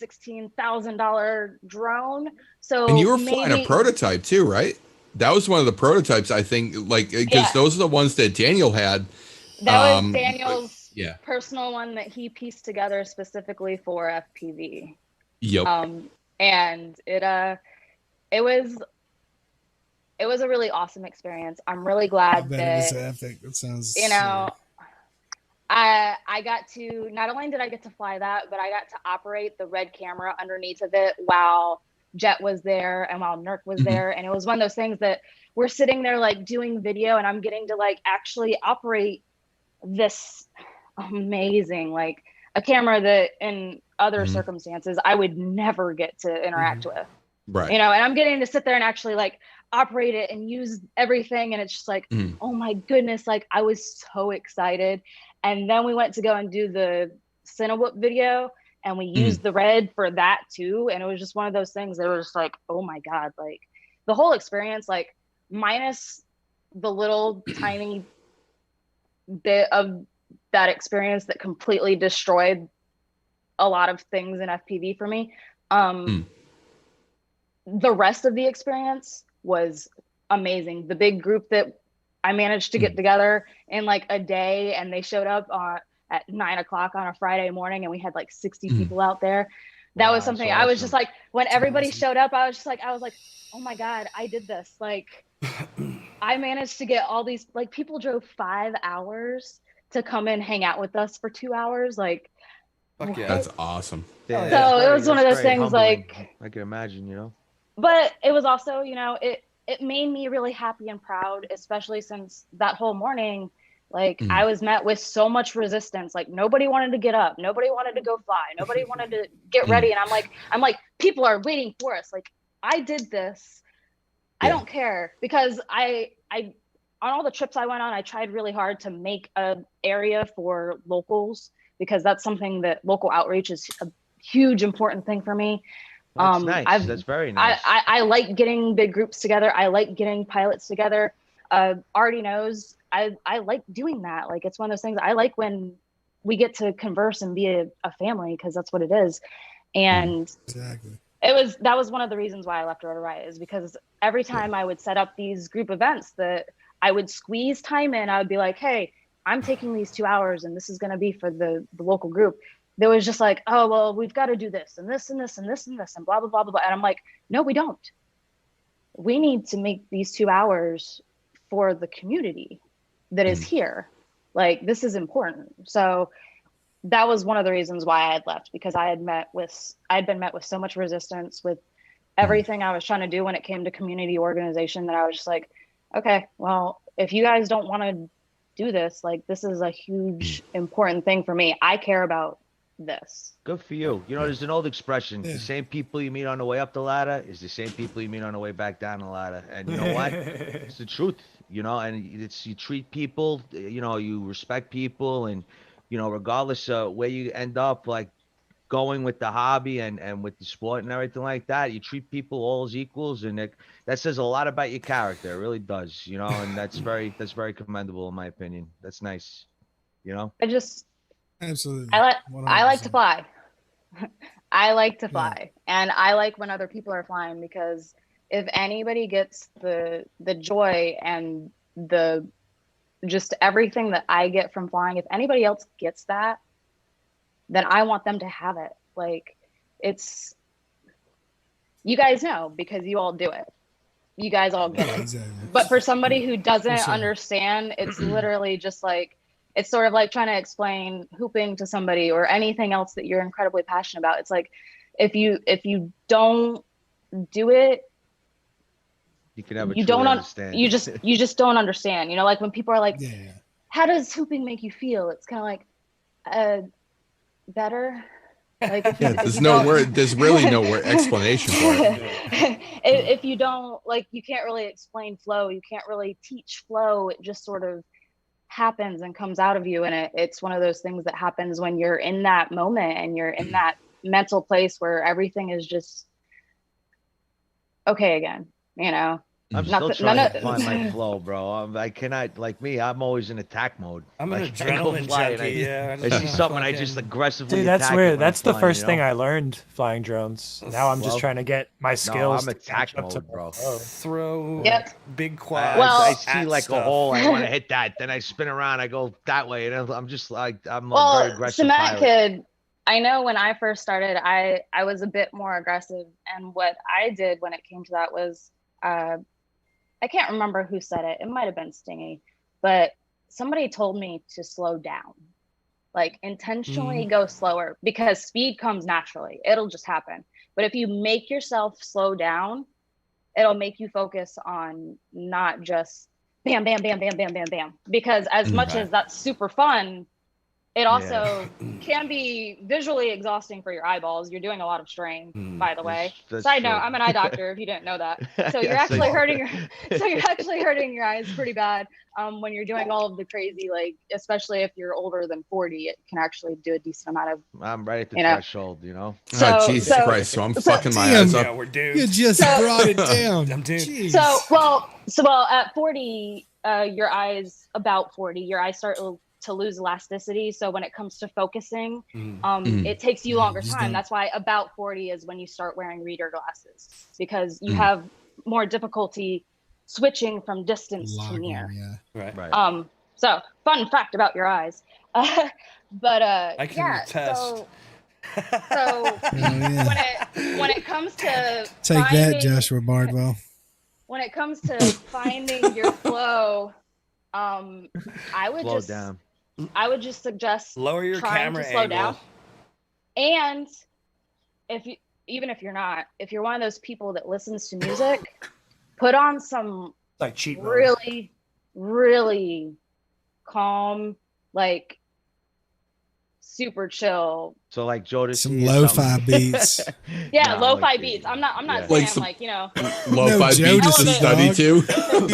$16,000 drone. So and you were flying a prototype too, right? That was one of the prototypes, I think, like, because those are the ones that Daniel had. That was Daniel's personal one that he pieced together specifically for FPV. Yep. And it was a really awesome experience. I'm really glad that it was epic. It sounds, I got to, not only did I get to fly that, but I got to operate the red camera underneath of it while Jet was there and while Nurk was there. And it was one of those things that we're sitting there like doing video, and I'm getting to like actually operate this amazing, like a camera that in other circumstances I would never get to interact with. Right. And I'm getting to sit there and actually like operate it and use everything. And it's just like, oh my goodness, like I was so excited. And then we went to go and do the Cinewhoop video, and we used the red for that too. And it was just one of those things that was just like, oh my God, like the whole experience, like minus the little tiny bit of that experience that completely destroyed a lot of things in FPV for me. the rest of the experience was amazing. The big group that I managed to get together in like a day, and they showed up at 9 o'clock on a Friday morning, and we had like 60 people out there. That was something I was just like, when everybody showed up, I was like, oh my God, I did this. Like, I managed to get all these, like, people drove 5 hours to come and hang out with us for 2 hours. Like, Fuck yeah. That's awesome. Yeah, so it was one of those things, like, I can imagine, you know. But it was also, you know, it made me really happy and proud, especially since that whole morning, like I was met with so much resistance. Like nobody wanted to get up, nobody wanted to go fly, nobody wanted to get ready. And I'm like, people are waiting for us. Like I did this. I don't care, because I on all the trips I went on, I tried really hard to make an area for locals, because that's something that local outreach is a huge important thing for me. That's nice. That's very nice. I like getting big groups together. I like getting pilots together. Already knows I like doing that. Like it's one of those things I like, when we get to converse and be a family, because that's what it is. And Exactly. that was one of the reasons why I left Rotor Riot, is because every time I would set up these group events that I would squeeze time in, I would be like, hey, I'm taking these 2 hours and this is going to be for the local group. There was just like, oh, well, we've got to do this and this and this and this and this and blah, blah, blah, blah, blah. And I'm like, no, we don't. We need to make these 2 hours for the community that is here. Like, this is important. So that was one of the reasons why I had left, because I had been met with so much resistance with everything I was trying to do when it came to community organization, that I was just like, okay, well, if you guys don't want to do this, like, this is a huge important thing for me. I care about this. Good for you. You know, there's an old expression: the same people you meet on the way up the ladder is the same people you meet on the way back down the ladder. And you know what? It's the truth. You know, and it's, you treat people, you know, you respect people, and you know, regardless of where you end up, like going with the hobby and with the sport and everything like that, you treat people all as equals, and that says a lot about your character. It really does, you know, and that's very commendable in my opinion. That's nice, you know. Absolutely. I like to fly. I like to fly, and I like when other people are flying, because if anybody gets the joy and the just everything that I get from flying, if anybody else gets that, then I want them to have it. Like, it's, you guys know, because you all do it. You guys all get it. Exactly. But for somebody who doesn't understand, it's literally just like, it's sort of like trying to explain hooping to somebody or anything else that you're incredibly passionate about. It's like, if you don't do it, you can have understand. You just don't understand. You know, like when people are like, how does hooping make you feel? It's kind of like, better. Like, there's really no word explanation for it. If you don't, like, you can't really explain flow. You can't really teach flow. It just sort of happens and comes out of you. And it's one of those things that happens when you're in that moment and you're in that mental place where everything is just okay again, you know. I'm still trying to find my flow, bro. I cannot, like me, I'm always in attack mode. I'm an adrenaline junkie. I see something, I just aggressively Dude, that's weird. That's the first you know? thing I learned flying drones. Now I'm just trying to get my skills. No, I'm attack mode, bro. Throw big quad. I see like a hole, I want to hit that. Then I spin around, I go that way. And I'm just like, I'm a very aggressive CementKidd, I know when I first started, I was a bit more aggressive. And what I did when it came to that was, I can't remember who said it. It might have been Stingy, but somebody told me to slow down, like intentionally go slower, because speed comes naturally. It'll just happen. But if you make yourself slow down, it'll make you focus on not just bam, bam, bam, bam, bam, bam, bam. Because as much as that's super fun, it also can be visually exhausting for your eyeballs. You're doing a lot of strain, by the way. Side note, I'm an eye doctor if you didn't know that. So you're actually hurting your eyes pretty bad when you're doing all of the crazy, like, especially if you're older than 40, it can actually do a decent amount of, I'm right at the threshold, you know. Jesus Christ. So I'm fucking my eyes up. Yeah, we're doomed. You just brought it down. I'm doomed. So at 40, your eyes, about 40, your eyes start to lose elasticity. So when it comes to focusing, it takes you longer time. That's why about 40 is when you start wearing reader glasses, because you have more difficulty switching from distance to near. Right. So fun fact about your eyes. But I can attest. So when it comes to take that, Joshua Bardwell. When it comes to finding your flow, I would just suggest lower your trying camera to slow angle. down. And even if you're not, if you're one of those people that listens to music, put on some like cheat mode. really, really calm, like super chill. So like Jodeci, some lo-fi beats. Yeah, lo-fi beats. I'm not saying like, you know, lo-fi beats to study to.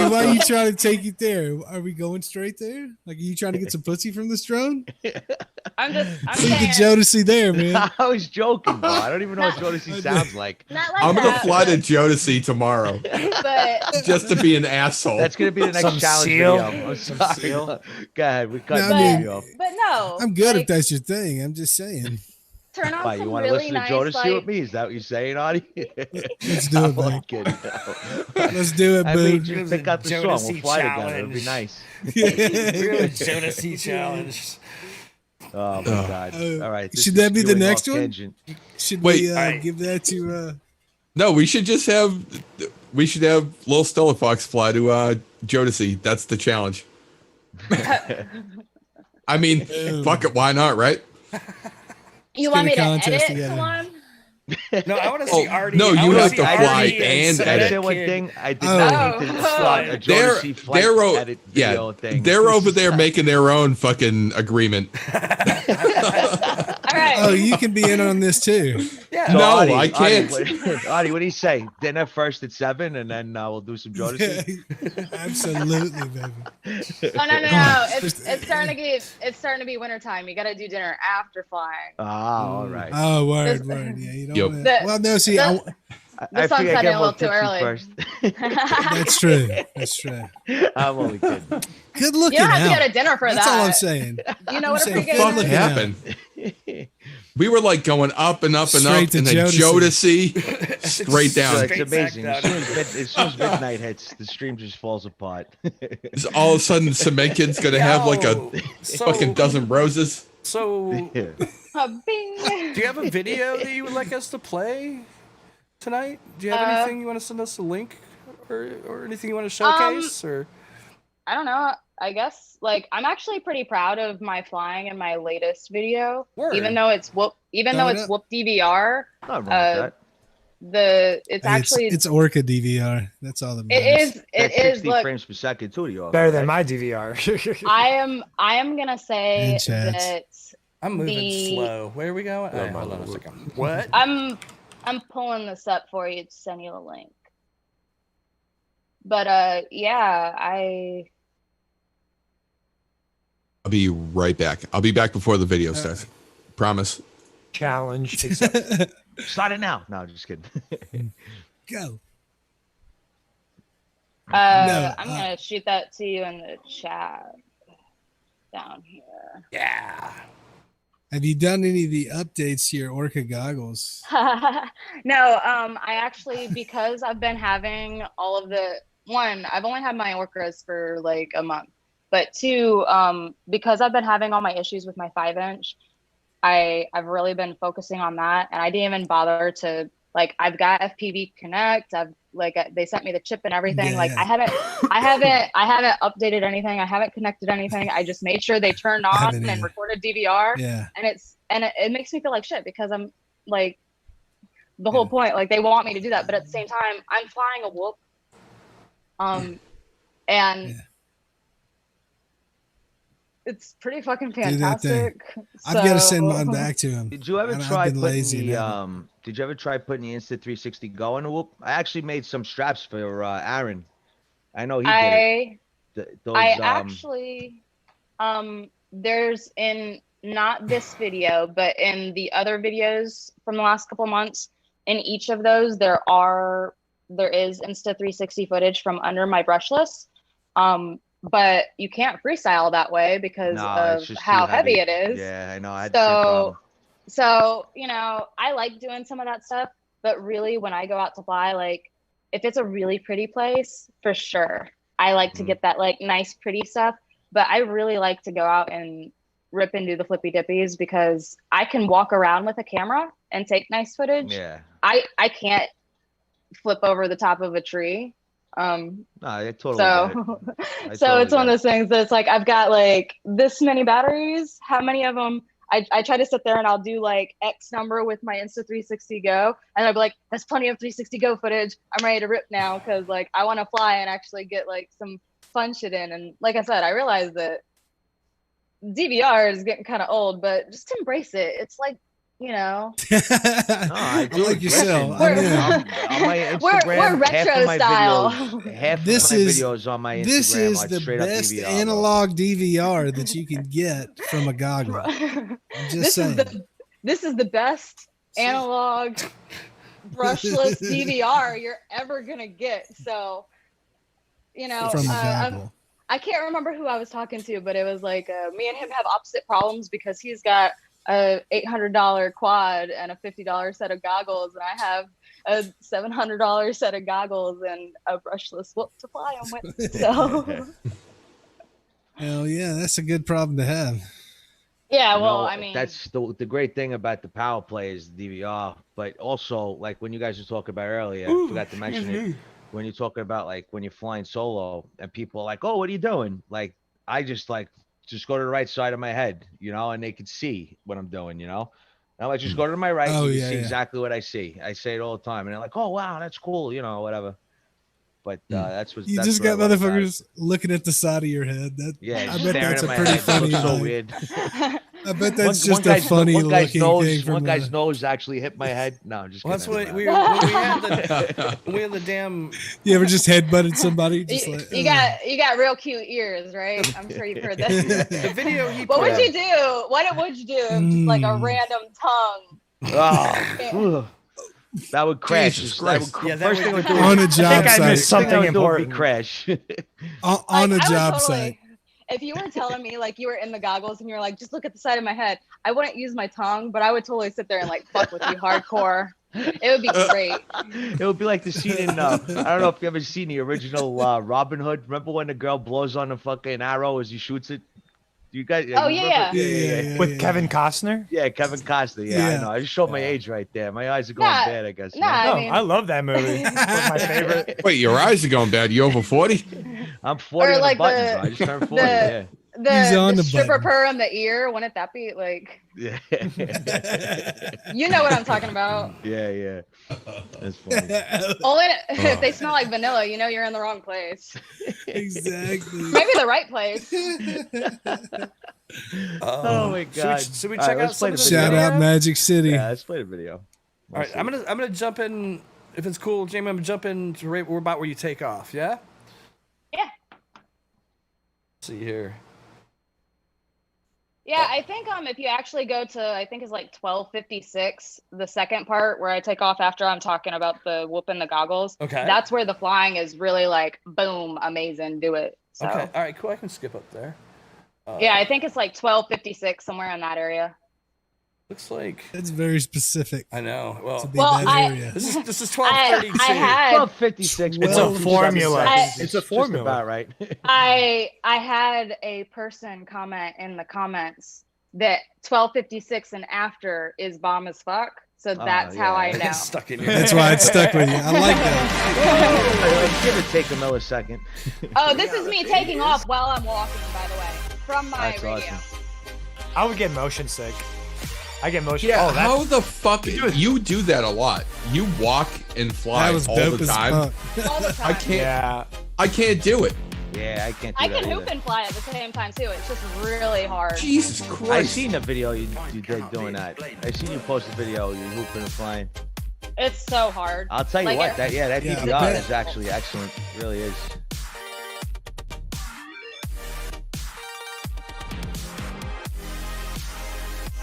Why are you trying to take it there? Are we going straight there? Like, are you trying to get some pussy from this drone? I'm saying the Jodeci there, man. I was joking, bro. I don't even know what Jodeci sounds like. I'm gonna fly to Jodeci tomorrow, but just to be an asshole. That's gonna be the next challenge video. I'm sorry. Go ahead, we cut the video off. But no, I'm good if that's your thing. I'm just saying. Turn on Why, some you want to really listen nice, to Jodeci like, with me? Is that what you're saying, Audie? Let's do it, man. Let's do it, I boo. mean, just pick out the song. We'll fly together. It'll be nice. Jodeci challenge. Oh my God! All right. Should that be the next one? Tangent. Should we give that to? No, we should have LittleStellarFox fly to Jodeci. That's the challenge. I mean, fuck it, why not, right? You want me to edit one? No, I want to see Artie. No, you have to fly Artie and Can I say edit. one thing? I did not need to slot a Jodeci flight edit video thing. They're over there making their own fucking agreement. All right. Oh, you can be in on this too. Yeah. So No, Audie, I can't. Audie, what do you say? Dinner first at 7, and then we'll do some Jodeci. Absolutely, baby. Oh no! It's starting to be wintertime. You got to do dinner after flying. All right. Oh, word. Yeah, you don't want to. Well, no, see, I sun's figured setting get a more little too early. first. that's true. That's true. I'm only kidding. Good looking You don't have out. to go to dinner for That's that. all I'm saying. You know what a saying pregame fuck is? What happened? We were like going up and up and up, Straight to and then Jodeci straight down. So it's amazing. As soon as midnight hits, the stream just falls apart. All of a sudden, CementKidd's gonna have like a fucking dozen roses. So, Yeah. Bing. do you have a video that you would like us to play tonight? Do you have anything you want to send us a link or anything you want to showcase? Or I don't know. I guess like I'm actually pretty proud of my flying in my latest video, Word. even though it's whoop DVR. Not wrong with that. It's Orca DVR. That's all that matters. It is. That's It is. 60 Look, frames per second too. You Better than my DVR. I am gonna say And chats. that I'm moving slow. Where are we going? All right, hold on a second. What? I'm pulling this up for you to send you the link. But yeah, I'll be right back. I'll be back before the video starts. Promise. Challenge. Start it now. No, just kidding. Go. I'm gonna shoot that to you in the chat down here. Yeah. Have you done any of the updates to your Orca goggles? No, I actually, because I've been having all of I've only had my Orcas for like a month, but 2, because I've been having all my issues with my 5-inch, I've really been focusing on that, and I didn't even bother to I've got FPV Connect. They sent me the chip and everything. Yeah. I haven't updated anything. I haven't connected anything. I just made sure they turned on and recorded DVR. Yeah. And it makes me feel like shit because I'm like the whole point. Like they want me to do that, but at the same time, I'm flying a whoop. And it's pretty fucking fantastic. I've got to send mine back to him. Did you ever try putting the Did you ever try putting the Insta360 Go in the whoop? I actually made some straps for Aaron. I know he did it. Actually, there's in not this video, but in the other videos from the last couple months, in each of those there is Insta360 footage from under my brushless. but you can't freestyle that way because it's of just how too heavy it is. Yeah, I know. I had the same problem. So, you know, I like doing some of that stuff, but really when I go out to fly, like if it's a really pretty place, for sure, I like to get that like nice, pretty stuff. But I really like to go out and rip and do the flippy dippies because I can walk around with a camera and take nice footage. Yeah. I can't flip over the top of a tree. No, I totally So, get it. so it's one of those things that's like, I've got like this many batteries. How many of them? I try to sit there and I'll do like X number with my Insta360 Go. And I'll be like, that's plenty of 360 Go footage. I'm ready to rip now. Cause like, I want to fly and actually get like some fun shit in. And like I said, I realized that DVR is getting kind of old, but just embrace it. It's like, you know, I like yourself. On my Instagram, we're retro style. Half of my videos on my Instagram this is the straight up best DVR, analog DVR that you can get from a goggle. I'm just saying. This is the best analog brushless DVR you're ever gonna get. So, you know, from a goggle. I can't remember who I was talking to, but it was like me and him have opposite problems because he's got a $800 quad and a $50 set of goggles, and I have a $700 set of goggles and a brushless whoop to fly them with. So, hell yeah, that's a good problem to have. Yeah, well, I mean, that's the great thing about the power play is the DVR, but also like when you guys were talking about earlier, I forgot to mention it. When you're talking about like when you're flying solo and people are like, "Oh, what are you doing?" Like I just go to the right side of my head, you know, and they can see what I'm doing, you know. And I'm like, just go to my right, and you see exactly what I see. I say it all the time, and they're like, "Oh, wow, that's cool," you know, whatever. But that's what you that's just what got motherfuckers looking at the side of your head. That I bet that's a pretty funny. So weird. I bet that's just a funny looking thing. One guy's nose actually hit my head. No, I'm just kidding. That's what we had the damn. You ever just headbutted somebody? Just you got real cute ears, right? I'm sure you've heard that. The video he what would you do? What would you do? Just like a random tongue. Oh. That would crash. First thing would do on a job site. I missed something important. Would be crash. on a job site. If you were telling me like you were in the goggles and you're like, just look at the side of my head, I wouldn't use my tongue, but I would totally sit there and like fuck with you hardcore. It would be great. It would be like the scene in I don't know if you ever seen the original Robin Hood. Remember when the girl blows on the fucking arrow as he shoots it? You guys? Yeah. With Kevin Costner? Yeah, Kevin Costner. Yeah, I know. I just showed my age right there. My eyes are going bad, I guess. I love that movie. It's my favorite. Wait, your eyes are going bad. You over 40? I'm 40 on the buttons. I just turned 40. The stripper purr in the ear. Wouldn't that be like? Yeah. You know what I'm talking about. Yeah. That's funny. Only if they smell like vanilla, you know you're in the wrong place. Exactly. Maybe the right place. Oh my god! Should we check out some of the Shout out Magic City. Yeah, let's play the video. All right, I'm gonna jump in if it's cool, Jamie. I'm gonna jump in to right about where you take off. Yeah. Yeah. Let's see here. Yeah, I think if you actually go to, I think it's like 1256, the second part where I take off after I'm talking about the whooping the goggles. Okay. That's where the flying is really like, boom, amazing, do it. So. Okay. All right, cool. I can skip up there. Yeah, I think it's like 1256, somewhere in that area. Looks like that's very specific. I know. Well, this is 1232. 1256. It's a formula. It's a formula. About right. I had a person comment in the comments that 1256 and after is bomb as fuck. So that's how I know. It's stuck in your That's why it's stuck with you. I like that. Give it take a millisecond. Oh, this is me taking off while I'm walking, by the way, from my radio. Awesome. I would get motion sick. I get motion. Yeah, how the fuck you do that a lot? You walk and fly all the time. All the time. I can't. Yeah, I can't do it. Yeah, I can't. I can hoop and fly at the same time too. It's just really hard. Jesus Christ! I seen the video you did doing that. I seen you post a video you hooping and flying. It's so hard. I'll tell you what. That DVR is actually excellent. It really is.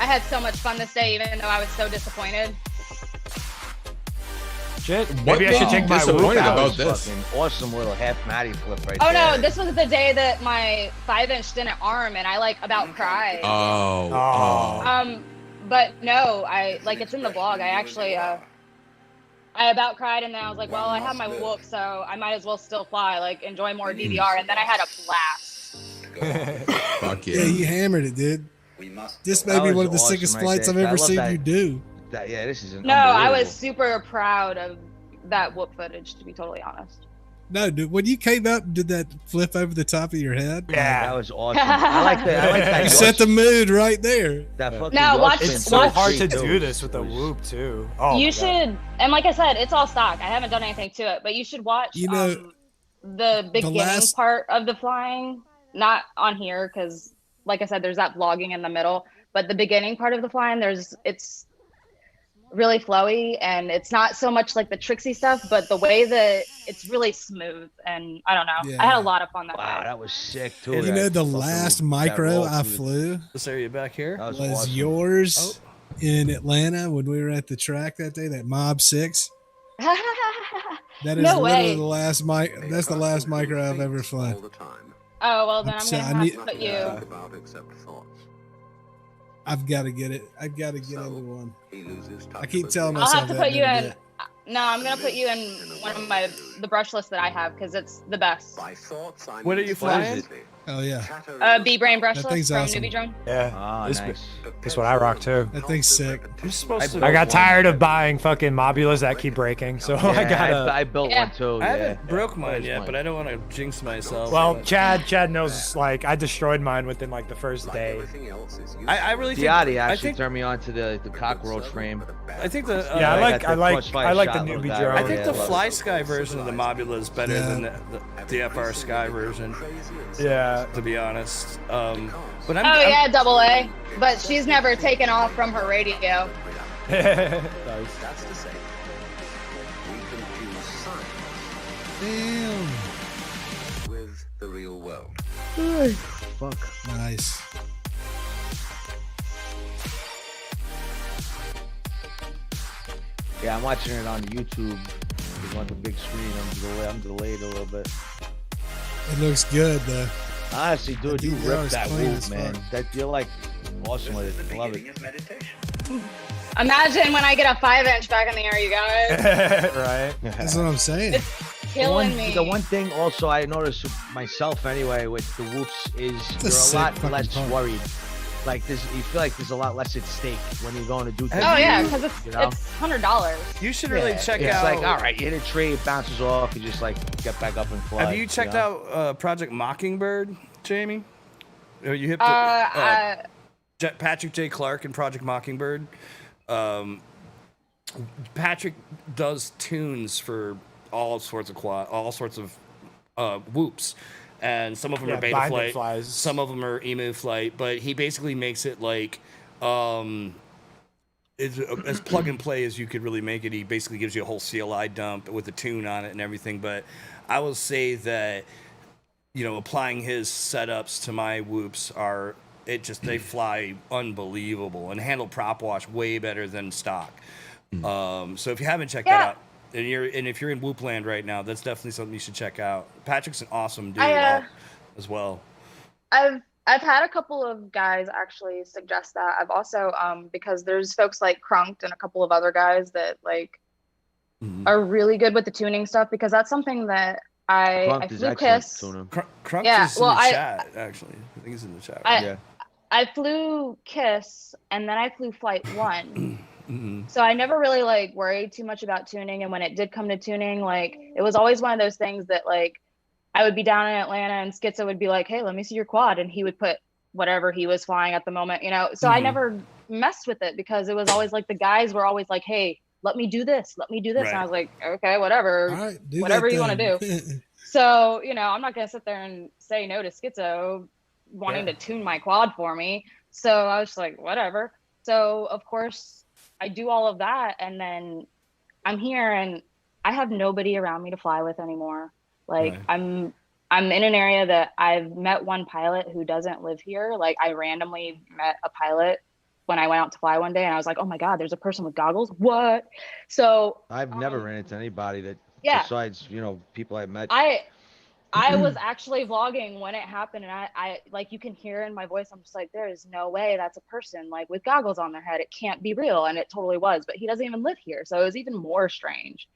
I had so much fun this day, even though I was so disappointed. Shit. What Maybe I should made you take my disappointed whoop out. about this? Fucking awesome little half Matty flip right Oh there. no, this was the day that my 5-inch didn't arm and I like about cried. Oh. But no, I like it's in the vlog. I actually I about cried and then I was like, well, I have my whoop, so I might as well still fly, like enjoy more DVR, and then I had a blast. Fuck Yeah, you hammered it, dude. This may That be was one of the awesome sickest right flights there. I've I ever love seen that. you do. Yeah, this is No, I was unbelievable. super proud of that whoop footage, to be totally honest. No, dude, when you came up and did that flip over the top of your head, That was awesome. I like that. I like that. you set the mood right there. That fucking Now, yacht watch- spin It's so watch- hard to too. do this with a It was- whoop too. Oh, You my God. should, and like I said, it's all stock. I haven't done anything to it, but you should watch You know, the beginning last- part of the flying, not on here because, like I said, there's that vlogging in the middle. But the beginning part of the flying, it's really flowy, and it's not so much like the tricksy stuff, but the way that it's really smooth. And I don't know, Yeah. I had a lot of fun that Wow, day. that was sick too. You that know, the fucking- last that micro roll I through the- flew This area back here. That was was awesome. yours in Atlanta when we were at the track that day, that Mob 6. That is No literally way. the last mic. That's the last micro I've ever flown. Oh well, then I'm So gonna I have need- to put you. I've got to get it. I've got to get into one. I keep telling I'll myself have to that put you every in. day. No, I'm gonna put you in one of the brush lists that I have because it's the best. What are you flying? Oh yeah, B-Brain brush That list thing's from awesome. Newbie Drone. Yeah. Ah, this, nice. this what I rock too. that thing's sick. I'm supposed to. I got tired of buying fucking mobulas that keep breaking, so I Yeah, gotta. I built Yeah. one too. I Yeah. haven't broke mine Where's yet, mine? but I don't want to jinx myself. Well, but Chad knows. Like, I destroyed mine within like the first day. I really think. Diati I actually think. turned me on to the cockroach frame. I think the. Yeah, I I got the like Crossfire the shot newbie little guy drone. right I think Yeah, the love it. Fly Sky version of the Mobula is better Yeah. than the FR Sky version. Yeah. To be honest, but I'm. Oh yeah, double A. But she's never taken off from her radio. Nice. Damn. With the real world. Fuck. Nice. Yeah, I'm watching it on YouTube. It's on the big screen. I'm delayed a little bit. It looks good though. Honestly, dude, you DVR ripped is that clean whoop, as man. fuck. That you're like awesome with it. I love it. Imagine when I get a 5-inch back in the air, you guys. Right. That's what I'm saying. Killing me. The one thing also I noticed myself anyway with the whoops is a you're a sick lot fucking less part. worried. Like this, you feel like there's a lot less at stake when you're going to do things. Oh yeah, because You know? it's $100. You should really check it's out. like, all right, you hit a tree, it bounces off, you just like get back up and fly. Have you checked know? out Project Mockingbird, Jamie? Or you hit the Patrick J. Clark in Project Mockingbird. Patrick does tunes for all sorts of whoops, and some of them Yeah, are beta binding flight, flies. some of them are emu flight. But he basically makes it like it's as plug and play as you could really make it. He basically gives you a whole CLI dump with a tune on it and everything. But I will say that, you know, applying his setups to my whoops they fly unbelievable and handle prop wash way better than stock. So if you haven't checked that out, and if you're in Whoop Land right now, that's definitely something you should check out. Patrick's an awesome dude as well. I've had a couple of guys actually suggest that. I've also because there's folks like Crunked and a couple of other guys that like are really good with the tuning stuff, because that's something that I flew Kiss. Crunk Yeah, is in well, the chat, actually. I think he's in the chat. I flew Kiss and then I flew Flight 1. So I never really like worried too much about tuning, and when it did come to tuning, like it was always one of those things that like I would be down in Atlanta and Schizo would be like, hey, let me see your quad, and he would put whatever he was flying at the moment, you know. So I never messed with it because it was always like the guys were always like, hey, let me do this, and I was like, okay, whatever, All right, do whatever that you want to thing. do. So, you know, I'm not gonna sit there and say no to Schizo wanting to tune my quad for me. So I was just like, whatever. So of course I do all of that, and then I'm here and I have nobody around me to fly with anymore. Like I'm in an area that I've met one pilot who doesn't live here. Like I randomly met a pilot when I went out to fly one day, and I was like, oh my God, there's a person with goggles. What? So I've never ran into anybody that, yeah, besides, you know, people I met. I was actually vlogging when it happened, and I like, you can hear in my voice, I'm just like, there is no way that's a person like with goggles on their head. It can't be real. And it totally was, but he doesn't even live here. So it was even more strange.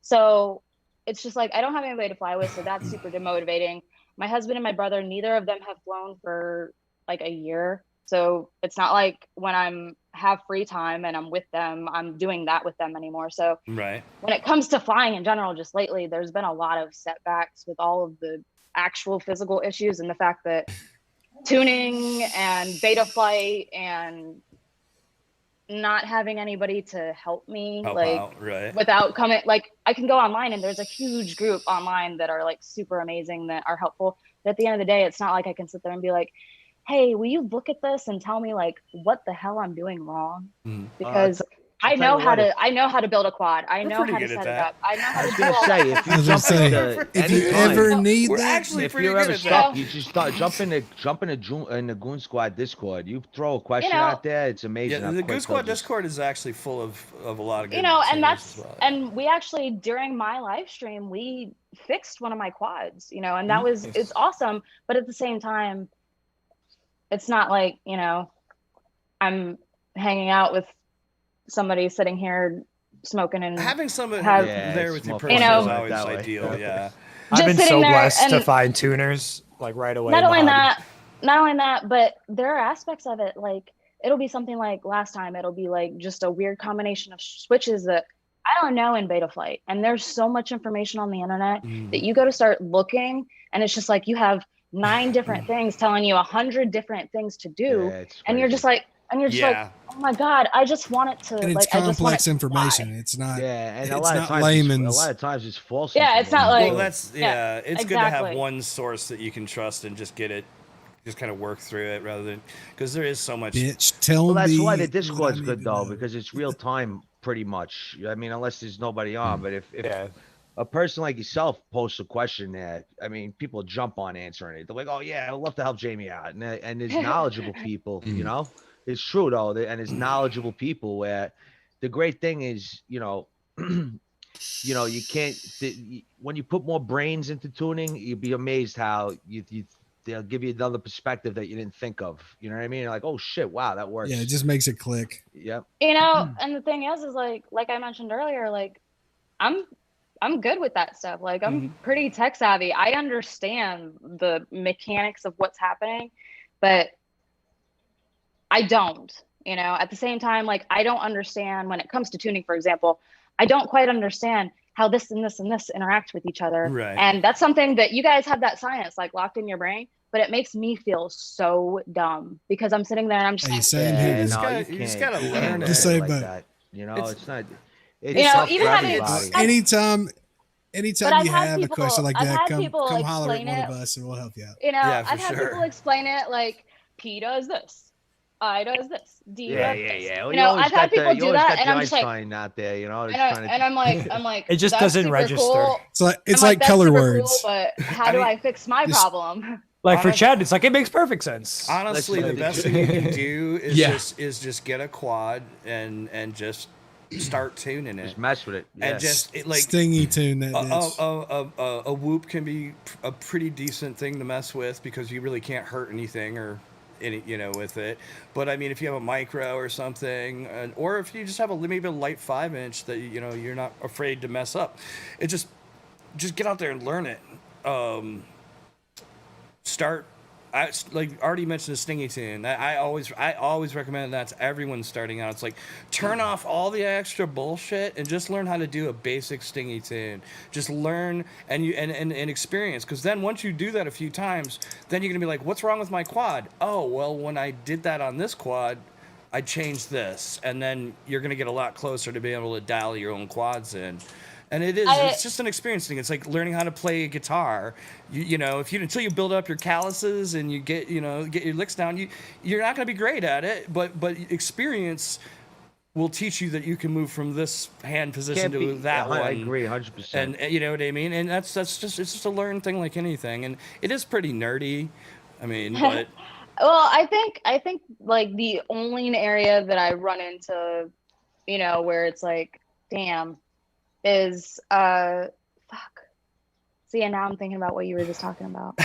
So it's just like, I don't have anybody to fly with. So that's super demotivating. My husband and my brother, neither of them have flown for like a year. So it's not like when I'm have free time and I'm with them, I'm doing that with them anymore. So Right. when it comes to flying in general, just lately, there's been a lot of setbacks with all of the actual physical issues and the fact that tuning and beta flight and not having anybody to help me, right. without coming, like I can go online and there's a huge group online that are like super amazing, that are helpful. But at the end of the day, it's not like I can sit there and be like, hey, will you look at this and tell me like what the hell I'm doing wrong? Because I know how to build a quad. I know how to set it up. I know how to do all that. If you jump into if you ever need that, if you're ever stuck, you just start jump in the Goon Squad Discord. You throw a question out there, it's amazing. Yeah, the Goon Squad Discord is actually full of a lot of good, and that's and we actually, during my live stream, we fixed one of my quads, and that was, it's awesome. But at the same time, it's not like, I'm hanging out with somebody sitting here smoking and having someone there with you personally is always ideal. Yeah, I've been so blessed to find tuners like right away. Not only that, but there are aspects of it, like it'll be something like last time, it'll be like just a weird combination of switches that I don't know in beta flight, and there's so much information on the internet that you go to start looking, and it's just like you have 9 different things telling you 100 different things to do, and you're just like, oh my God, I just want it to, and it's complex information. It's not, and it's not layman's. A lot of times it's false. Yeah, it's not like, well, that's it's good to have one source that you can trust and just get it, just kind of work through it, rather than, because there is so much. That's why the Discord's good though, because it's real time pretty much. I mean, unless there's nobody on, but if a person like yourself posts a question there, I mean, people jump on answering it. They're like, oh yeah, I'd love to help Jamie out, and there's knowledgeable people, It's true though, and it's knowledgeable people. Where the great thing is, you can't. When you put more brains into tuning, you'd be amazed how they'll give you another perspective that you didn't think of. You know what I mean? Like, oh shit, wow, that works. Yeah, it just makes it click. Yep. And the thing is like I mentioned earlier, like I'm good with that stuff. Like I'm pretty tech savvy. I understand the mechanics of what's happening, but I don't, at the same time, like I don't understand when it comes to tuning, for example, I don't quite understand how this and this and this interact with each other. Right. And that's something that you guys have that science like locked in your brain, but it makes me feel so dumb because I'm sitting there and I'm just like, you just gotta learn it. Just say, like but that. It's not. Even having anytime you have a question like that, come like holler at one of us and we'll help you out. I've had people explain it like P does this, I does this, D does this. Well, I've had people do that, and I'm just like, out there, and I'm like, it just doesn't register. Cool. It's like color words. Cool, but how do I fix my problem? Like for Chad, it's like it makes perfect sense. Honestly, the best thing you can do is just get a quad and just start tuning it. Just mess with it. And just stingy tune that. A whoop can be a pretty decent thing to mess with because you really can't hurt anything or with it. But I mean, if you have a micro or something, or if you just have maybe a light 5-inch that you're not afraid to mess up, it just get out there and learn it. I already mentioned the stingy tune. I always recommend that to everyone starting out. It's like turn off all the extra bullshit and just learn how to do a basic stingy tune. Just learn and experience, because then once you do that a few times, then you're gonna be like, what's wrong with my quad? Oh well, when I did that on this quad, I changed this, and then you're gonna get a lot closer to being able to dial your own quads in. And it's just an experience thing. It's like learning how to play a guitar. Until you build up your calluses and you get your licks down, you're not going to be great at it, but experience will teach you that you can move from this hand position to that one. I agree 100%. And you know what I mean? And it's just a learned thing like anything. And it is pretty nerdy. I mean, but Well, I think like the only area that I run into, where it's like, damn, is fuck. See, and now I'm thinking about what you were just talking about.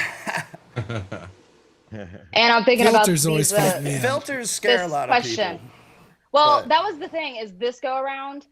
And I'm thinking Filters about always these, fuck me up. Filters scare a lot of people. Well, but- that was the thing, is this go around,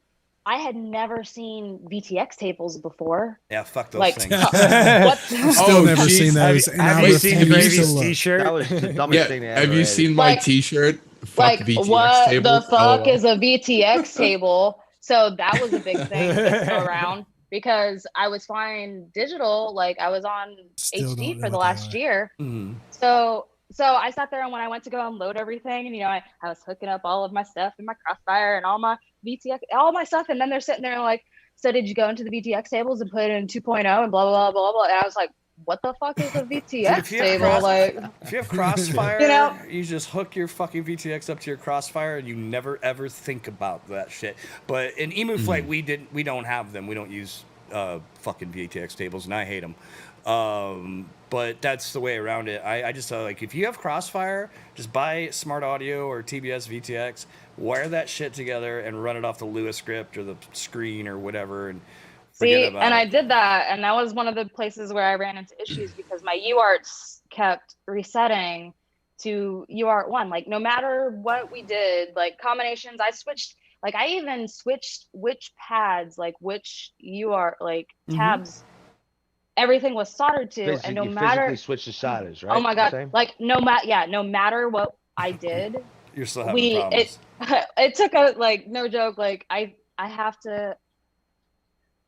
I had never seen VTX tables before. Yeah, fuck those Like, things. what? Still never jeez. seen those. Have and I you seen refuse to Gravy's look. t-shirt? That was the dumbest thing they ever Have you added. seen my Like- T-shirt? Fuck Like, VTX what tables. the fuck LOL. is a VTX table? So that was a big thing this go around, because I was flying digital, like I was on Still don't HD know for the what they last are. year. Mhm. So I sat there, and when I went to go unload everything, and I was hooking up all of my stuff in my Crossfire and all my VTX, all my stuff, and then they're sitting there like, so did you go into the VTX tables and put it in 2.0 and blah blah blah blah blah? And I was like, what the fuck is a VTX If you have table? Like, If you have Crossfire, You you just hook your fucking VTX up to your Crossfire, and you never ever think about that shit. But in Emu Flight, we don't have them. We don't use fucking VTX tables, and I hate them. But that's the way around it. I just like, if you have Crossfire, just buy Smart Audio or TBS VTX, wire that shit together, and run it off the Lewis script or the screen or whatever, and see, about and it. I did that, and that was one of the places where I ran into issues, because my UARTs kept resetting to UART1. Like, no matter what we did, like combinations, I switched. Like, I even switched which pads, like which UART, like tabs, everything was soldered to, and no you matter. physically switch the solders, right? Oh my god! Like, no matter what I did, You're still having problems. it took a, like, no joke, like I have to.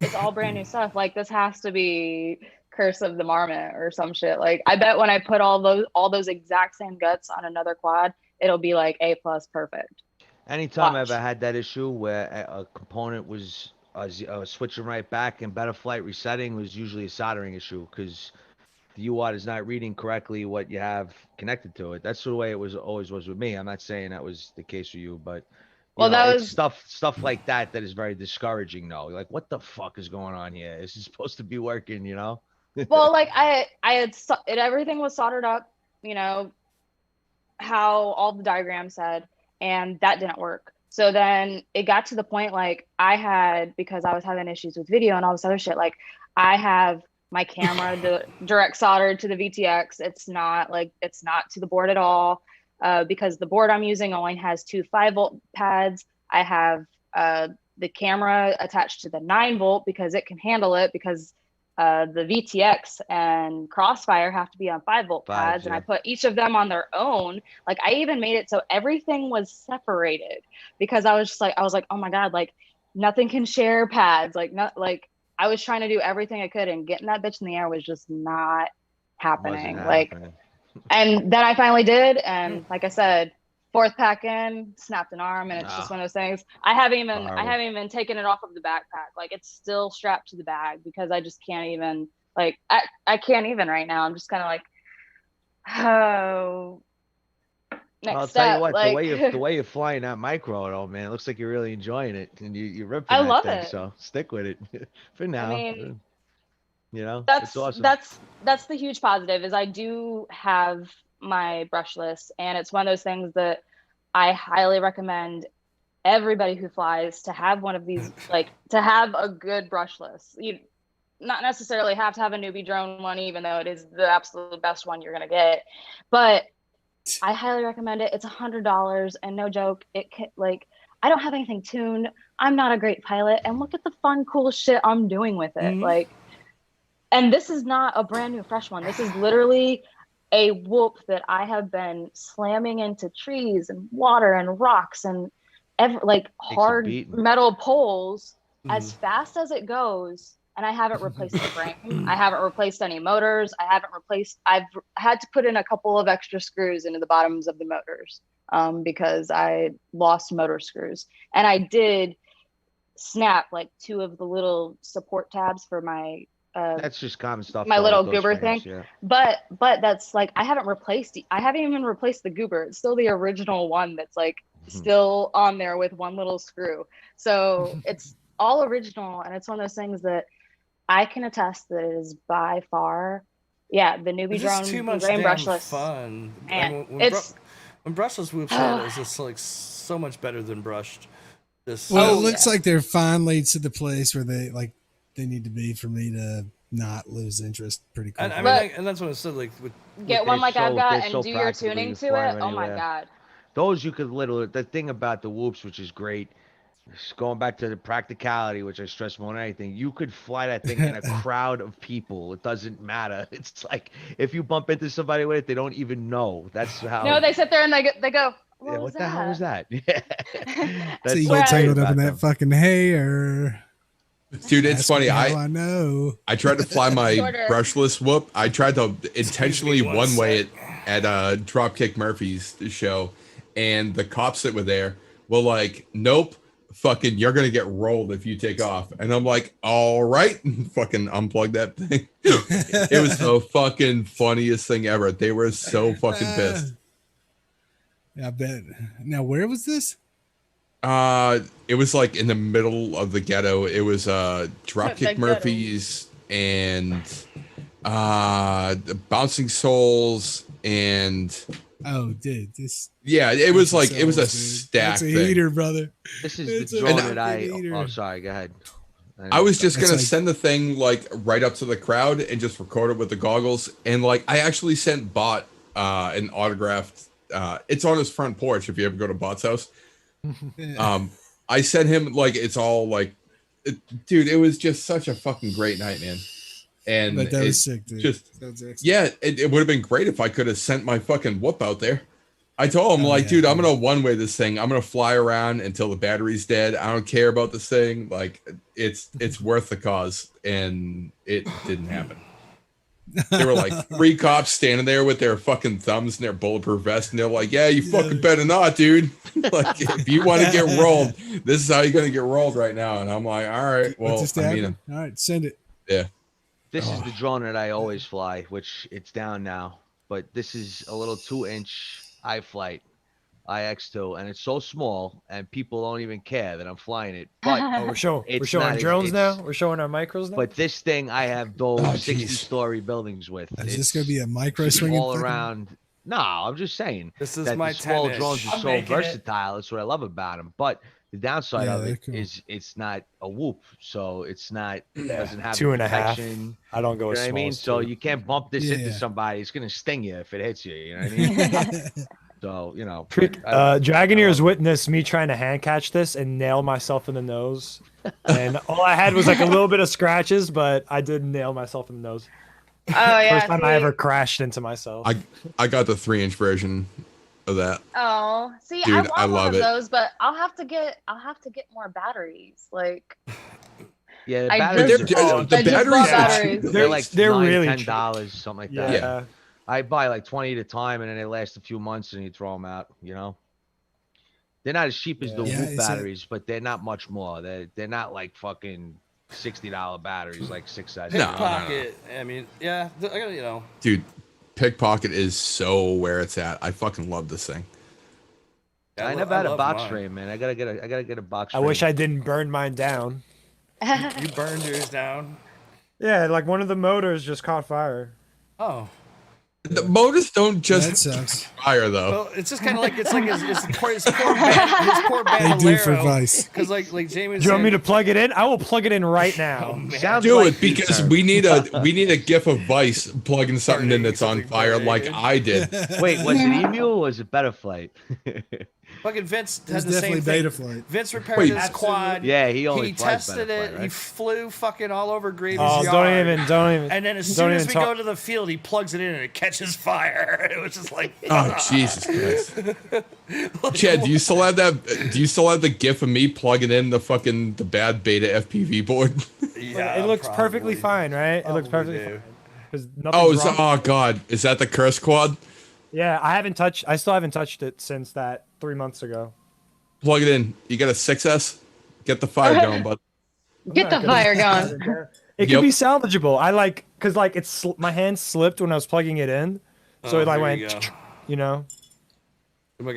It's all brand new stuff. Like, this has to be Curse of the Marmot or some shit. Like, I bet when I put all those exact same guts on another quad, it'll be like A+ perfect. Anytime Watch. I ever had that issue where a component was switching right back and better flight resetting, was usually a soldering issue, because the UART is not reading correctly what you have connected to it. That's the way it always was with me. I'm not saying that was the case for you, but it's stuff like that is very discouraging though. Like, what the fuck is going on here? This is supposed to be working, Well, like, I had everything was soldered up, how all the diagrams said, and that didn't work. So then it got to the point, like, because I was having issues with video and all this other shit, like, I have my camera direct soldered to the VTX. It's not to the board at all, because the board I'm using only has 2 5-volt pads. I have the camera attached to the 9-volt because it can handle it, because the VTX and Crossfire have to be on 5-volt pads, and I put each of them on their own. Like, I even made it so everything was separated, because I was like, oh my god, like, nothing can share pads. Like, I was trying to do everything I could, and getting that bitch in the air was just not happening. And then I finally did, and like I said, 4th pack in, snapped an arm, and it's just one of those things. I haven't even taken it off of the backpack. Like, it's still strapped to the bag, because I just can't even, like, I can't even right now. I'm just kind of like, oh. I'll tell you what, the way you're flying that micro, though, man, it looks like you're really enjoying it, and you're ripping I that love thing. it. So stick with it for now. I mean, it's awesome. That's the huge positive, is I do have my brushless, and it's one of those things that I highly recommend everybody who flies to have one of these, like, to have a good brushless. You not necessarily have to have a newbie drone one, even though it is the absolute best one you're gonna get, but I highly recommend it. It's $100, and no joke, it can, like, I don't have anything tuned. I'm not a great pilot, and look at the fun, cool shit I'm doing with it. Like, and this is not a brand new fresh one. This is literally a whoop that I have been slamming into trees and water and rocks and hard metal poles as fast as it goes. And I haven't replaced the frame. I haven't replaced any motors. I've had to put in a couple of extra screws into the bottoms of the motors, because I lost motor screws. And I did snap, like, 2 of the little support tabs for my that's just common stuff. My little goober thing. Yeah. But that's, like, I haven't even replaced the goober. It's still the original one that's, like, still on there with one little screw. So it's all original, and it's one of those things that I can attest that it is by far, Yeah, the newbie It's drone, just too much rain damn brushless. fun. And When it's brushless whoops is just like so much better than brushed. Well, it looks like they're finally to the place where they need to be for me to not lose interest pretty quickly. And I mean, and that's what I said. Like, get one like I've got and so do your practical, you tuning can to fly it. 'em Oh my anywhere. god. Those you could literally. The thing about the whoops, which is great, going back to the practicality, which I stress more than anything, you could fly that thing in a crowd of people. It doesn't matter. It's like if you bump into somebody with it, they don't even know. That's how. No, they sit there and they go. What the hell was that? Yeah. So you get tangled up in that fucking hair. Dude, it's funny. I know. I tried to fly my brushless whoop. I tried to intentionally one way it at Dropkick Murphy's show, and the cops that were there were like, "Nope, fucking, you're gonna get rolled if you take off." And I'm like, "All right," fucking unplug that thing. It was the fucking funniest thing ever. They were so fucking pissed. Yeah, I bet. Now, where was this? It was like in the middle of the ghetto. It was Dropkick Murphy's and the Bouncing Souls and this. Yeah, it was like it was a stack. That's a thing. heater, brother. This is the drone that I. Oh, sorry. Go ahead. I was just gonna send the thing like right up to the crowd and just record it with the goggles. And like I actually sent Bot an autographed. It's on his front porch. If you ever go to Bot's house, I sent him like it's all like, dude. It was just such a fucking great night, man. And that was sick, dude. It would have been great if I could have sent my fucking whoop out there. I told him dude, I'm gonna one-way this thing. I'm gonna fly around until the battery's dead. I don't care about this thing. Like it's worth the cause, and it didn't happen. There were like 3 cops standing there with their fucking thumbs in their bulletproof vest, and they're like, "Yeah, you fucking better not, dude. Like if you want to get rolled, this is how you're gonna get rolled right now." And I'm like, "All right, well, all right, send it." Yeah. This is the drone that I always fly, which it's down now, but this is a little 2-inch iFlight IX2, and it's so small, and people don't even care that I'm flying it. But we're showing drones now. We're showing our micros now. But this thing, I have those 60-story buildings with. Is this gonna be a micro swinging all around? No, I'm just saying. This is that my the small 10-inch. drones are so versatile. That's what I love about them. But the downside of it is it's not a whoop, so it's not doesn't have 2.5. protection. I don't go. You know what I mean? So you can't bump this into somebody. It's gonna sting you if it hits you. You know what I mean? So you know. Dragoneers witnessed me trying to hand catch this and nail myself in the nose, and all I had was like a little bit of scratches, but I did nail myself in the nose. Oh yeah. First time I ever crashed into myself. I got the 3-inch version of that. Oh, see, Dude, I want one of it. those, but I'll have to get more batteries. Like, yeah, the batteries. They're like they're $9, really $10, something like that. Yeah. I buy like 20 at a time, and then they last a few months, and you throw them out. You know, they're not as cheap as the Whoop batteries, but they're not much more. They're not like fucking $60 batteries, like 6 size. Pickpocket. No. I mean, yeah, I gotta, you know. Dude, Pickpocket is so where it's at. I fucking love this thing. I never had a box frame, man. I gotta get a box frame. I wish I didn't burn mine down. You burned yours down? Yeah, like one of the motors just caught fire. Oh. The motors don't just fire though. Well, it's just kind of like his poor bandolero. They do for Vice. Because like Jamie. Do you want me to plug it in? I will plug it in right now. Do it because we need a gif of Vice plugging something in that's on fire like I did. Wait, was it Emu or was it Better Flight? Fucking Vince had the same Beta thing. Flight. Vince repaired his quad. Yeah, he tested Beta it. Flight, right? He flew fucking all over Grady's yard. Don't even. And then as soon as we go to the field, he plugs it in and it catches fire. It was just like, oh Jesus Christ! Chad, do you still have that? Do you still have the gif of me plugging in the bad Beta FPV board? Yeah, it looks perfectly fine, right? It looks perfectly fine. Oh God, is that the curse quad? Yeah, I still haven't touched it since that 3 months ago. Plug it in. You got a 6S? Get the fire going, bud. Get the fire going. It can be salvageable. Cause it's my hand slipped when I was plugging it in, so it went, you know.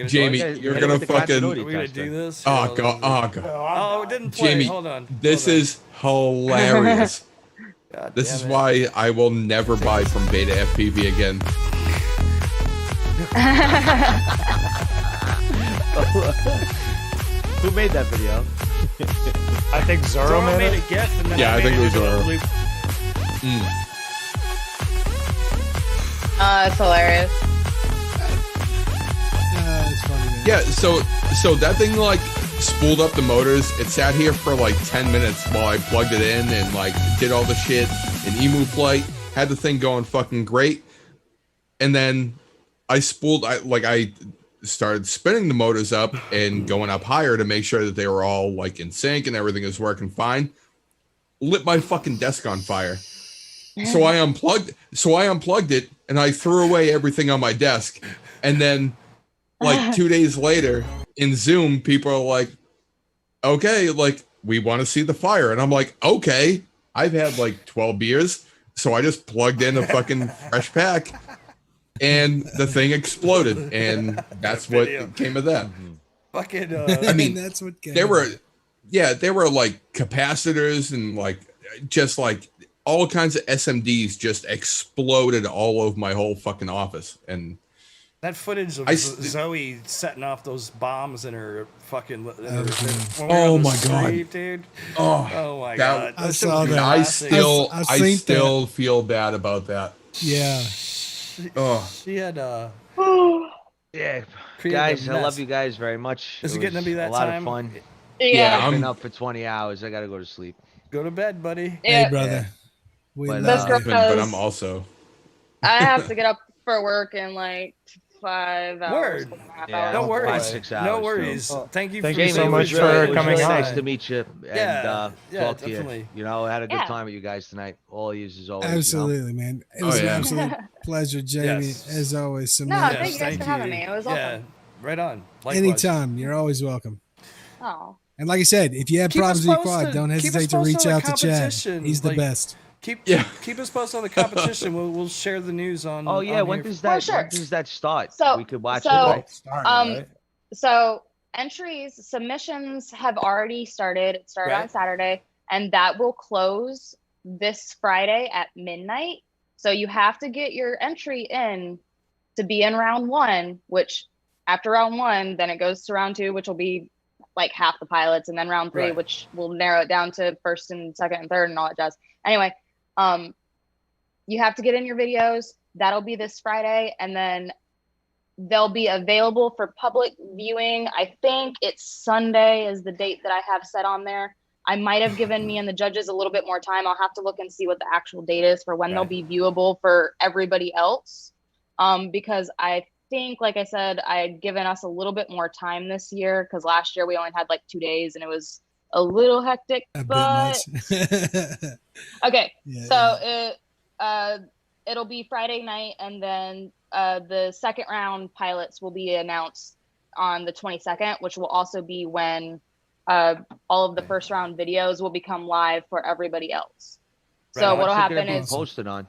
Jamie, you're gonna fucking. Are we gonna do this? Oh God! Oh, it didn't play. Jamie, Hold on. This is hilarious. God This damn is it. why I will never buy from Beta FPV again. Who made that video? I think Zoro made it. a GIF, and then Yeah, I think it was made into a Zoro. loop. It's hilarious. It's funny, man. Yeah, so that thing like spooled up the motors. It sat here for like 10 minutes while I plugged it in and like did all the shit in emu flight. Had the thing going fucking great. And then I started spinning the motors up and going up higher to make sure that they were all like in sync and everything is working fine. Lit my fucking desk on fire. So I unplugged it and I threw away everything on my desk. And then like 2 days later in Zoom, people are like, okay, like we want to see the fire. And I'm like, okay, I've had like 12 beers. So I just plugged in a fucking fresh pack and the thing exploded. And that's what came of that. Fucking. I mean, that's what came there were like capacitors and like just like all kinds of SMDs just exploded all over my whole fucking office. And that footage of Zoe setting off those bombs in her fucking. When we were Oh on the my God. street, dude. oh Oh my that- god. I That saw shit was that. I classic. still I've I seen still feel bad about that. Yeah. Oh, She had Yeah, created guys, a I mess. love you guys very much. Is it getting to was be that a lot time? of fun. Yeah, I've been I'm- up for 20 hours. I gotta go to sleep. Go to bed, buddy. Hey, Yeah, brother. We But, love That's you. great. but I'm also I have to get up for work in like 5 hours. Word. 4.5 Yeah. hours. No Oh, worries. 5-6 hours, No too. worries. Oh, Thank you. thank for you Jamie, so it much was for really, it was coming really on. nice to meet you and Yeah, talk to definitely. you. You know, I had a good Yeah. time with you guys tonight. All of you as always. Absolutely, man. It Oh, was an yeah. absolute pleasure, Jamie, Yes. as always. No, Samantha. thank you guys for having me. It was yeah, awesome. right on. Likewise. Anytime. You're always welcome. Oh, And like I said, if you have Keep problems us with your quad, posted. don't Keep us hesitate to posted reach on the out to Chad. competition. He's the Like, best. Keep Yeah. keep us posted on the competition. We'll share the news on. Oh yeah, on when here. does that? sure. When does that start? So- we could watch so- it. Right? Started, so submissions have already started. It started on Right. Saturday, and that will close this Friday at midnight. So you have to get your entry in to be in round one, which after round one, then it goes to round two, which will be like half the pilots, and then round three, Right. which will narrow it down to first and second and third and all that jazz. Anyway, you have to get in your videos. That'll be this Friday, and then they'll be available for public viewing. I think it's Sunday is the date that I have set on there. I might have given me and the judges a little bit more time. I'll have to look and see what the actual date is for when they'll Right. be viewable for everybody else. Because I think, like I said, I had given us a little bit more time this year because last year we only had like 2 days and it was a little hectic. A bit But much. okay, Yeah, so it'll be Friday night, and then the second round pilots will be announced on the 22nd, which will also be when all of the first round videos will become live for everybody else. So Right. what'll What's it gonna happen be is posted on?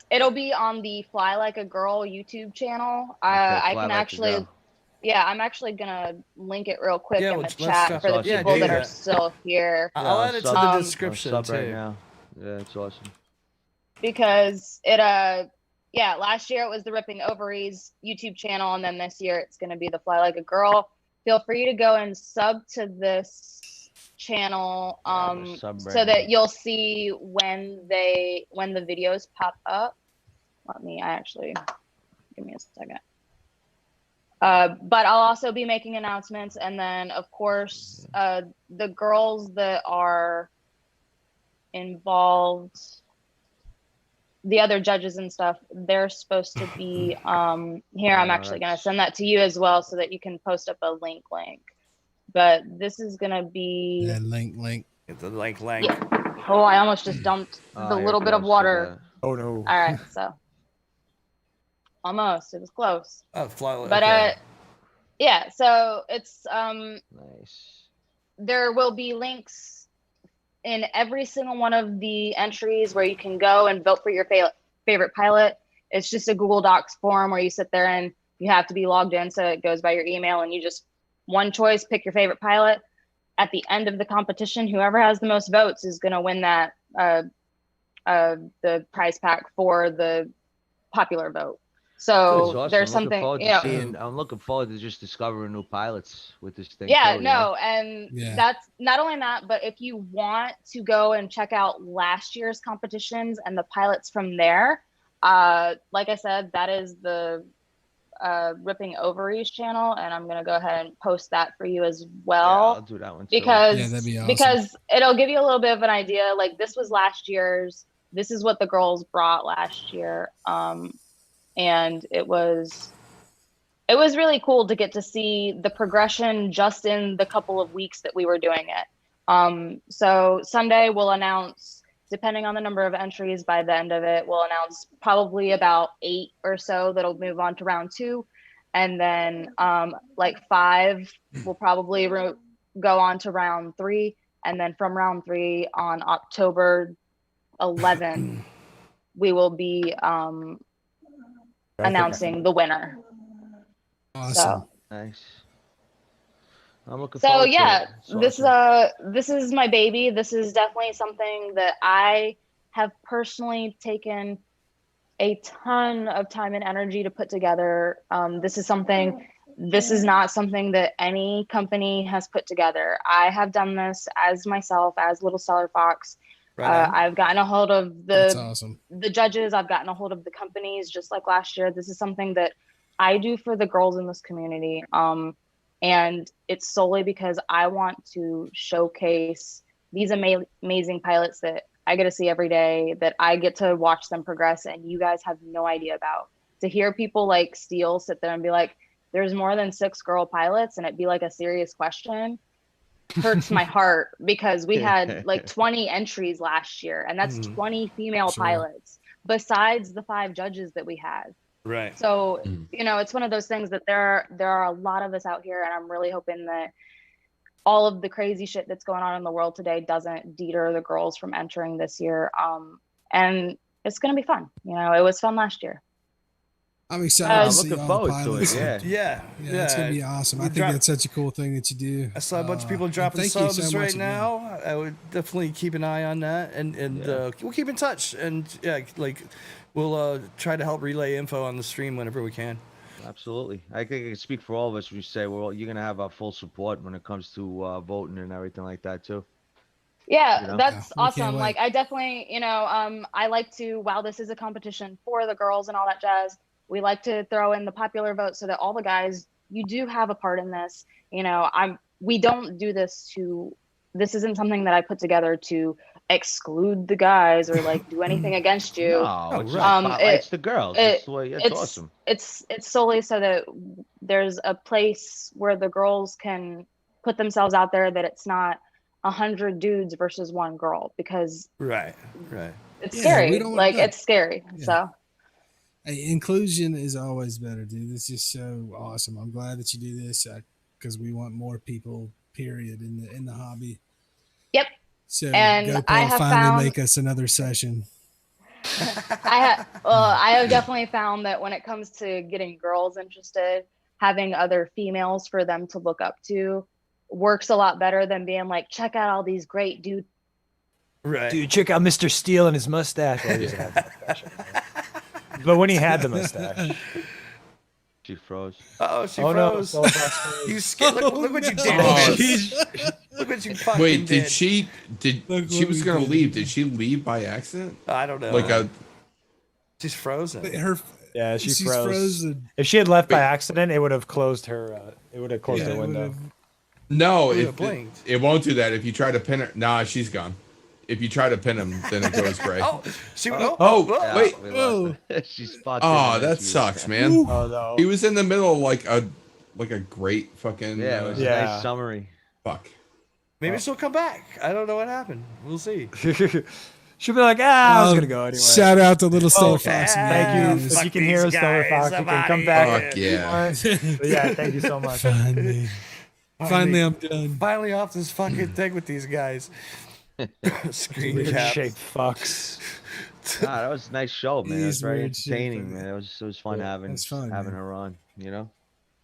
it'll be on the Fly Like a Girl YouTube channel. Okay, I Fly can Like a actually, Girl. yeah, I'm actually gonna link it real quick Yeah, in the let's chat stuff for the awesome. Yeah, people do that are that. still here. I'll add it to sub- the Um, description sub too. right now. Yeah, it's awesome. Because it yeah, last year it was the Ripping Ovaries YouTube channel, and then this year it's going to be the Fly Like a Girl. Feel free to go and sub to this channel Yeah, I'm gonna sub right so now. that you'll see when the videos pop up. Give me a second. But I'll also be making announcements, and then of course the girls that are involved, the other judges and stuff, they're supposed to be here. I'm actually going to send that to you as well so that you can post up a link. But this is going to be yeah, link. Get the link. yeah. Oh, I almost just dumped the Here little it bit of goes. water. Oh no. All right, so almost, it was close. Oh, fly. But okay. yeah, so it's Nice. there will be links in every single one of the entries where you can go and vote for your favorite pilot. It's just a Google Docs form where you sit there and you have to be logged in, so it goes by your email, and you just one choice, pick your favorite pilot. At the end of the competition, whoever has the most votes is going to win that the prize pack for the popular vote. That's So awesome. there's I'm looking something, forward you to know. seeing. I'm looking forward to just discovering new pilots with this thing. Yeah, too, no, and Yeah. that's not only that, but if you want to go and check out last year's competitions and the pilots from there, like I said, that is the Ripping Ovaries channel, and I'm gonna go ahead and post that for you as Yeah, well. I'll do that one too. Because Yeah, that'd be awesome. because it'll give you a little bit of an idea. Like, this was last year's. This is what the girls brought last year, and it was really cool to get to see the progression just in the couple of weeks that we were doing it. So Sunday we'll announce, depending on the number of entries by the end of it, we'll announce probably about 8 or so that'll move on to round 2, and then like 5 will probably go on to round 3, and then from round 3 on October 11th we will be announcing the winner. Awesome. So Nice. I'm looking so forward yeah, to it. It's this is my baby. This is definitely something that I have personally taken a ton of time and energy to put together. This is not something that any company has put together. I have done this as myself, as LittleStellarFox. Right. I've gotten a hold of That's awesome. the judges. I've gotten a hold of the companies, just like last year. This is something that I do for the girls in this community. And it's solely because I want to showcase these amazing pilots that I get to see every day, that I get to watch them progress, and you guys have no idea about. To hear people like Steele sit there and be like, there's more than 6 girl pilots, and it be like a serious question, hurts my heart, because we had like 20 entries last year, and that's 20 female pilots besides the 5 judges that we had. Right. So, you know, it's one of those things that there are a lot of us out here, and I'm really hoping that all of the crazy shit that's going on in the world today doesn't deter the girls from entering this year. And it's going to be fun. You know, it was fun last year. I'm excited I'm to see looking all the forward to pilots. it. Yeah. Yeah, it's gonna be awesome. I think that's such a cool thing that you do. I saw a bunch of people dropping thank you subs so much right again. now. I would definitely keep an eye on that, and we'll keep in touch, and yeah, like we'll try to help relay info on the stream whenever we can. Absolutely. I think I can speak for all of us when you say, well, you're gonna have our full support when it comes to voting and everything like that too. Yeah, You know? that's Yeah, we can't awesome. wait. Like, I definitely, you know, I like to, while this is a competition for the girls and all that jazz, we like to throw in the popular vote so that all the guys, you do have a part in this. You know, we don't do this this isn't something that I put together to exclude the guys or like do anything against you. No, it's right. spotlights the girls. That's the way. It's awesome. It's solely so that there's a place where the girls can put themselves out there, that it's not 100 dudes versus 1 girl, because Right. it's Yeah, scary. we don't want Like, that. it's scary. Yeah. So Hey, inclusion is always better, dude. This is so awesome. I'm glad that you do this because we want more people, period, in the hobby. Yep. So And GoPro I have finally found- make us another session. I have definitely found that when it comes to getting girls interested, having other females for them to look up to works a lot better than being like, check out all these great dudes. Right. Dude, check out Mr. Steele and his mustache. Well, he doesn't have the mustache. But when he had the mustache. She froze. Oh, she Oh froze. no. You scared. Look what you did. Oh, Look what you fucking Wait, did. she Look she what was we gonna did. leave? Did she leave by accident? I don't know. Like She's frozen. Yeah, she's froze. frozen. If she had left by accident, it would have closed her. It would have closed Yeah, her it window. would've- no, Would've it blinked. won't do that. If you try to pin her, nah, she's gone. If you try to pin him, then it goes gray. Oh, she. Oh, wait. we lost her. She spotted Oh, her. that She was- sucks, man. Oh no. He was in the middle of like a great fucking Yeah, it was a Yeah. nice summary. fuck. Maybe she'll come back. I don't know what happened. We'll see. She'll be like, I was gonna go anyway. Shout out to Little Stellar Oh, Fox. Thank you. Yes. If you can hear us, Stellar Fox, you can come back. Fuck yeah. But yeah, thank you so much. Finally, I'm done. Finally off this fucking thing with these guys. Screen Weird cap. shaped fucks. Nah, that was a nice show, man. It was These very weird shit, entertaining, but- man. It was fun having That's fun, having man. her on. You know.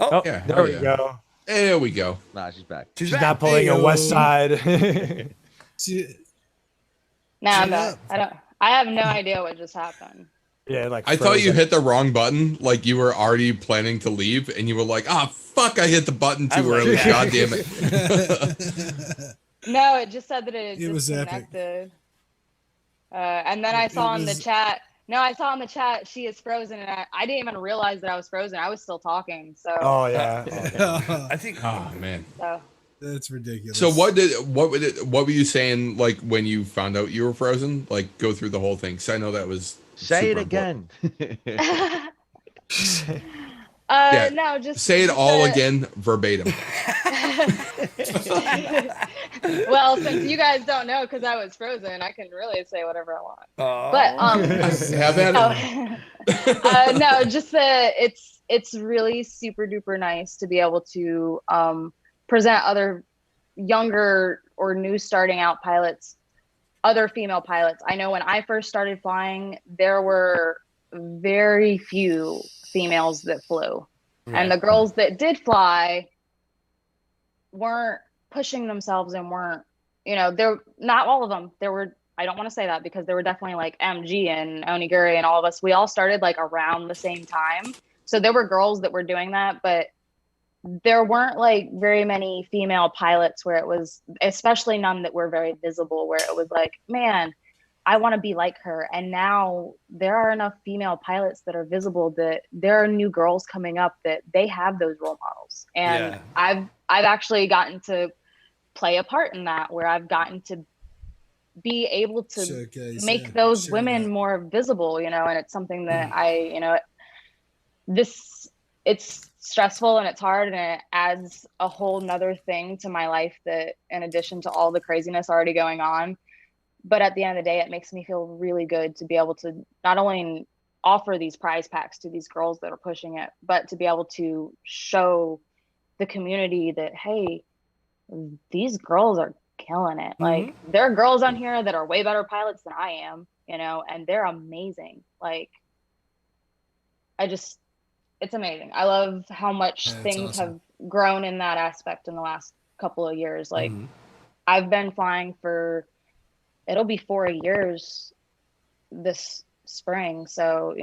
Oh, Yeah, there hell we yeah. go. There we go. Nah, she's back. She's She's back. not pulling a Heyo. West Side. See, No, I'm Shut not. up. I have no idea what just happened. Yeah, like I thought you frozen. hit the wrong button. Like you were already planning to leave, and you were like, "Ah, fuck! I hit the button too early. God damn it!" No, it just said that it It was epic. disconnected. And then I saw in the chat. No, I saw in the chat she is frozen, and I didn't even realize that I was frozen. I was still talking. So. Oh yeah. I think. Oh man. So. That's ridiculous. So what were you saying like when you found out you were frozen? Like go through the whole thing. So I know that was Say it super again. Yeah. No, just say it just all that- again verbatim. Well, since you guys don't know because I was frozen, I can really say whatever I want. Oh. But Have at it. no, just that it's really super duper nice to be able to present other younger or new starting out pilots, other female pilots. I know when I first started flying, there were very few females that flew. Right. And the girls that did fly weren't pushing themselves and weren't, they're not all of them. There were, I don't want to say that because there were definitely like MG and Onigiri and all of us. We all started like around the same time. So there were girls that were doing that, but there weren't like very many female pilots where it was, especially none that were very visible, where it was like, man, I want to be like her. And now there are enough female pilots that are visible that there are new girls coming up that they have those role models. And I've actually gotten to play a part in that, where I've gotten to be able to make those women more visible, and it's something that it's stressful and it's hard, and it adds a whole nother thing to my life that, in addition to all the craziness already going on, but at the end of the day, it makes me feel really good to be able to not only offer these prize packs to these girls that are pushing it, but to be able to show the community that, hey, these girls are killing it. Mm-hmm. Like, there are girls on here that are way better pilots than I am, and they're amazing. Like, it's amazing. I love how much things have grown in that aspect in the last couple of years. Like, I've been flying for, it'll be 4 years this spring. So,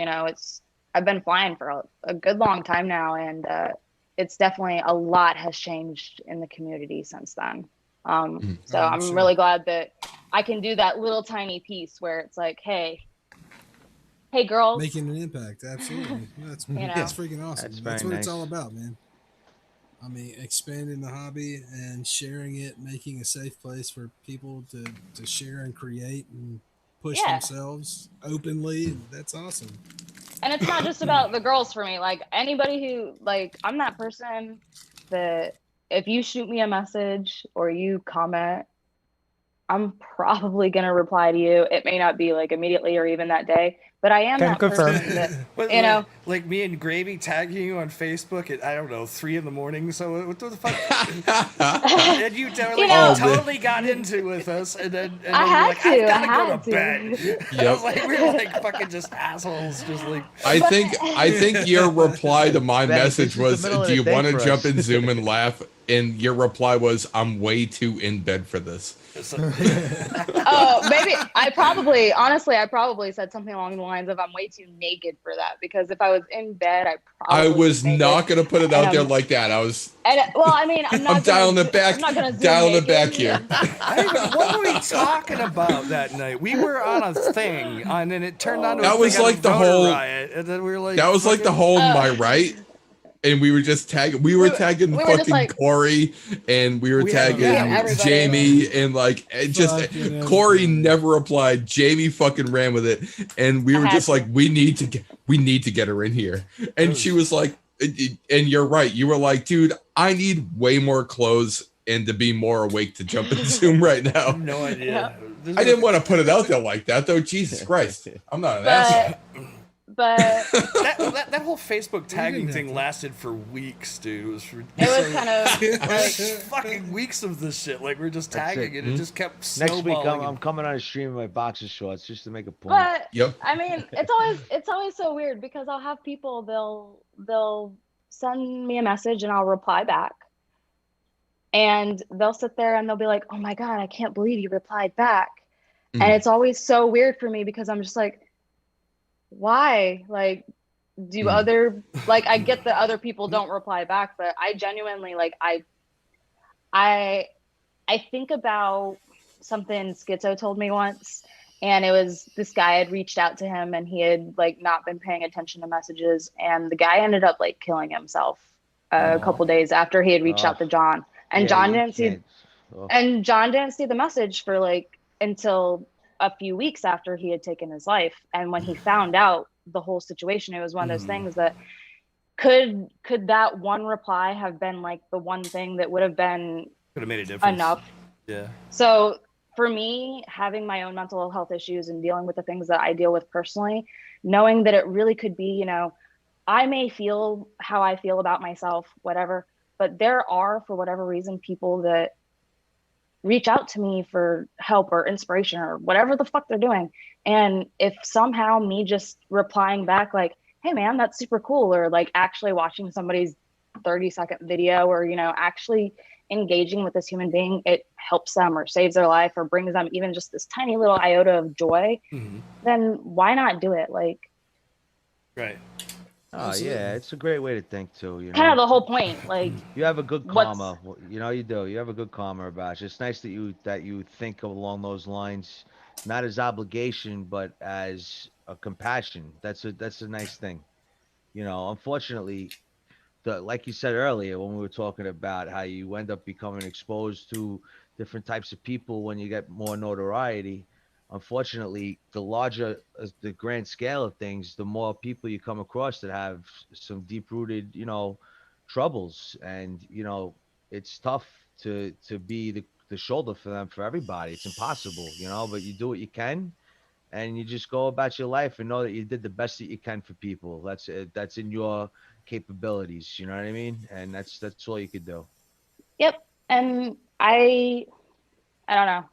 I've been flying for a good long time now. And it's definitely, a lot has changed in the community since then. So I'm really glad that I can do that little tiny piece where it's like, hey girls. Making an impact. Absolutely. That's freaking awesome. That's what it's all about, man. I mean, expanding the hobby and sharing it, making a safe place for people to share and create and push themselves openly. That's awesome. And it's not just about the girls for me. Like, anybody who, like, I'm that person that if you shoot me a message or you comment, I'm probably going to reply to you. It may not be like immediately or even that day, but I am that person that, like me and Gravy tagging you on Facebook at, I don't know, 3 a.m. So what the fuck? And you totally got into with us. And then I had like, to. I've got to go to bed. Yep. I was like, we're like fucking just assholes. Just like. I think your reply to my message was, do you want to jump in Zoom and laugh? And your reply was, I'm way too in bed for this. Oh, maybe I probably said something along the lines of, I'm way too naked for that, because if I was in bed, I was not going to put it out there like that. I'm dialing it back. Dialing it back here. What were we talking about that night? We were on a thing, and then it turned on to that was like the whole riot, and then we were like, that was like the whole my right. And we were just tagging. We were tagging fucking Corey, and we were tagging Jamie, and like Corey never replied. Jamie fucking ran with it, and we were just like, we need to get her in here. And she was like, and you're right. You were like, dude, I need way more clothes and to be more awake to jump in Zoom right now. I have no idea. I didn't want to put it out there like that, though. Jesus Christ, I'm not an asshole. But that whole Facebook tagging thing lasted for weeks, dude. It was kind of like fucking weeks of this shit. Like, we're just tagging it. It just kept snowballing. Next week, I'm coming on a stream in my boxer shorts just to make a point. But I mean, it's always so weird, because I'll have people, they'll send me a message and I'll reply back, and they'll sit there and they'll be like, oh my god, I can't believe you replied back. And it's always so weird for me because I'm just like, why? Like, do other, like, I get that other people don't reply back, but I genuinely, like, I think about something Schizo told me once, and it was this guy had reached out to him and he had like not been paying attention to messages, and the guy ended up like killing himself a couple days after he had reached out to John, and John didn't see the message for like until a few weeks after he had taken his life. And when he found out the whole situation, it was one of those things that could that one reply have been like the one thing that would have been could have made a difference enough. Yeah. So for me, having my own mental health issues and dealing with the things that I deal with personally, knowing that it really could be, you know, I may feel how I feel about myself, whatever, but there are, for whatever reason, people that reach out to me for help or inspiration or whatever the fuck they're doing. And if somehow me just replying back like, hey man, that's super cool, or like actually watching somebody's 30-second video, or, you know, actually engaging with this human being, it helps them or saves their life or brings them even just this tiny little iota of joy, then why not do it? Like, right. Oh yeah, it's a great way to think too. You know, kind of the whole point. Like, you have a good karma. You know, you do. You have a good karma about it. It's nice that you think along those lines, not as obligation, but as a compassion. That's a nice thing. You know, unfortunately, like you said earlier when we were talking about how you end up becoming exposed to different types of people when you get more notoriety. Unfortunately, the larger the grand scale of things, the more people you come across that have some deep-rooted, you know, troubles, and you know, it's tough to be the shoulder for them, for everybody. It's impossible, you know, but you do what you can, and you just go about your life and know that you did the best that you can for people. That's in your capabilities, you know what I mean? And that's all you could do. Yep. And I don't know.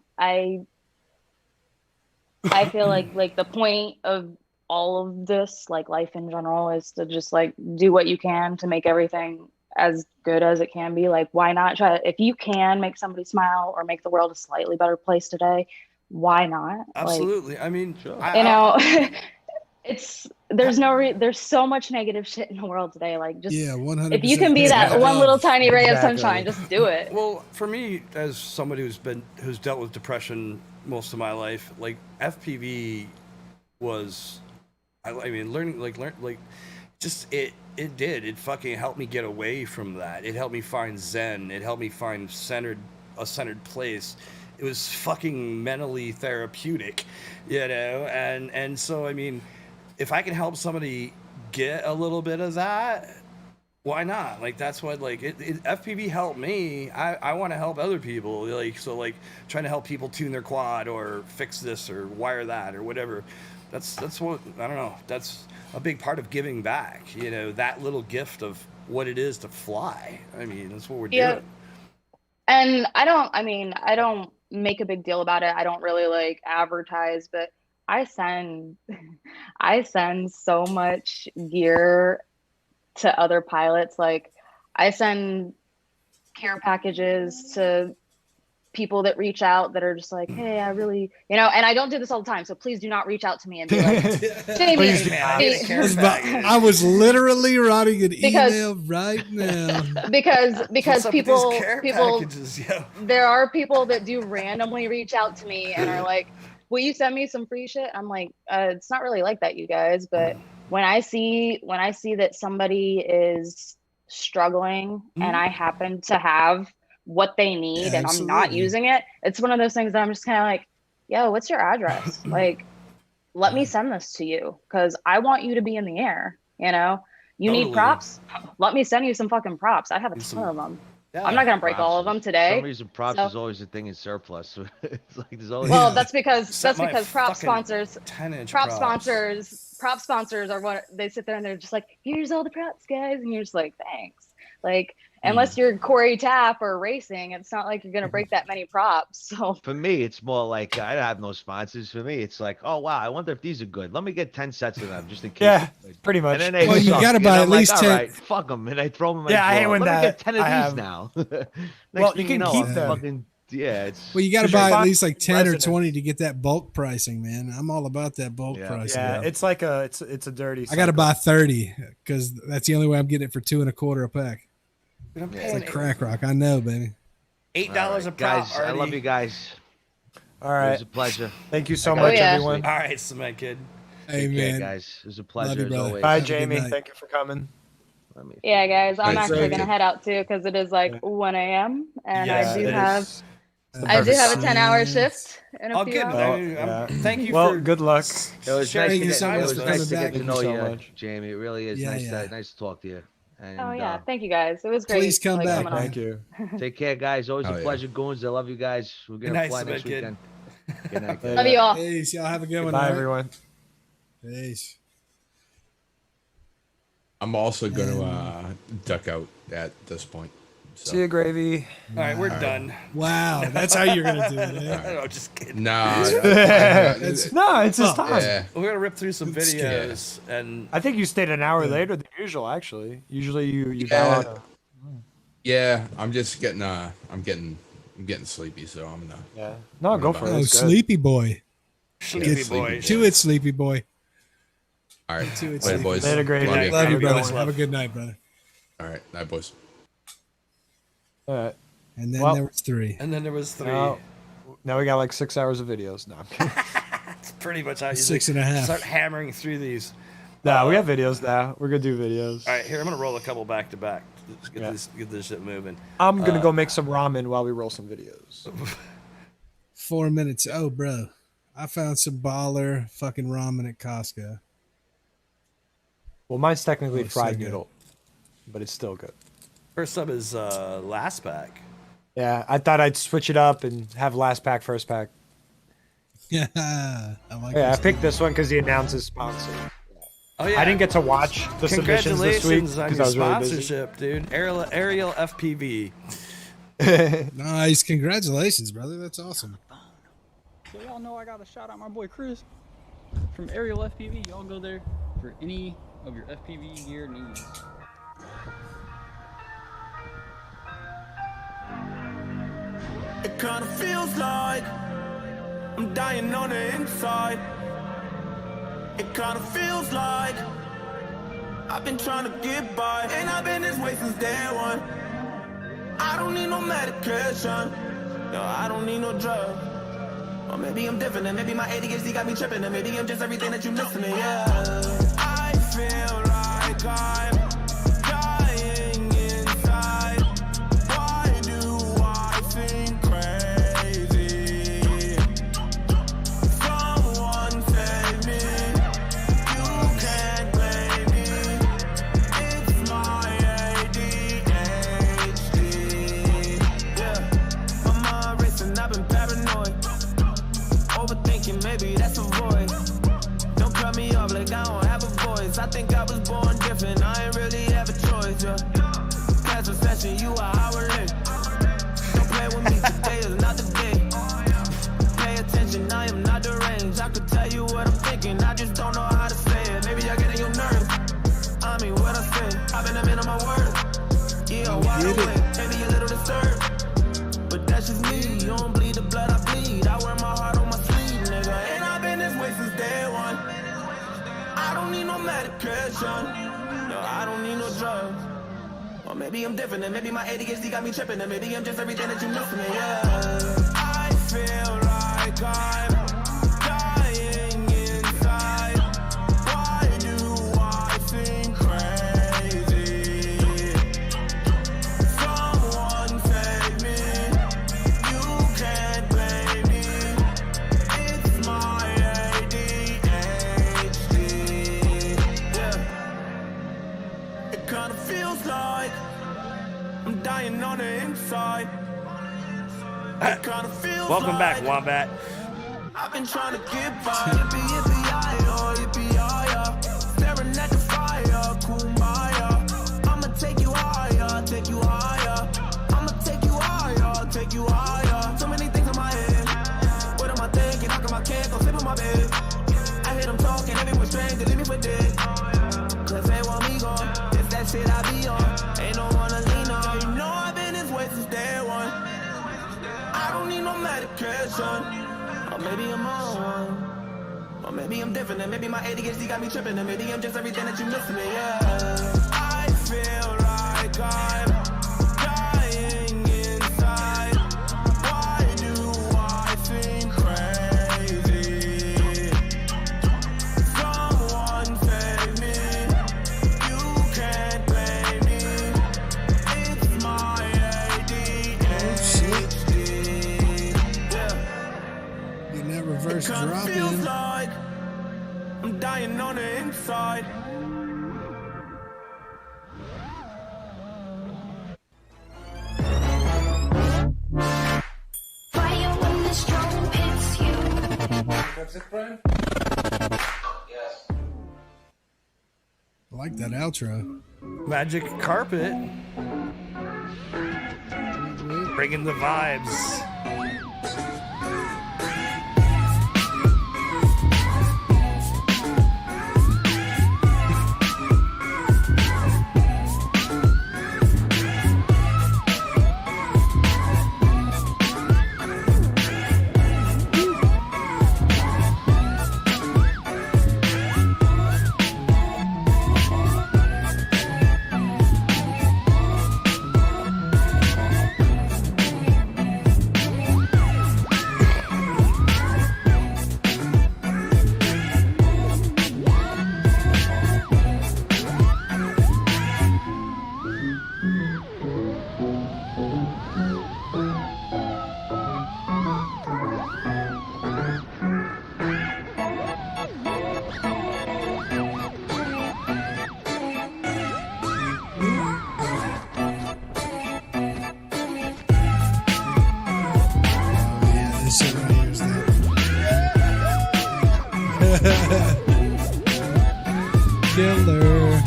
I feel like the point of all of this, like life in general, is to just like do what you can to make everything as good as it can be. Like, why not try to, if you can make somebody smile or make the world a slightly better place today, why not? Absolutely. Like, I mean, you know, there's so much negative shit in the world today. Like, just 100%. if you can be that one little tiny ray of sunshine, just do it. Well, for me, as somebody who's dealt with depression most of my life, like FPV was, I mean, it fucking helped me get away from that. It helped me find Zen. It helped me find a centered place. It was fucking mentally therapeutic, you know? And so, I mean, if I can help somebody get a little bit of that, why not? Like, that's what, like, FPV helped me. I want to help other people. Like, so, like, trying to help people tune their quad or fix this or wire that or whatever. That's what, I don't know. That's a big part of giving back, you know, that little gift of what it is to fly. I mean, that's what we're doing. And I don't make a big deal about it. I don't really like advertise, but I send so much gear to other pilots. Like, I send care packages to people that reach out that are just like, hey, I really, you know, and I don't do this all the time, so please do not reach out to me and be like, Jamie, I was literally writing an email right now because people there are people that do randomly reach out to me and are like, will you send me some free shit? I'm like, it's not really like that, you guys. But when I see that somebody is struggling and I happen to have what they need and I'm not using it, it's one of those things that I'm just kind of like, yo, what's your address? Like, let me send this to you because I want you to be in the air. You know, you need props. Let me send you some fucking props. I have a ton of them. Yeah, I'm not gonna break all of them today. For some reason, props is always a thing in surplus. It's like there's always. Well, that's because prop sponsors are what they sit there and they're just like, here's all the props, guys, and you're just like, thanks. Like, unless you're Corey Tapp or racing, it's not like you're gonna break that many props. So for me, it's more like I have no sponsors. For me, it's like, oh wow, I wonder if these are good. Let me get 10 sets of them just in case. Yeah, pretty much. And then well, you gotta buy at least 10. All right, fuck them, and I throw them in my I hate when Let that. me get 10 of these now. Well, you can keep them. Fucking Yeah, it's Well, you got to buy at least like 10 residents. or 20 to get that bulk pricing, man. I'm all about that bulk pricing. Yeah, it's like it's a dirty. I got to buy 30 because that's the only way I'm getting it for $2.25 a pack. I'm It's paying like crack rock. I know, baby. $8 a pop. guys. I already. love you guys. All It right. was a pleasure. Thank you so Oh, much, yeah. everyone. All right, Cement Kid. Hey, Take care, man. guys. It was a Love pleasure you, as brother. always. Bye, Have a good Jamie. night. Thank you for coming. Yeah, guys, I'm Thanks, actually Rick. gonna head out too because it is like 1 a.m. and Yeah, I do it have is. I do have a perfect 10-hour time. shift in a Oh, few good. hours. Yeah. Thank you Well, for good luck. It was sharing nice Thank you so to much get, for it was nice coming to back. get to Thank know you you, so much. Jamie. It really is Yeah, nice yeah. nice to talk to you. And, Oh yeah, thank you guys. It was great. Please come back, coming on. Thank you. take care, guys. Always Oh, a yeah. pleasure, goons. I love you guys. We're Good gonna night, fly Cement next Kid. weekend. Good night, guys. Love you all. Peace. Y'all have a good one. Bye, all right? everyone. Peace. I'm also going to duck out at this point. So. See you, Gravy. All right, we're done. Wow. That's how you're going to do it. Eh? No, just kidding. Nah. No, it's his time. Yeah. We're gonna rip through some It's good. videos and I think you stayed an hour later than usual. Actually, usually you Yeah. bow out. Yeah, I'm just getting I'm getting sleepy, so I'm gonna. Yeah. No, go for it. Oh, It's good. sleepy boy. Sleepy Get Boy. to it, sleepy boy. All right, To it, later, sleepy boys. Later, Gravy. Love you. Love Have you, a good brother. one. Have a good night, brother. All right, night, boys. All right. And then Well- there was 3. And then there was 3. Now we got like 6 hours of videos. No, I'm kidding. That's pretty much how you 6.5. start hammering through these. No, we have videos now. We're gonna do videos. All right, here I'm gonna roll a couple back to back. Let's get this shit moving. I'm gonna go make some ramen while we roll some videos. 4 minutes. Oh, bro. I found some baller fucking ramen at Costco. Well, mine's technically Oh, so fried good. noodle, but it's still good. First up is last pack. Yeah, I thought I'd switch it up and have last pack, first pack. Yeah. I like Yeah, I this. picked this one because the announcer's sponsor. Oh yeah, I didn't get to watch the submissions this week congratulations on because your I was really busy. sponsorship, dude. Ariel FPV. Nice. Congratulations, brother. That's awesome. So y'all know I got a shout out my boy Chris from Aerial FPV. Y'all go there for any of your FPV gear needs. It kinda feels like I'm dying on the inside. It kinda feels like I've been trying to get by, and I've been this way since day one. I don't need no medication, no, I don't need no drug. Or maybe I'm different, and maybe my ADHD got me tripping, and maybe I'm just everything that you missing, yeah. I feel like I'm dying inside. Why do I think crazy? Someone save me. You can't blame me. It's my ADHD. Yeah, my mind racing, I've been paranoid. Overthinking, maybe that's a void. Don't cut me off like I don't have a voice. I think I was born different, I ain't really have a choice, yeah. Cancel session, you are hourly. Don't play with me, today is not the day. Pay attention, I am not deranged. I could tell you what I'm thinking, I just don't know how to say it. Maybe I get in your nerves. I mean, what I say, I've been a man of my word. Yeah, wide awake, maybe a little disturbed. But that's just me, you don't bleed the blood I bleed. I wear my heart on my sleeve, nigga. And I've been this way since day one. I don't need no medication, no, I don't need no drugs. Or maybe I'm different, and maybe my ADHD got me tripping, and maybe I'm just everything that you missing, yeah. I feel like I'm dying inside. Why do I think crazy? Someone save me. You can't blame me. It's my ADHD. Yeah. It kinda feels like I'm dying on the inside. It kinda feels Welcome like back, Wombat. I've been trying to get by. Yippee, yippee-yi-yo, yippee-yi-yo. Staring at the fire, kumbaya. I'ma take you higher, take you higher. I'ma take you higher, take you higher. So many things in my head. What am I thinking? How come I can't go sleep in my bed? I hear them talking, everyone's strange, they leave me for dead. Cause they want me gone, it's that shit I be on. Ain't no one to lean on. You know I've been this way since day one. I don't on medication. Or maybe I'm on one. Or maybe I'm different, and maybe my ADHD got me tripping, and maybe I'm just everything that you miss me, yeah. I feel like I'm dying inside. Why do I think crazy? Someone save me. You can't blame me. It's my ADHD. Yeah. Getting that reverse It kinda drop feels in. like I'm dying on the inside. Fire when the strobe hits you. That's it, Brian? Yes. I like that outro. Magic carpet. Bringing the vibes. Yeah, this shit right here is that. Killer.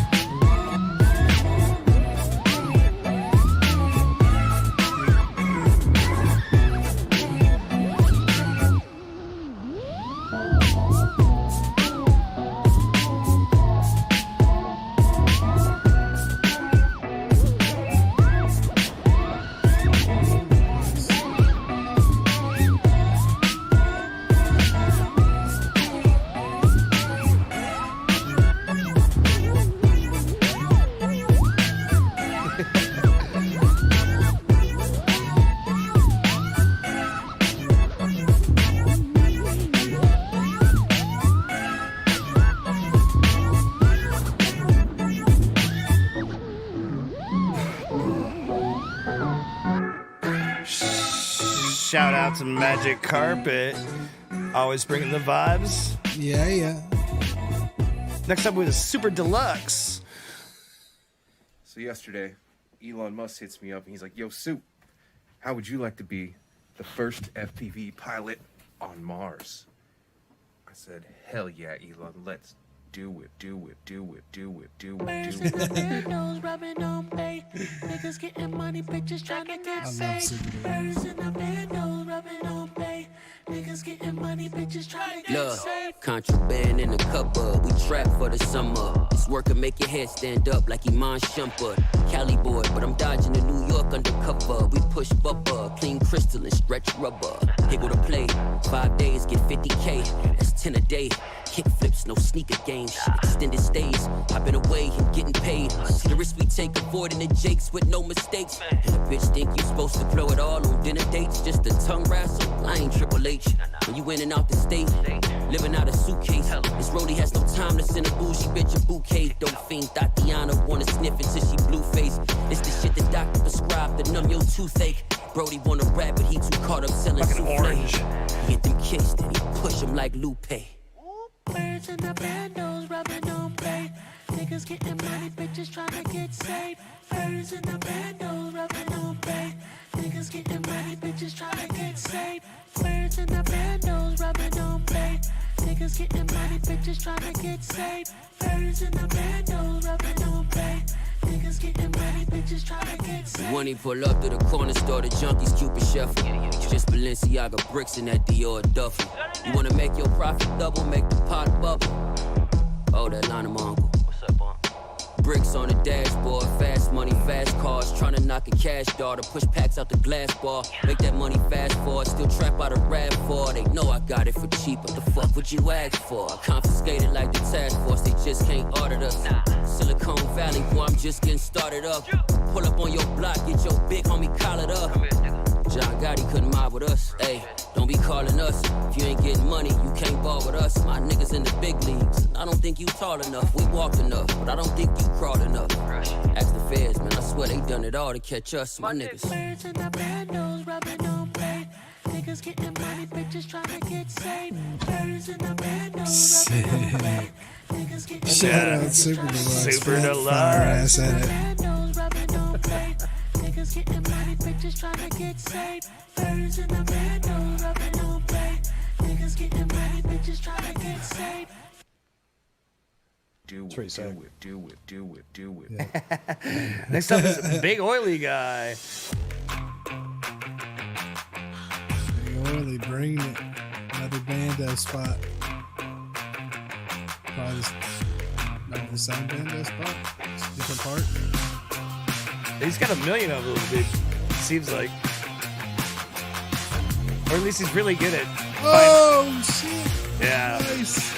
Shout out to Magic Carpet. Always bringing the vibes. Yeah, yeah. Next up with a Super Deluxe. So yesterday, Elon Musk hits me up and he's like, yo, Soup, how would you like to be the first FPV pilot on Mars? I said, hell yeah, Elon, let's do it, do it, do it, do it, do it, Birds do in the it. windows, rubbing on bay. Niggas getting money, bitches trying to get saved. Birds in the windows, rubbing on bay. Niggas getting money, bitches trying to get Look, saved. contraband in the cupboard. We trap for the summer. This work can make your head stand up like Iman Shumpert. Cali boy, but I'm dodging in New York undercover. We push bubba, clean crystal and stretch rubber. Higgle to play. 5 days, get 50K. That's 10 a day. Kick flips, no sneaker games. Extended stays. I've been away and getting paid. See the risk we take, avoiding the jakes with no mistakes. And a bitch think you supposed to blow it all on dinner dates. Just a tongue wrestle. I ain't Triple H. When you in and out the state, living out a suitcase. This rollie has no time to send a bougie bitch a bouquet. Don't fiend Tatiana wanna sniff it till she blue face. It's the shit the doctor prescribed to numb your toothache. Brody wanna rap, but he too caught up selling Like an souffle. orange. He get them kicks, then he push them like Lupe. Birds in the bandos, rubbing on bay. Niggas getting money, bitches trying to get saved. Birds in the bandos, rubbing on bay. Niggas getting money, bitches trying to get saved. Birds in the bandos, rubbing on bay. Niggas getting money, bitches trying to get saved. Birds in the bandos, rubbing on bay. Niggas getting money, bitches trying to get saved. When he pull up to the corner store, the junkies Cupid shuffle. Just Balenciaga bricks in that Dior duffel. You wanna make your profit double, make the pot bubble. Oh, that line of my uncle. What's up, bricks on the dashboard. Fast money, fast cars. Trying to knock a cash daughter. Push packs out the glass bar. Make that money fast forward. Still trap out a rap for. They know I got it for cheap. What the fuck would you ask for? I confiscated like the task force. They just can't audit us. Silicon Valley, boy, I'm just getting started up. Pull up on your block, get your big homie collared up. John Gotti couldn't mob with us. Hey, don't be calling us. If you ain't getting money, you can't ball with us. My niggas in the big leagues. I don't think you tall enough. We walked enough, but I don't think you crawled enough. Ask the feds, man. I swear they done it all to catch us. My niggas. Birds in the bandos, rubbing on plate. Niggas getting money, bitches trying to get saved. Birds in the bandos, rubbing on plate. Niggas getting Shout out Super Deluxe. Super Deluxe. Fire ass at it. bandos, rubbing on plate. Niggas getting money, bitches trying to get saved. Birds in the bandos, rubbing on plate. Niggas getting money, bitches trying to get saved. Do it, do it. Yeah. Next up is Big Oily Guy. Big Oily bringing it. Another bando spot. Probably maybe the same bando spot. It's a different part. He's got a million of those, dude. Seems like. Or at least he's really good at. Oh, shit. Yeah. Nice.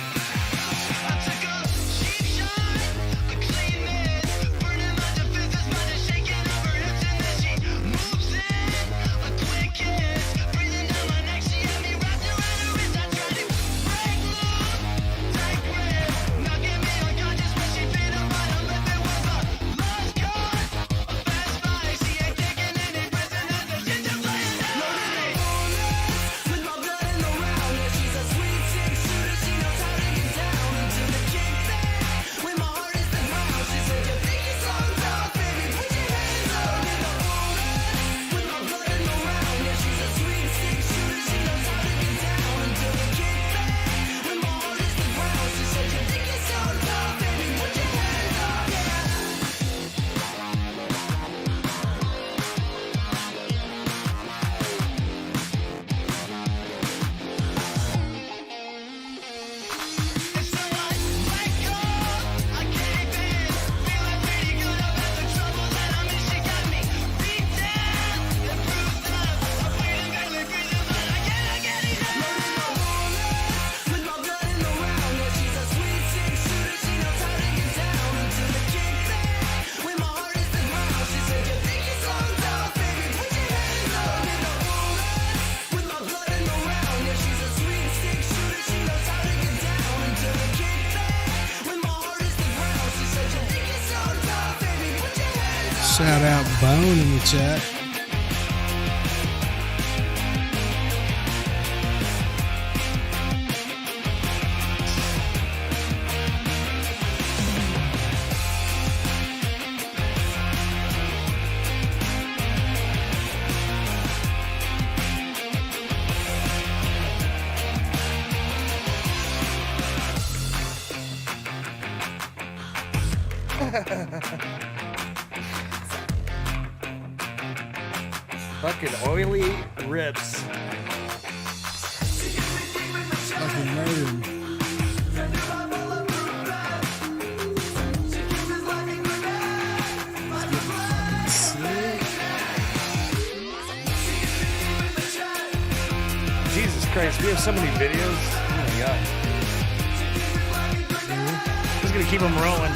Shout out Bone in the chat. Fucking oily rips. Fucking murder. Jesus Christ, we have so many videos. Oh my god. Just gonna keep them rolling.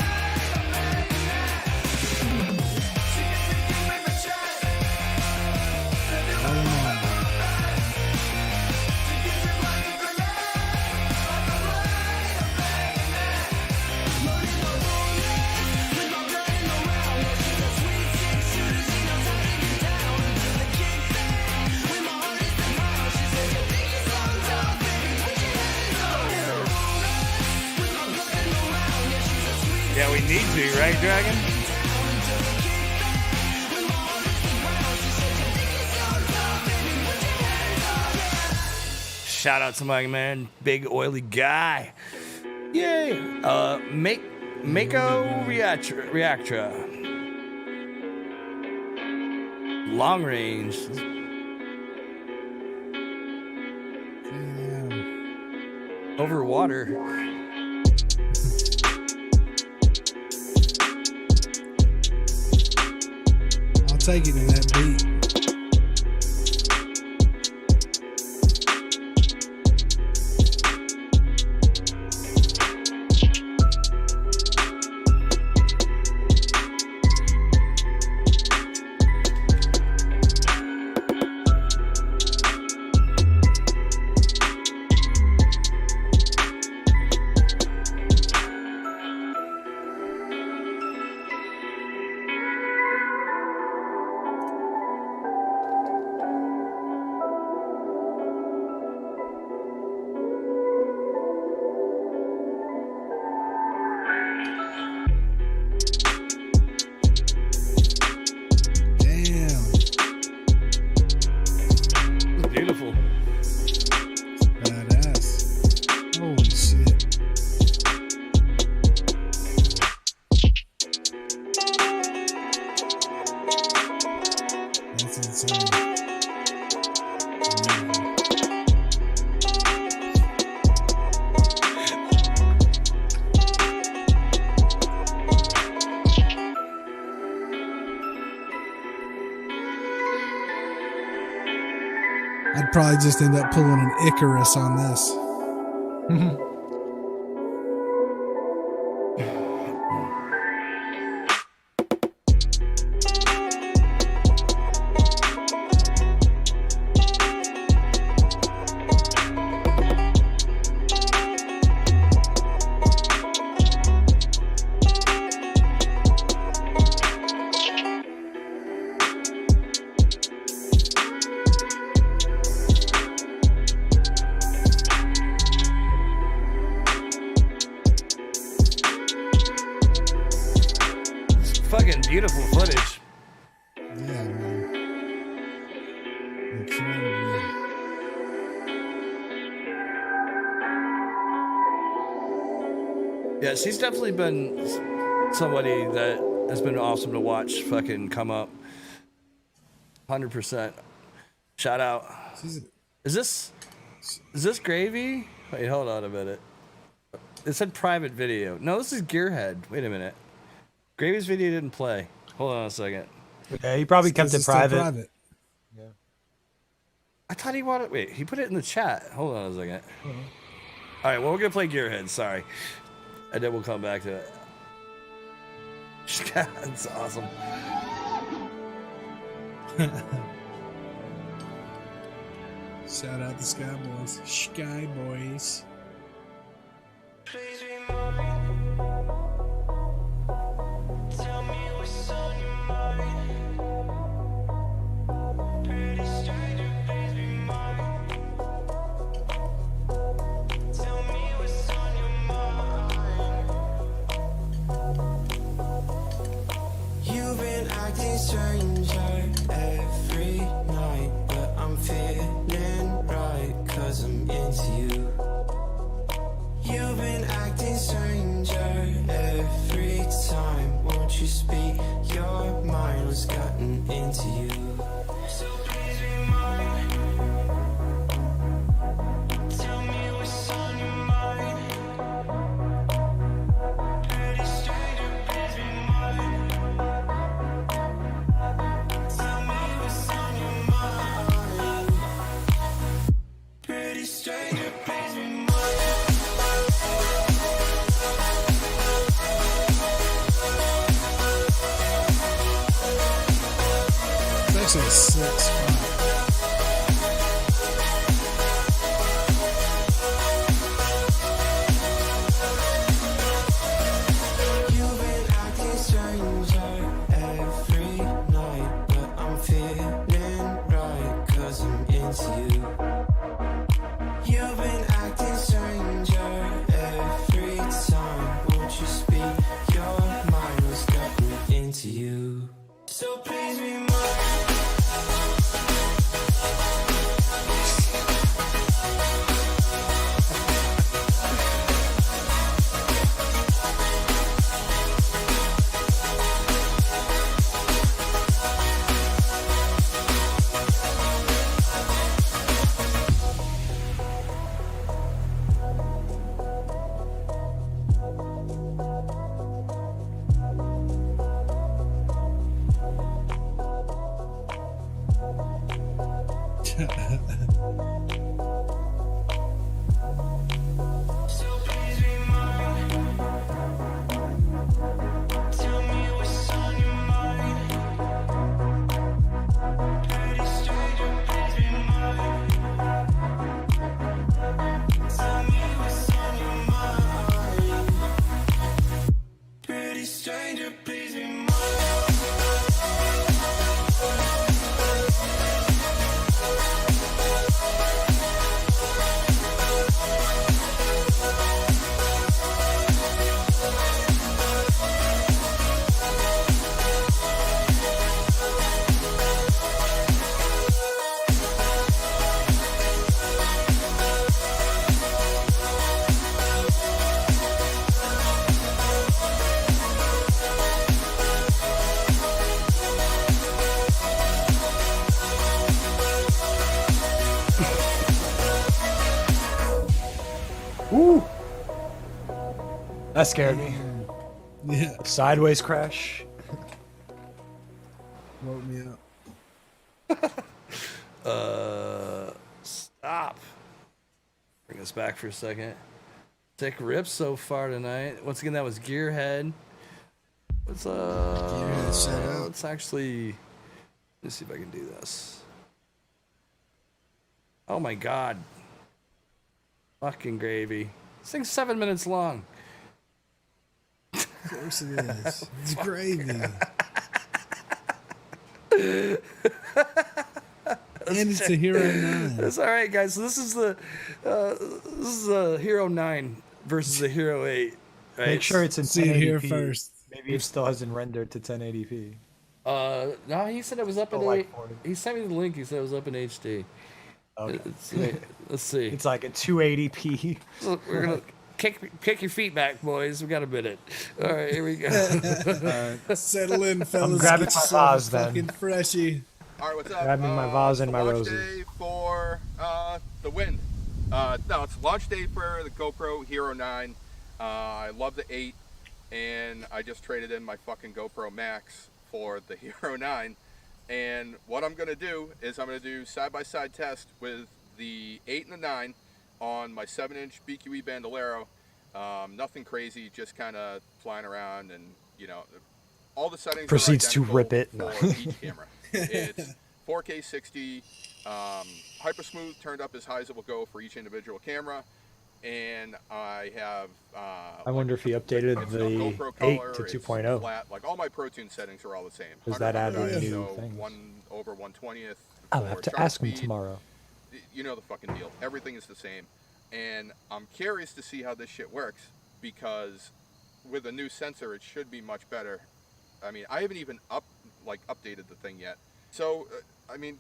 Yeah, we need to, right, Dragon? Shout out to my man, Big Oily Guy. Yay! Mako Reactra. Long range. Over water. psyche to that beat. Beautiful. Badass. Holy shit. That's insane. I'd probably just end up pulling an Icarus on this. Fucking beautiful footage. Yeah, man. Incredible. Yeah, she's definitely been somebody that has been awesome to watch fucking come up. 100%. Shout out. Is this Gravy? Wait, hold on a minute. It said private video. No, this is Gearhead. Wait a minute. Gravy's video didn't play. Hold on a second. Yeah, he probably kept it private. Yeah. I thought he wanted. Wait, he put it in the chat. Hold on a second. All right, well, we're gonna play Gearhead. Sorry, and then we'll come back to it. That's awesome. Shout out the Sky Boys. Sky Boys. Tell me what's on your mind. Pretty stranger, please be mine. Tell me what's on your mind. You've been acting stranger every night, but I'm feeling right, 'cause I'm into you. You've been acting stranger every time. Won't you speak your mind? What's gotten into you? So please be mine. Tell me what's on your mind. Pretty stranger, please be mine. Tell me what's on your mind. Pretty stranger, please be mine. Actually a 6. You've been acting stranger every night, but I'm feeling right, 'cause I'm into you. You've been acting stranger every time. Won't you speak your mind? What's gotten into you? So please be mine. Ooh. That scared me. Yeah. Sideways crash. Woke me up. Stop. Bring us back for a second. Sick rips so far tonight. Once again, that was Gearhead. Let's let's actually, let's see if I can do this. Oh my god. Fucking gravy. This thing's 7 minutes long. Of course it is. It's gravy. And it's a Hero 9. That's all right, guys. So this is the Hero 9 versus the Hero 8. Right? Make sure it's in See it 1080p. here first. Maybe it still hasn't rendered to 1080p. No, he said it was up in like he sent me the link. He said it was up in HD. Okay. Let's see. It's like a 280p. So we're gonna kick your feet back, boys. We got a minute. All right, here we go. Settle in, fellas. I'm grabbing Get my yourself a vase then. fucking freshie. All right, what's up? Grabbing my vase and my launch roses. Day for the win. No, it's launch day for the GoPro Hero 9. I love the 8, and I just traded in my fucking GoPro Max for the Hero 9. And what I'm gonna do is I'm gonna do side-by-side test with the 8 and the 9 on my 7-inch BQE Bandolero. Nothing crazy, just kind of flying around, and you know, all the settings Proceeds are to rip it. for each camera. It's 4K 60, hyper smooth turned up as high as it will go for each individual camera, and I have. I wonder if he updated the 8 to 2.0. Flat. Like all my ProTune settings are all the same. Does that add a 100 new ISO, thing? 1/120th. I'll for have to shutter ask him speed. tomorrow. You know the fucking deal. Everything is the same, and I'm curious to see how this shit works, because with a new sensor, it should be much better. I mean, I haven't even updated the thing yet. So, I mean,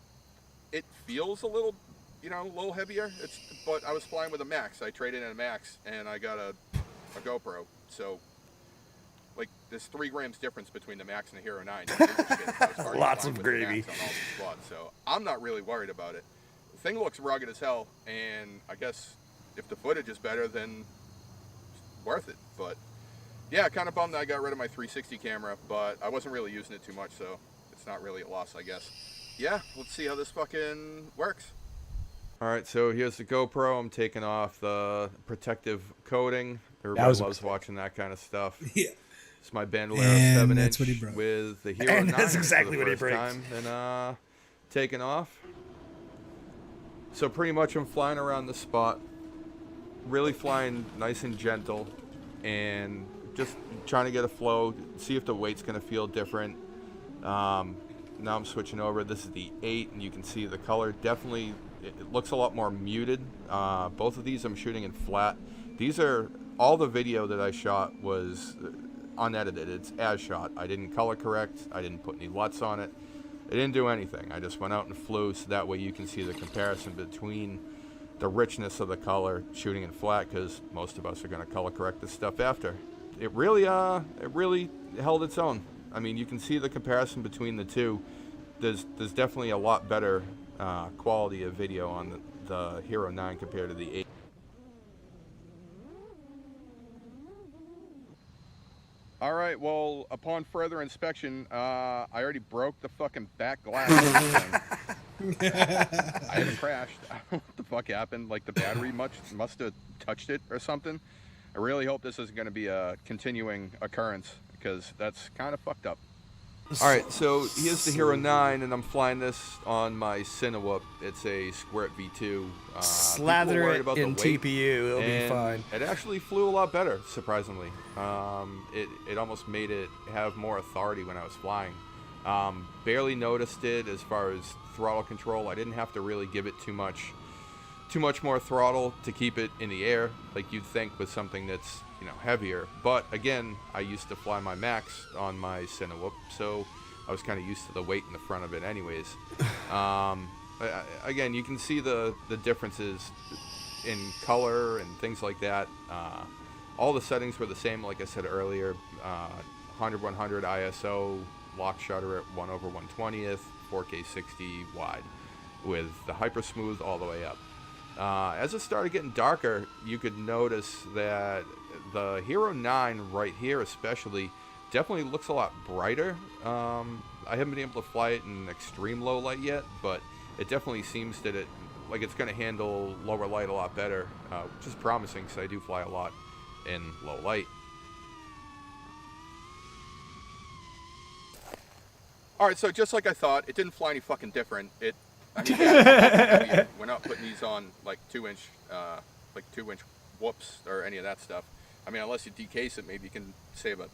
it feels a little, a little heavier. But I was flying with a Max. I traded in a Max, and I got a GoPro. So, like, there's 3 grams difference between the Max and the Hero 9. Lots of gravy. So, I'm not really worried about it. The thing looks rugged as hell, and I guess if the footage is better, then it's worth it. But yeah, kind of bummed that I got rid of my 360 camera, but I wasn't really using it too much, so it's not really a loss, I guess. Yeah, let's see how this fucking works. All right, so here's the GoPro. I'm taking off the protective coating. Everybody loves watching that kind of stuff. Yeah. It's my Bandolero And 7-inch that's what he broke. with the Hero 9 And that's exactly for the what he first broke. time, and taking off. So pretty much I'm flying around the spot, really flying nice and gentle, and just trying to get a flow, see if the weight's going to feel different. Now I'm switching over. This is the 8, and you can see the color definitely, it looks a lot more muted. Both of these I'm shooting in flat. These are, all the video that I shot was unedited. It's as shot. I didn't color correct. I didn't put any LUTs on it. I didn't do anything. I just went out and flew, so that way you can see the comparison between the richness of the color shooting in flat, because most of us are going to color correct this stuff after. It really held its own. I mean, you can see the comparison between the two. There's definitely a lot better quality of video on the Hero 9 compared to the 8. All right, well, upon further inspection, I already broke the fucking back glass of this thing. I haven't crashed. I don't know what the fuck happened. Like, the battery must have touched it or something. I really hope this isn't going to be a continuing occurrence, because that's kind of fucked up. All right, so here's the Hero 9, and I'm flying this on my Cinewhoop. It's a Squirt V2. Slather it in TPU, it'll be fine. It actually flew a lot better, surprisingly. It almost made it have more authority when I was flying. Barely noticed it as far as throttle control. I didn't have to really give it too much more throttle to keep it in the air, like you'd think with something that's heavier. But again, I used to fly my Max on my Cinewhoop, so I was kind of used to the weight in the front of it anyways. Again, you can see the differences in color and things like that. All the settings were the same, like I said earlier. 100/100 ISO, lock shutter at 1/120th, 4K 60 wide, with the hyper smooth all the way up. as it started getting darker, you could notice that the Hero 9 right here especially definitely looks a lot brighter. I haven't been able to fly it in extreme low light yet, but it definitely seems that it's going to handle lower light a lot better, which is promising because I do fly a lot in low light. All right, so just like I thought, it didn't fly any fucking different. We're not putting these on like 2-inch whoops or any of that stuff. I mean, unless you decase it, maybe you can save a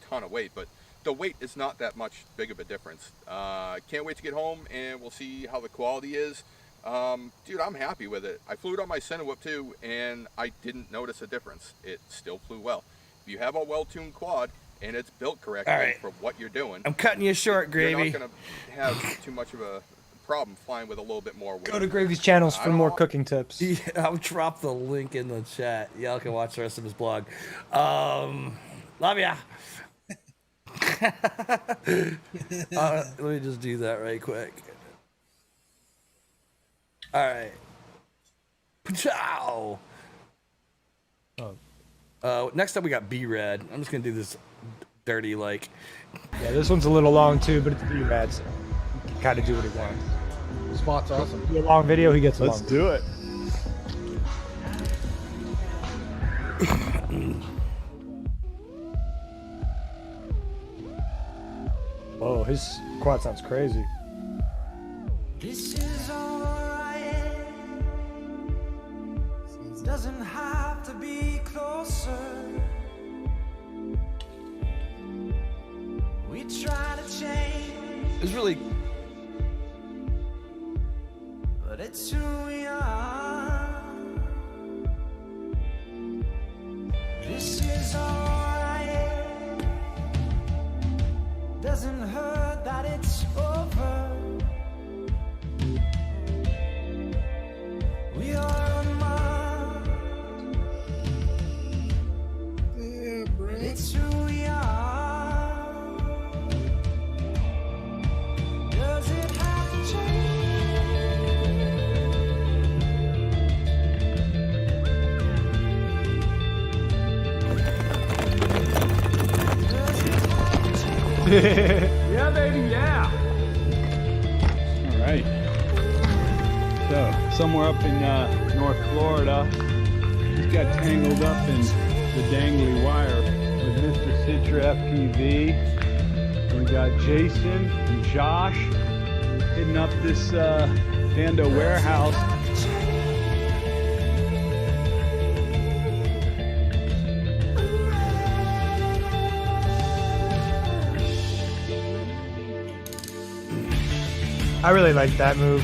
ton of weight, but the weight is not that much big of a difference. Can't wait to get home and we'll see how the quality is. Dude, I'm happy with it. I flew it on my center whip too, and I didn't notice a difference. It still flew well. If you have a well-tuned quad and it's built correctly for what you're doing, I'm cutting you short, Gravy. You're not gonna have too much of a problem flying with a little bit more weight. Go to Gravy's channels for more cooking tips. Yeah, I'll drop the link in the chat. Y'all can watch the rest of his blog. Love ya. Let me just do that right quick. All right. Ciao. Next up we got B-Rad. I'm just gonna do this dirty like. Yeah, this one's a little long too, but it's B-Rad, so he can kind of do what he wants. The spot's awesome. Do a long video, he gets a Let's long do it. Whoa, his quad sounds crazy. This is alright. Doesn't have to be closer. We try to change. It's really. But it's who we are. This is alright. Doesn't hurt that it's over. We are unmarked. Yeah, bro. It's who we are. Does it have to change? Yeah, baby, yeah. All right. So, somewhere up in North Florida, we got tangled up in the dangly wire with Mr. Citra FPV. We got Jason and Josh hitting up this Dando warehouse. I really like that move.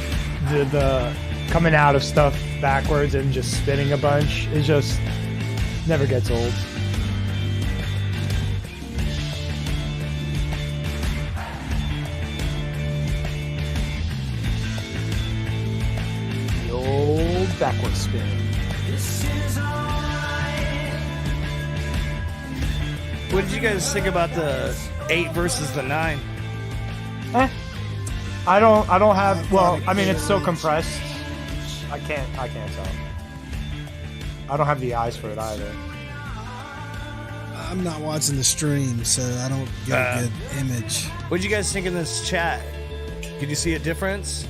The coming out of stuff backwards and just spinning a bunch. It just never gets old. The old backward spin. What did you guys think about the 8 versus the 9? I don't have, well, I mean, it's so compressed. I can't tell. I don't have the eyes for it either. I'm not watching the stream, so I don't get a good image. What did you guys think in this chat? Could you see a difference?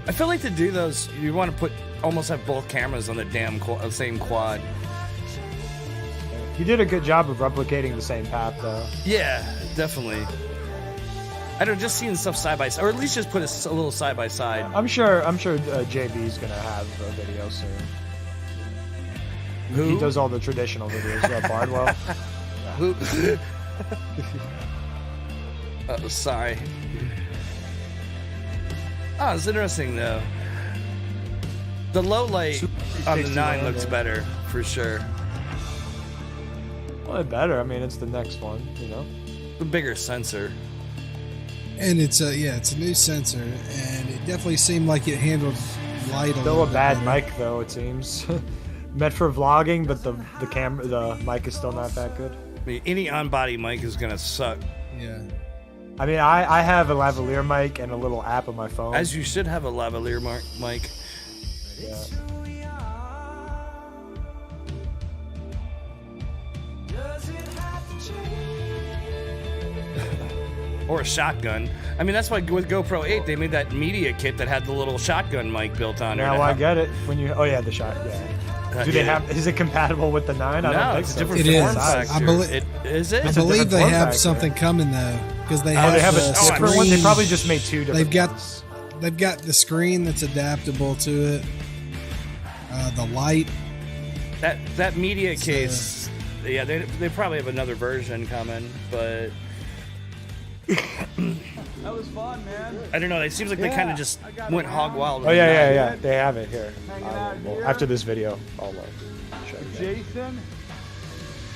I feel like to do those, you want to almost have both cameras on the damn same quad. You did a good job of replicating the same path, though. Yeah, definitely. I don't know, just seeing stuff side by side, or at least just put a little side by side. I'm sure JB's gonna have a video soon. Who? He does all the traditional videos. Bardwell. Who? Oh, sorry. Oh, it's interesting though. The low light on the 9 looks better for sure. Well, better. I mean, it's the next one, you know. The bigger sensor. And it's a new sensor, and it definitely seemed like it handled light a Still little a bad better. mic though, it seems. Meant for vlogging, but the mic is still not that good. I mean, any on-body mic is gonna suck. Yeah. I mean, I have a lavalier mic and a little app on my phone. As you should have a lavalier mic. Yeah. Or a shotgun. I mean, that's why with GoPro 8 they made that media kit that had the little shotgun mic built on it. Now I get it. When you, oh yeah, the shot. Yeah. Do they have? Is it compatible with the 9? I don't think it's so. a different form factor. I believe they have something coming though, because they have, they have a screen. different one. They probably just made 2 different. They've got the screen that's adaptable to it. The light. That media case. Yeah, they probably have another version coming, but. That was fun, man. I don't know. It seems like they kind of just went hog wild. Oh yeah. They have it here. Well, after this video, I'll show you. Jason,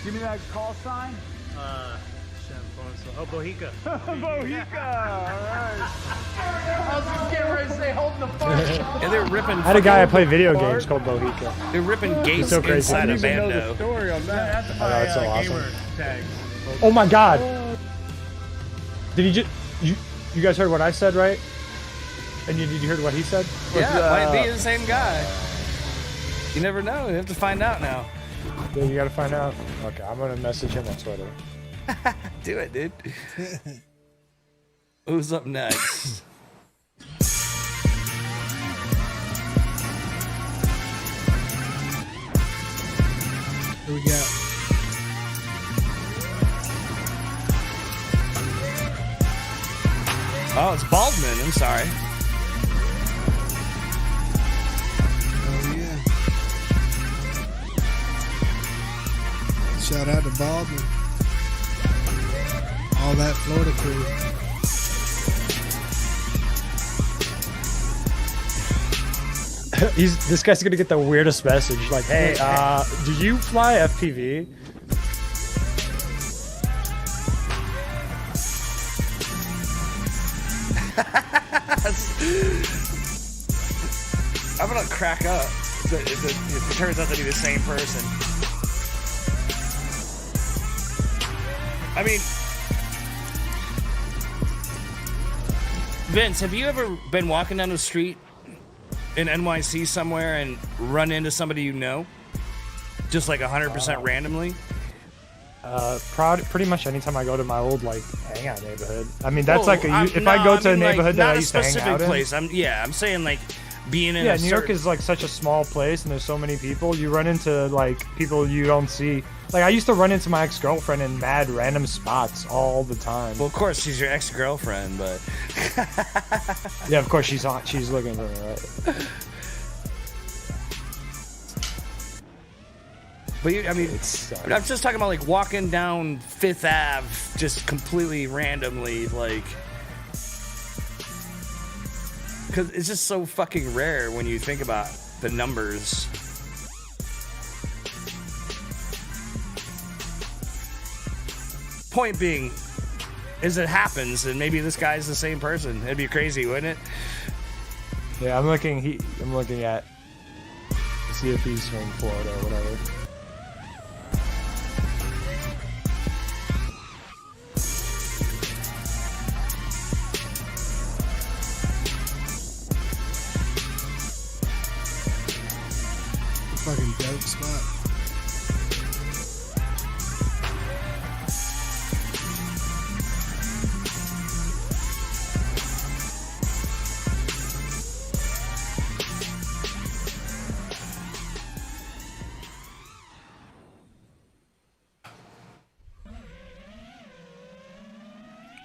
give me that call sign. Oh, Bohica. Bohica. All right. I was just getting ready to say, holding the fart. Yeah, they're ripping. I had a guy I play video games called Bohica. They're ripping gates so crazy. inside a bando. Know the story on that. Oh, that's so awesome. Tag. Oh my God. Did he just? You guys heard what I said, right? And did you hear what he said? Yeah, it might be the same guy. You never know. You have to find out now. Yeah, you gotta find out. Okay, I'm gonna message him on Twitter. Do it, dude. Who's up next? Here we go. Oh, it's Baldwin. I'm sorry. Oh, yeah. Shout out to Baldwin. All that Florida crew. This guy's gonna get the weirdest message. Like, hey, do you fly FPV? I'm gonna crack up if it turns out to be the same person. I mean, Vince, have you ever been walking down the street in NYC somewhere and run into somebody you know? Just like 100% randomly? Pretty much anytime I go to my old hangout neighborhood. I mean, that's if I go to a neighborhood that I used to hang out in. Place. I'm saying being in. Yeah, New York is such a small place, and there's so many people. You run into people you don't see. I used to run into my ex-girlfriend in mad random spots all the time. Well, of course she's your ex-girlfriend, but yeah, of course she's hot. She's looking for me, right? But I'm just talking about walking down Fifth Ave just completely randomly, because it's just so fucking rare when you think about the numbers. Point being, is it happens, and maybe this guy's the same person. It'd be crazy, wouldn't it? Yeah, I'm looking at to see if he's from Florida or whatever. Fucking dope spot.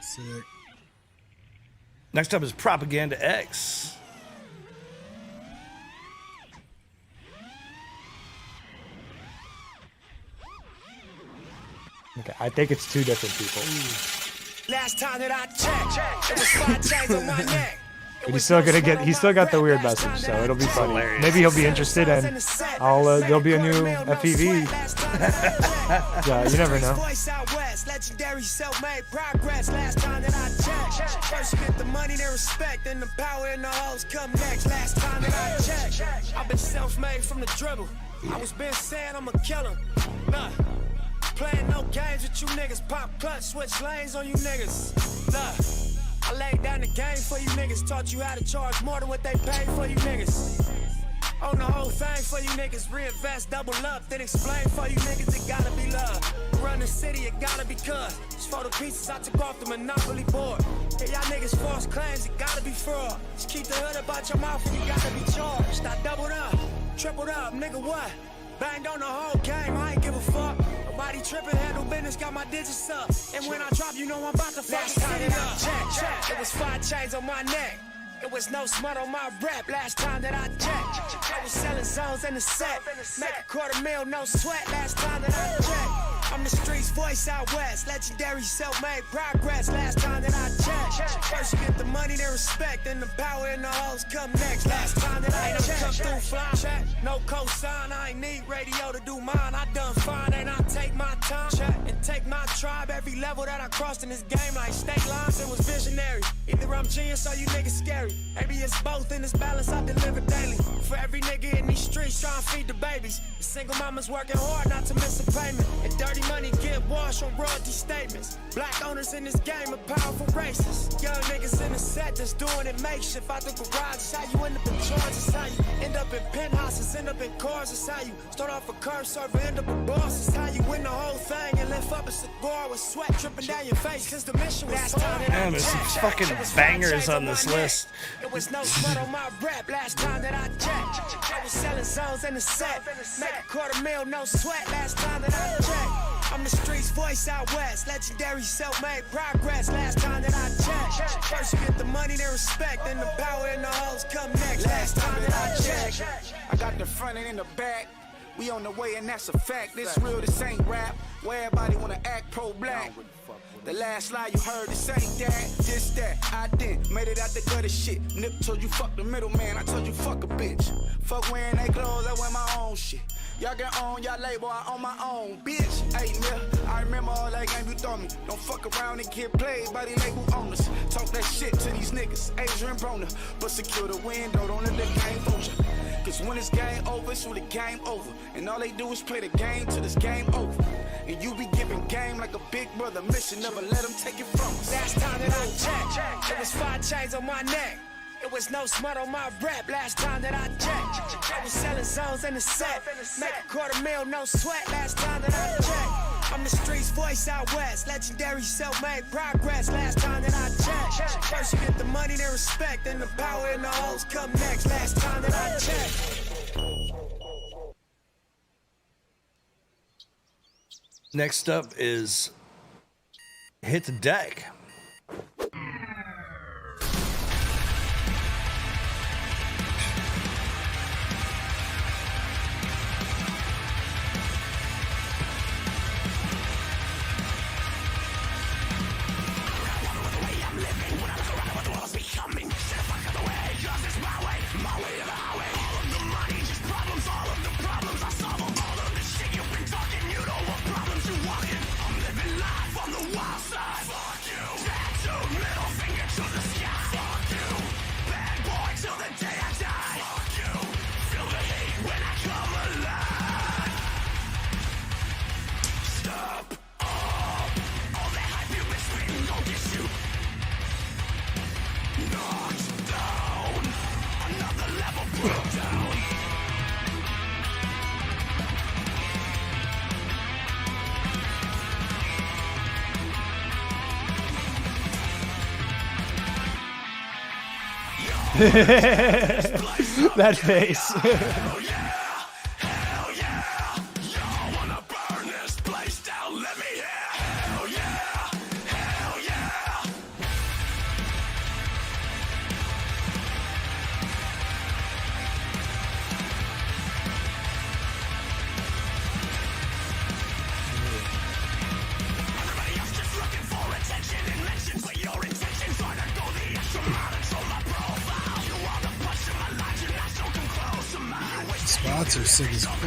Sick. Next up is Propaganda X. Okay, I think it's 2 different people. Last time that I checked, it was 5 chains on my neck. But he's still got the weird message, so it'll be funny. Maybe he'll be interested, and there'll be a new FPV. Yeah, you never know. Legendary self-made progress. Last time that I checked, first you get the money, then respect, then the power and the hoes come next. Last time that I checked, I've been self-made from the dribble. I was been saying I'm a killer. Nah. playing no games with you niggas. Pop clutch, switch lanes on you niggas. Look, I laid down the game for you niggas. Taught you how to charge more than what they pay for you niggas. On the whole thing for you niggas. Reinvest, double up, then explain for you niggas. It gotta be love. Run the city, it gotta be cuz. Just for the pieces I took off the Monopoly board. Yeah, y'all niggas false claims, it gotta be fraud. Just keep the hood about your mouth and you gotta be charged. I doubled up, tripled up, nigga what? Banged on the whole game, I ain't give a fuck. Nobody tripping, handle business, got my digits up. And when I drop, you know I'm about to fuck the city up. Check. It was 5 chains on my neck. It was no smut on my rap last time that I checked. I was selling zones in the set. Make a $250,000, no sweat last time that I checked. I'm the streets voice out west. Legendary self-made progress last time that I checked. First you get the money, then respect. Then the power and the hoes come next. Last time that I checked. Come through flying. No cosign, I ain't need radio to do mine. I done fine and I take my time. And take my tribe. Every level that I crossed in this game like state lines, it was visionary. Either I'm genius or you niggas scary. Maybe it's both in this balance I deliver daily. For every nigga in these streets trying to feed the babies. The single mamas working hard not to miss a payment. And dirty money get washed on royalty statements. Black owners in this game are powerful racists. Young niggas in the set just doing it makeshift. Out the garage, it's how you end up in charge. It's how you end up in penthouses, end up in cars. It's how you start off a curb server, end up a boss. It's how you win the whole thing and lift up a cigar with sweat dripping down your face. Cause the mission was hard. Man, there's some fucking bangers on this list. It was no smut on my rap last time that I checked. I was selling zones in the set. Make a $250,000, no sweat last time that I checked. I'm the streets voice out west. Legendary self-made progress last time that I checked. First you get the money, then respect. Then the power and the hoes come next. Last time that I checked. I got the front and in the back. We on the way and that's a fact. This real, this ain't rap. Where everybody wanna act pro-black. The last lie you heard, this ain't that, this that. I didn't, made it out the gutter shit. Nip told you fuck the middleman, I told you fuck a bitch. Fuck wearing they clothes, I wear my own shit. Y'all get on y'all label, I own my own, bitch. Hey, nigga, I remember all that game you throw me. Don't fuck around and get played by the label owners. Talk that shit to these niggas, Adrian Broner. But secure the window, don't let the game fool you. Cause when it's game over, it's really game over. And all they do is play the game till it's game over. And you be giving game like a big brother mission, never let them take it from us. Last time that I checked, it was 5 chains on my neck. It was no smut on my rap last time that I checked. I was selling zones in the set. Make a $250,000, no sweat last time that I checked. I'm the streets voice out west. Legendary self-made progress last time that I checked. First you get the money, then respect. Then the power and the hoes come next. Last time that I checked. Next up is Hit the Deck. That face. Spots are sick as fuck.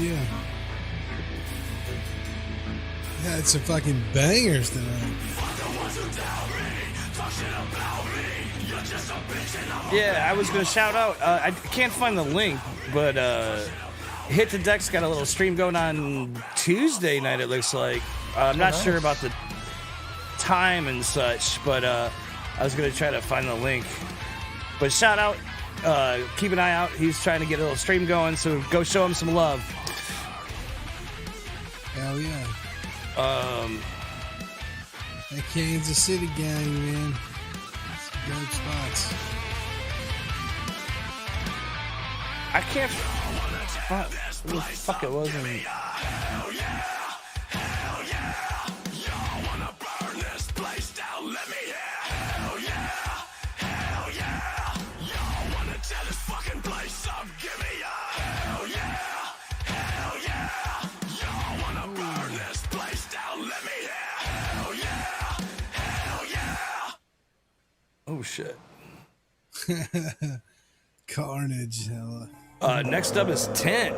yeah. Had some fucking bangers tonight. Yeah, I was gonna shout out. I can't find the link, but Hit the Deck's got a little stream going on Tuesday night. It looks like. I'm not sure about the time and such, but I was gonna try to find the link. But shout out. Keep an eye out. He's trying to get a little stream going, so go show him some love. Hell yeah. That Kansas City gang, man. Some dope spots. I can't. Fuck it wasn't. Hell yeah. Hell yeah. Y'all wanna burn this place down? Let me hear. Hell yeah. Hell yeah. Y'all wanna tear this fucking place up? Give me a hell yeah. Hell yeah. Y'all wanna burn this place down? Let me hear. Hell yeah. Hell yeah. Oh shit. Carnage, hella. Next up is 10.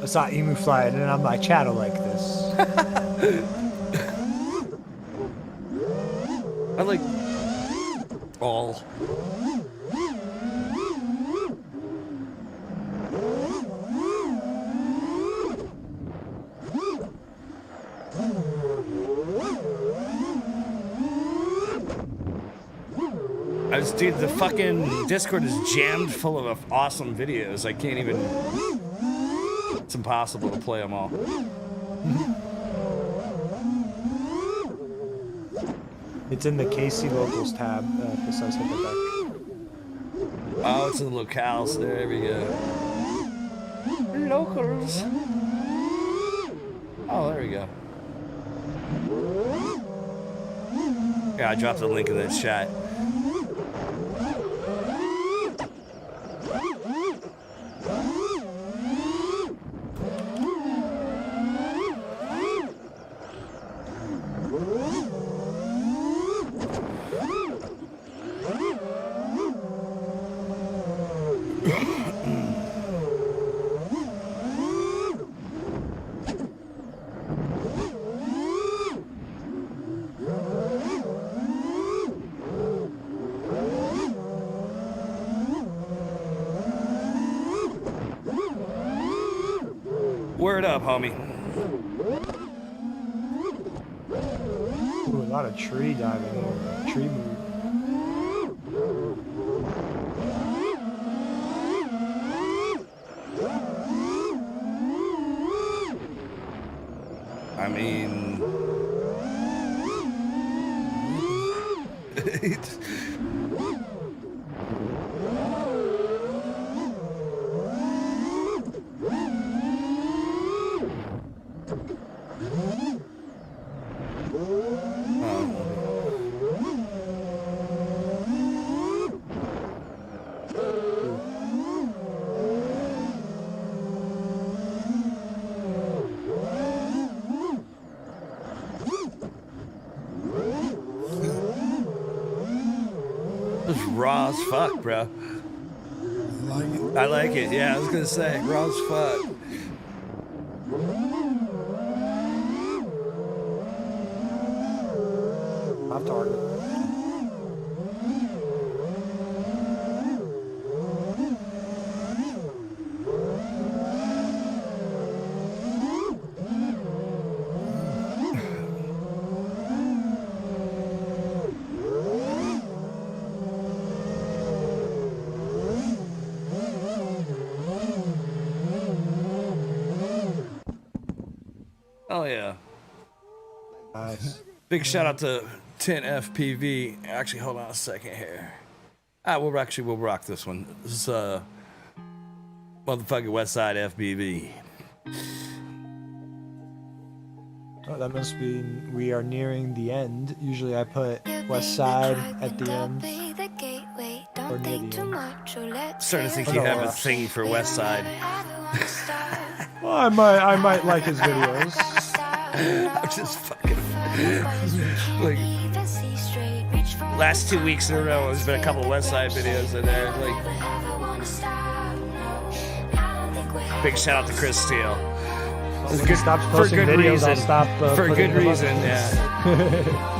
I saw Emu fly and I'm like, chattel like this. I like all. Dude, the fucking Discord is jammed full of awesome videos. I can't even. It's impossible to play them all. It's in the KC Locals tab. Besides Hit the Deck. Oh, it's in the locales. There we go. Locals. Oh, there we go. Yeah, I dropped the link in the chat. Word up, homie. Ooh, a lot of tree diving here. Tree move. I mean... This is raw as fuck, bro. I like it. Yeah, I was gonna say raw as fuck. Off target. Oh yeah. Nice. Big shout out to 10 FPV. Actually, hold on a second here. We'll rock this one. This is motherfucking Westside FPV. Oh, that must be. We are nearing the end. Usually, I put West Side at the end. Or near the end. Starting to think you have a thing for Westside. Well, I might like his videos. I'm just fucking like last 2 weeks in a row. There's been a couple Westside videos in there. Like Big shout out to Chris Steele. When he stops posting videos, I'll stop. For putting good them up. reason, yeah.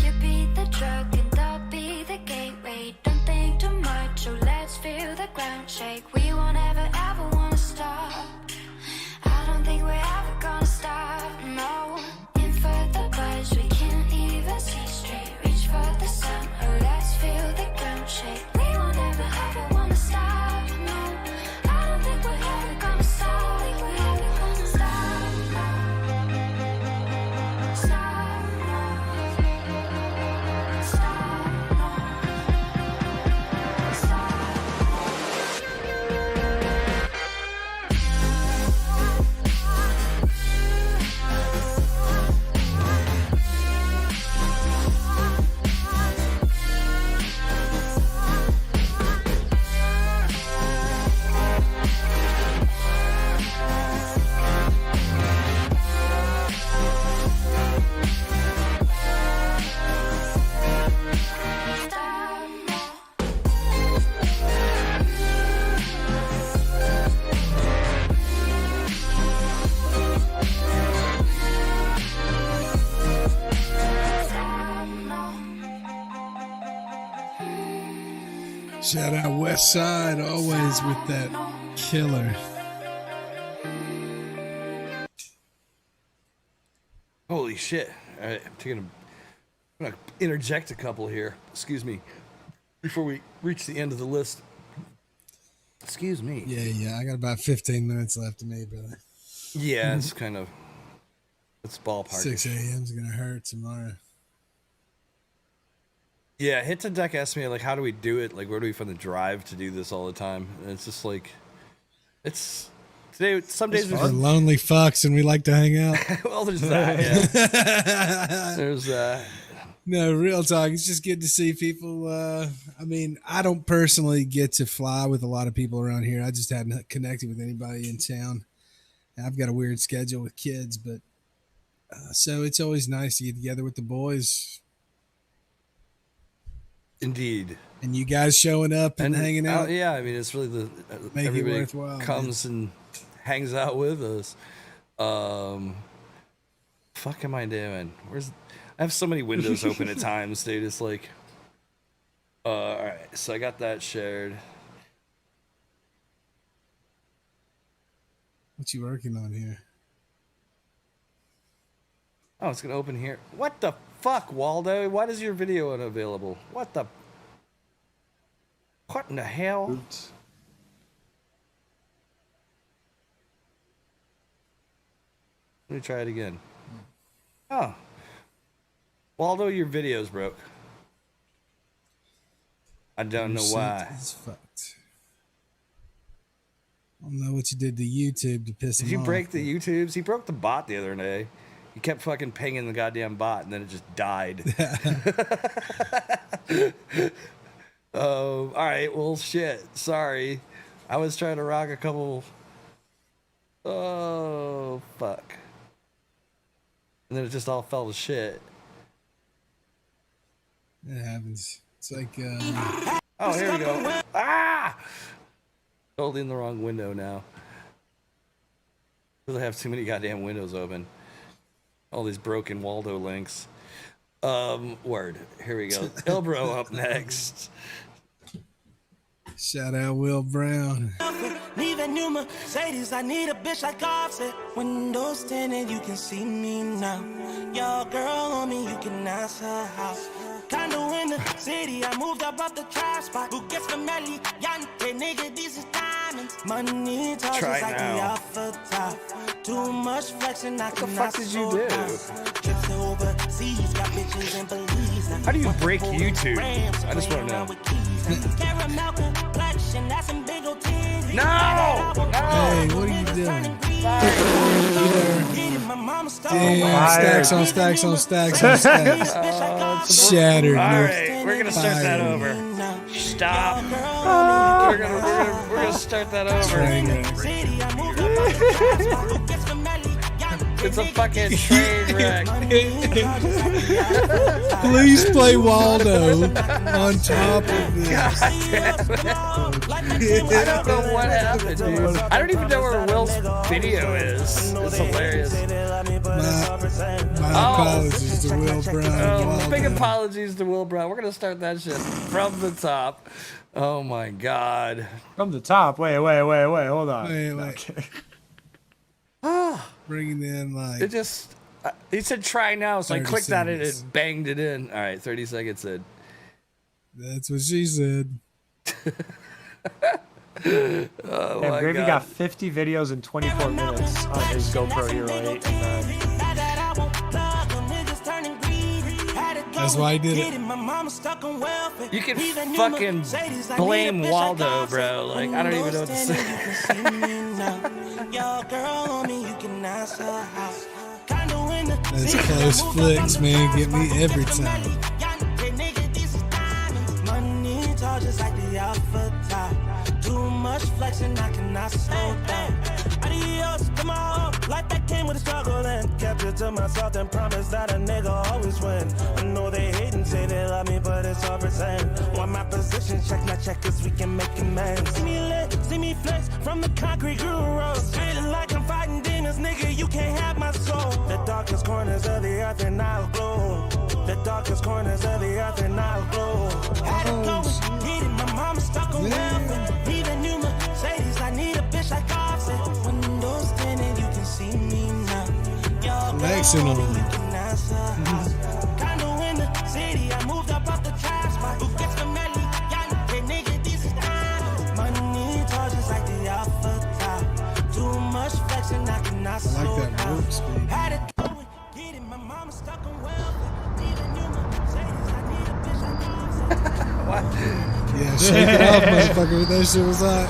You be the drug and I'll be the gateway. Don't think too much, so let's feel the ground shake. We won't ever, ever wanna stop. I don't think we're ever gonna stop, no. In for the buzz, we can't even see straight. Reach for the sun, or let's feel the ground shake. We won't ever, ever wanna stop, no. I don't think we're ever gonna stop. Think we're ever gonna stop. Stop. Shout out West Side, always with that killer. Holy shit. All right, I'm gonna interject a couple here. Excuse me. Before we reach the end of the list. Excuse me. Yeah. I got about 15 minutes left of me, brother. Yeah, it's kind of, it's ballpark. 6 a.m. is going to hurt tomorrow. Yeah, Hit to Deck asked me, like, how do we do it? Like, where do we find the drive to do this all the time? And it's just like, it's, today, some days we're lonely fucks and we like to hang out. Well, there's that, yeah. There's that. No, real talk. It's just good to see people. I mean, I don't personally get to fly with a lot of people around here. I just hadn't connected with anybody in town. I've got a weird schedule with kids, but so it's always nice to get together with the boys. Indeed. And you guys showing up and hanging out. Yeah, I mean, it's really the Make it everybody worthwhile, comes and hangs out with us. Fuck am I doing? I have so many windows open at times, dude. It's like, all right. So I got that shared. What you working on here? Oh, it's gonna open here. What the fuck, Waldo? Why is your video unavailable? What in the hell? Oops. Let me try it again. Oh. Waldo, your video's broke. I don't know why. It's fucked. I don't know what you did to YouTube to piss him off. Did you break the YouTubes? He broke the bot the other day. He kept fucking pinging the goddamn bot, and then it just died. All right, well, shit. Sorry. I was trying to rock a couple... Oh, fuck. And then it just all fell to shit. It happens. It's like... Oh, here we go. Ah! Totally in the wrong window now. Because I have too many goddamn windows open. All these broken Waldo links. Word. Here we go. Ilbro up next. Shout out Will Brown. Need a new Mercedes, I need a bitch like Offset. Windows tinted, you can see me now. Your girl on me, you can ask her house. Condo in the city, I moved up off the trap spot. Who gets the melly? Yante, nigga, this is time. Money talks Try like now. the alpha top. Too much flexing, I What the cannot fuck did you slow do? down. Trips overseas, got bitches and police. How do you break YouTube? I just want to know. Caramel complexion, that's some big old titties. No! Hey, what are you doing? Damn, stacks on stacks on stacks on stacks. Shattered. All Nope. right, we're gonna start that Fired. over. Stop. We're gonna start that over. Train wreck. It's a fucking train wreck. Please play Waldo on top of this. God damn it. I don't know what happened, dude. I don't even know where Will's video is. It's hilarious. My apologies to Will Brown. and Waldo. Big apologies to Will Brown. We're gonna start that shit from the top. Oh my god. From the top. Wait, hold on. Wait. Bringing in like It just, he said try now, so I 30 clicked on it seconds. and banged it in. All right, 30 seconds in. That's what she said. Oh Damn, my Gravy god. got 50 videos in 24 minutes on his GoPro Hero 8 and 9. That's why I did it. You can fucking blame Waldo, bro. Like, I don't even know what to say. That's close flicks, man. Get me every time. Too much flexing, I cannot slow down. Adios, come on, like that came with a struggle and kept it to myself and promised that a nigga always win. I know they hate and say they love me, but it's all pretend. Want my position, check my check, cause we can make amends. See me lit, see me flex from the concrete grew roads. Feeling like I'm fighting demons, nigga, you can't have my soul. The darkest corners of the earth and I'll glow. The darkest corners of the earth and I'll glow. Had it going, get it, my mama stuck on welfare. Even new Mercedes, I need a bitch like Offset. Windows tinted, you can see me now. Flexing on me. Condo in the city, I moved up off the trap spot. Who gets the melly? Y'all nigga, this is time. Money charges like the alpha top. Too much flexing, I cannot I slow like that down. rope speed. Had it going, get it, my mama stuck on welfare. Even new Mercedes, I need a bitch like Offset. Yeah, shake it off, motherfucker. That shit was hot.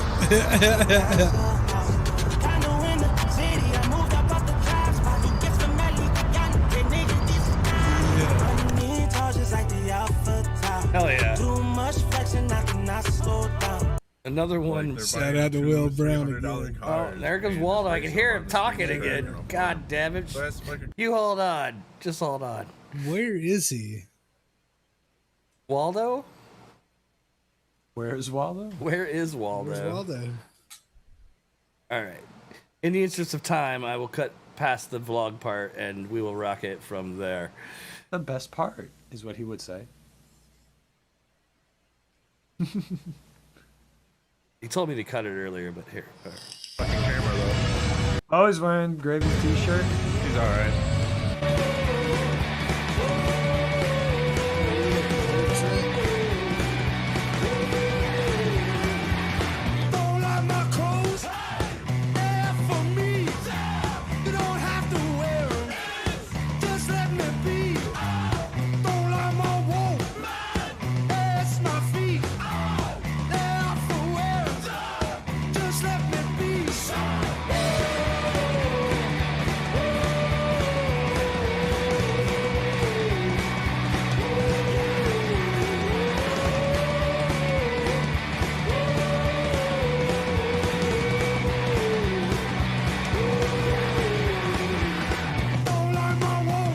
Hell yeah. Too much flexing, I cannot slow down. Another one. Shout out to Will Brown again. Oh, there comes Waldo. I can hear him talking again. God damn it. You hold on. Just hold on. Where is he? Waldo? Where is Waldo? Where is Waldo? Where's Waldo? All right. In the interest of time, I will cut past the vlog part and we will rock it from there. The best part is what he would say. He told me to cut it earlier, but here. Fucking camera though. Oh, he's wearing Gravy's t-shirt. He's alright. Don't like my clothes, they're for me. You don't have to wear them, just let me be. Don't like my wool, it's my feet. They're for wear, just let me be. Don't like my wool,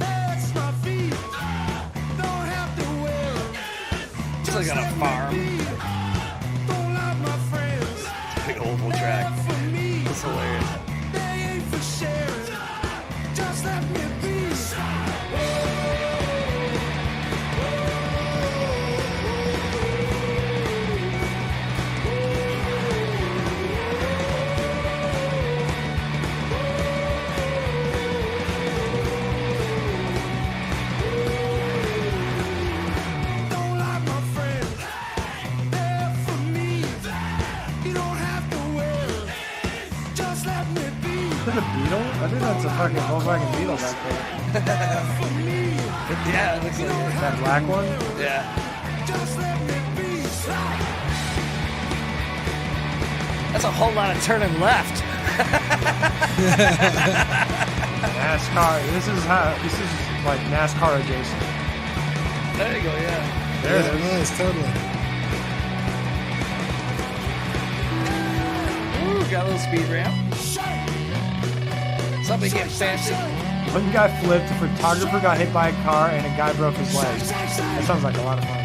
it's my feet. Don't have to wear them. It's like on a farm. Don't like my friends. Big oval track. It's hilarious. They ain't for sharing. Just let me be. Don't like my friends. They're for me. You a Beetle? I think that's a fucking Volkswagen Beetle back there. Yeah, it looks like it. That black one? Yeah. That's a whole lot of turning left. NASCAR. This is like NASCAR adjacent. There you go, yeah. There it is. Nice, totally. Ooh, got a little speed ramp. Something getting fancy. One guy flipped, a photographer got hit by a car, and a guy broke his leg. That sounds like a lot of fun.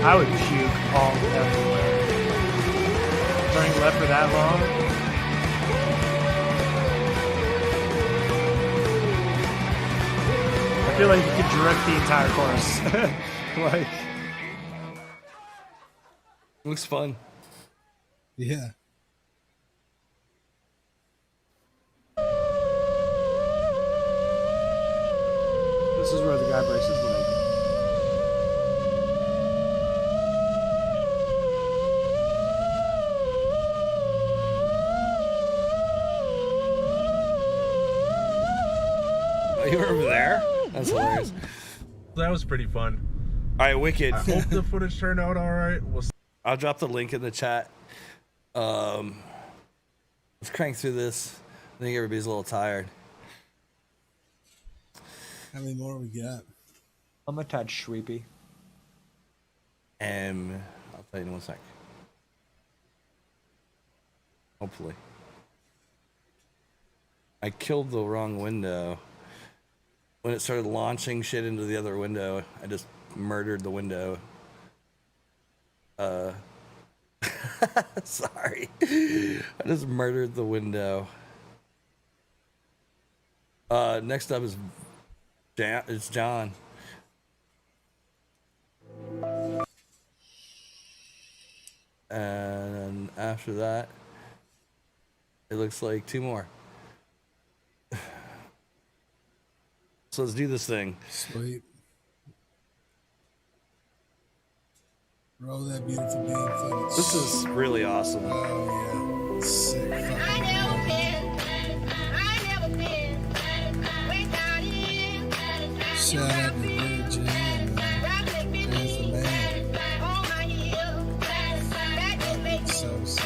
I would puke all everywhere. Turning left for that long. I feel like you could drift the entire course. Like, looks fun. Yeah. This is where the guy breaks his leg. Oh, you were over there? That's hilarious. That was pretty fun. All right, Wicked. I hope the footage turned out all right. I'll drop the link in the chat. Let's crank through this. I think everybody's a little tired. How many more we got? I'm a touch sweepy. And I'll tell you in 1 sec. Hopefully. I killed the wrong window. When it started launching shit into the other window, I just murdered the window. Sorry. I just murdered the window. Next up is it's John. And after that, it looks like 2 more. So let's do this thing. Sweet. Roll that beautiful bean footage. This is really awesome. Oh, yeah. Sick fucking shout out to Virgin and there's the man. So sick.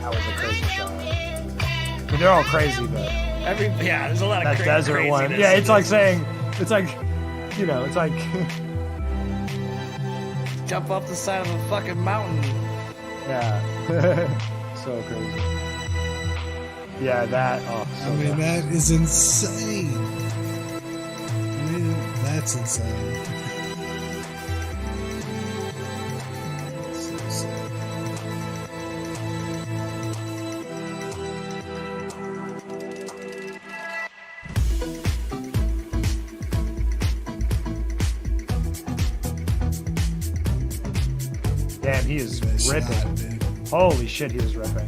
That was a crazy shot. I mean, they're all crazy, but there's a lot of that desert one. craziness Yeah, in it's like this. saying, it's like, you know, it's like jump off the side of a fucking mountain. Yeah, so crazy. Yeah, that. Oh, so I mean, bad. that is insane. I mean, that's insane. So sick. Damn, he is ripping. Holy shit, he is ripping.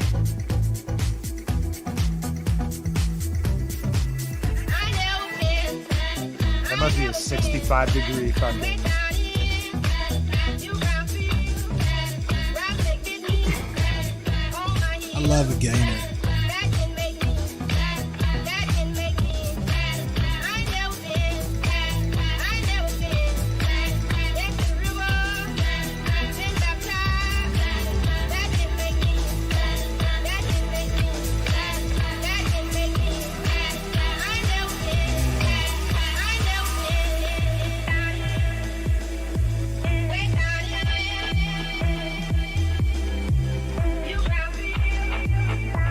That must be a 65-degree fucking. I love a gainer.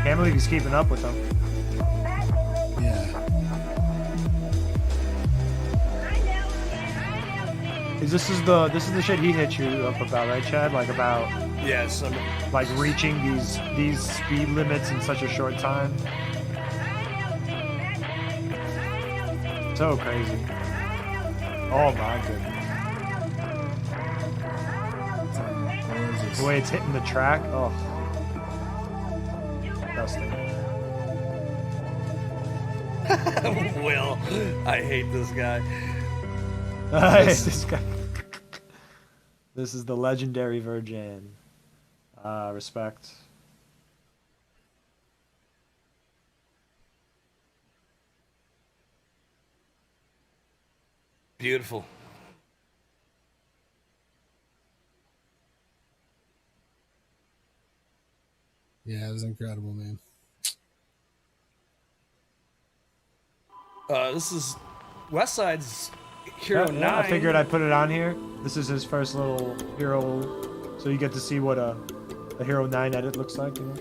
Can't believe he's keeping up with them. Yeah. This is the shit he hit you up about, right, Chad? Like about like reaching these speed limits in such a short time. So crazy. Oh my goodness. The way it's hitting the track. Oh. Disgusting. Will, I hate this guy. I hate this guy. This is the legendary Virgin. Respect. Beautiful. Yeah, it was incredible, man. This is Westside's Hero 9. I figured I'd put it on here. This is his first little Hero, so you get to see what a Hero 9 edit looks like, you know?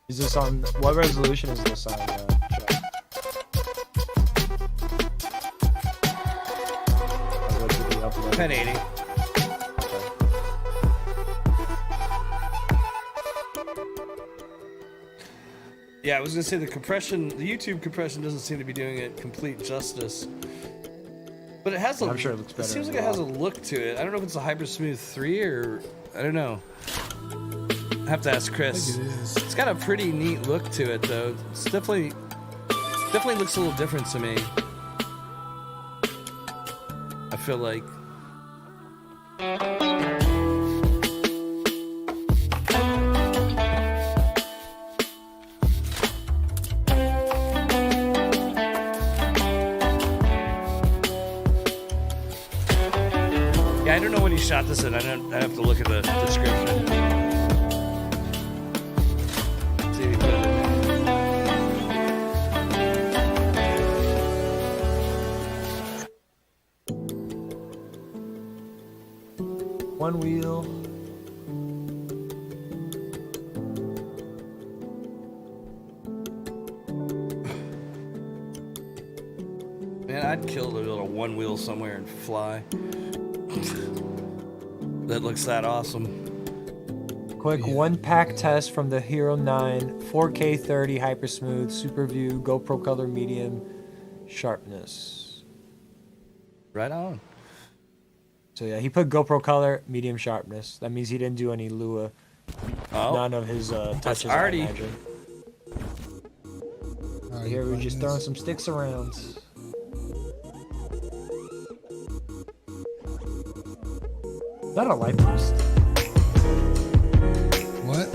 Is this on, what resolution is this on? Chat? 1080. Yeah, I was gonna say the compression, the YouTube compression doesn't seem to be doing it complete justice. But it has a, I'm sure it looks better. It seems like it has a look to it. I don't know if it's a Hyper Smooth 3 or, I don't know. I have to ask Chris. It's got a pretty neat look to it though. It's definitely looks a little different to me. I feel like. Yeah, I don't know when he shot this in. I have to look at the description. See if he put it in. One wheel. Man, I'd kill the little one wheel somewhere and fly. That looks that awesome. Quick one pack test from the Hero 9 4K 30 Hyper Smooth Super View GoPro Color Medium Sharpness. Right on. So yeah, he put GoPro Color Medium Sharpness. That means he didn't do any Lua. Oh. None of his touches. already. I imagine. Here we're just throwing some sticks around. Is that a light post? What?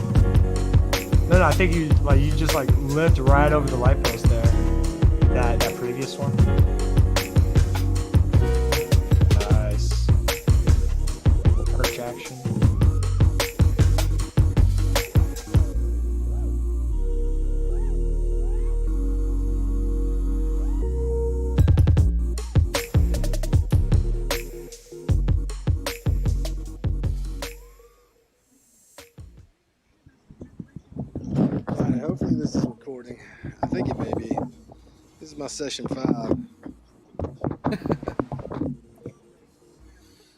No, I think you just lift right over the light post there. That previous one. Nice. Perch action. Hopefully this is recording. I think it may be. This is my session 5.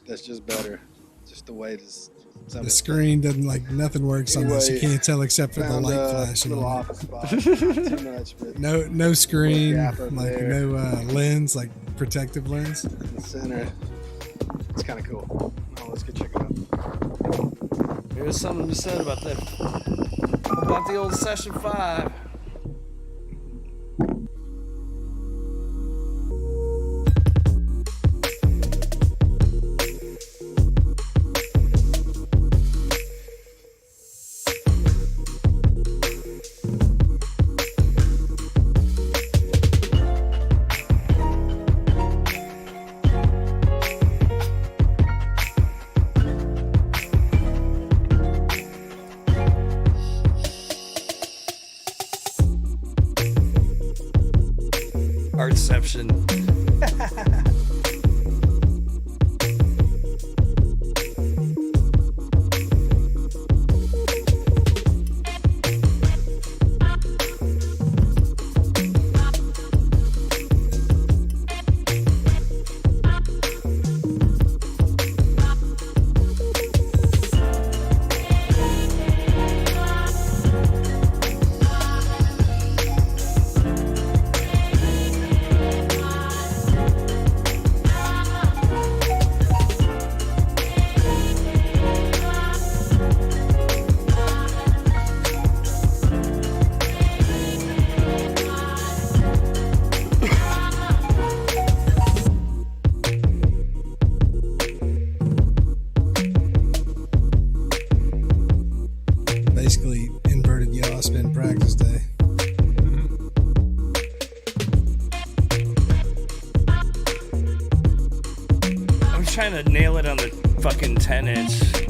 That's just better. Just the way this. The screen doesn't nothing works on this. You can't tell except for the light flashing. Little office spot. Too much, but no screen, no lens, protective lens. In the center. It's kind of cool. Oh, let's go check it out. There's something to say about that. About the old session 5. Artception. Basically, inverted yaw spin practice day. I'm trying to nail it on the fucking 10-inch.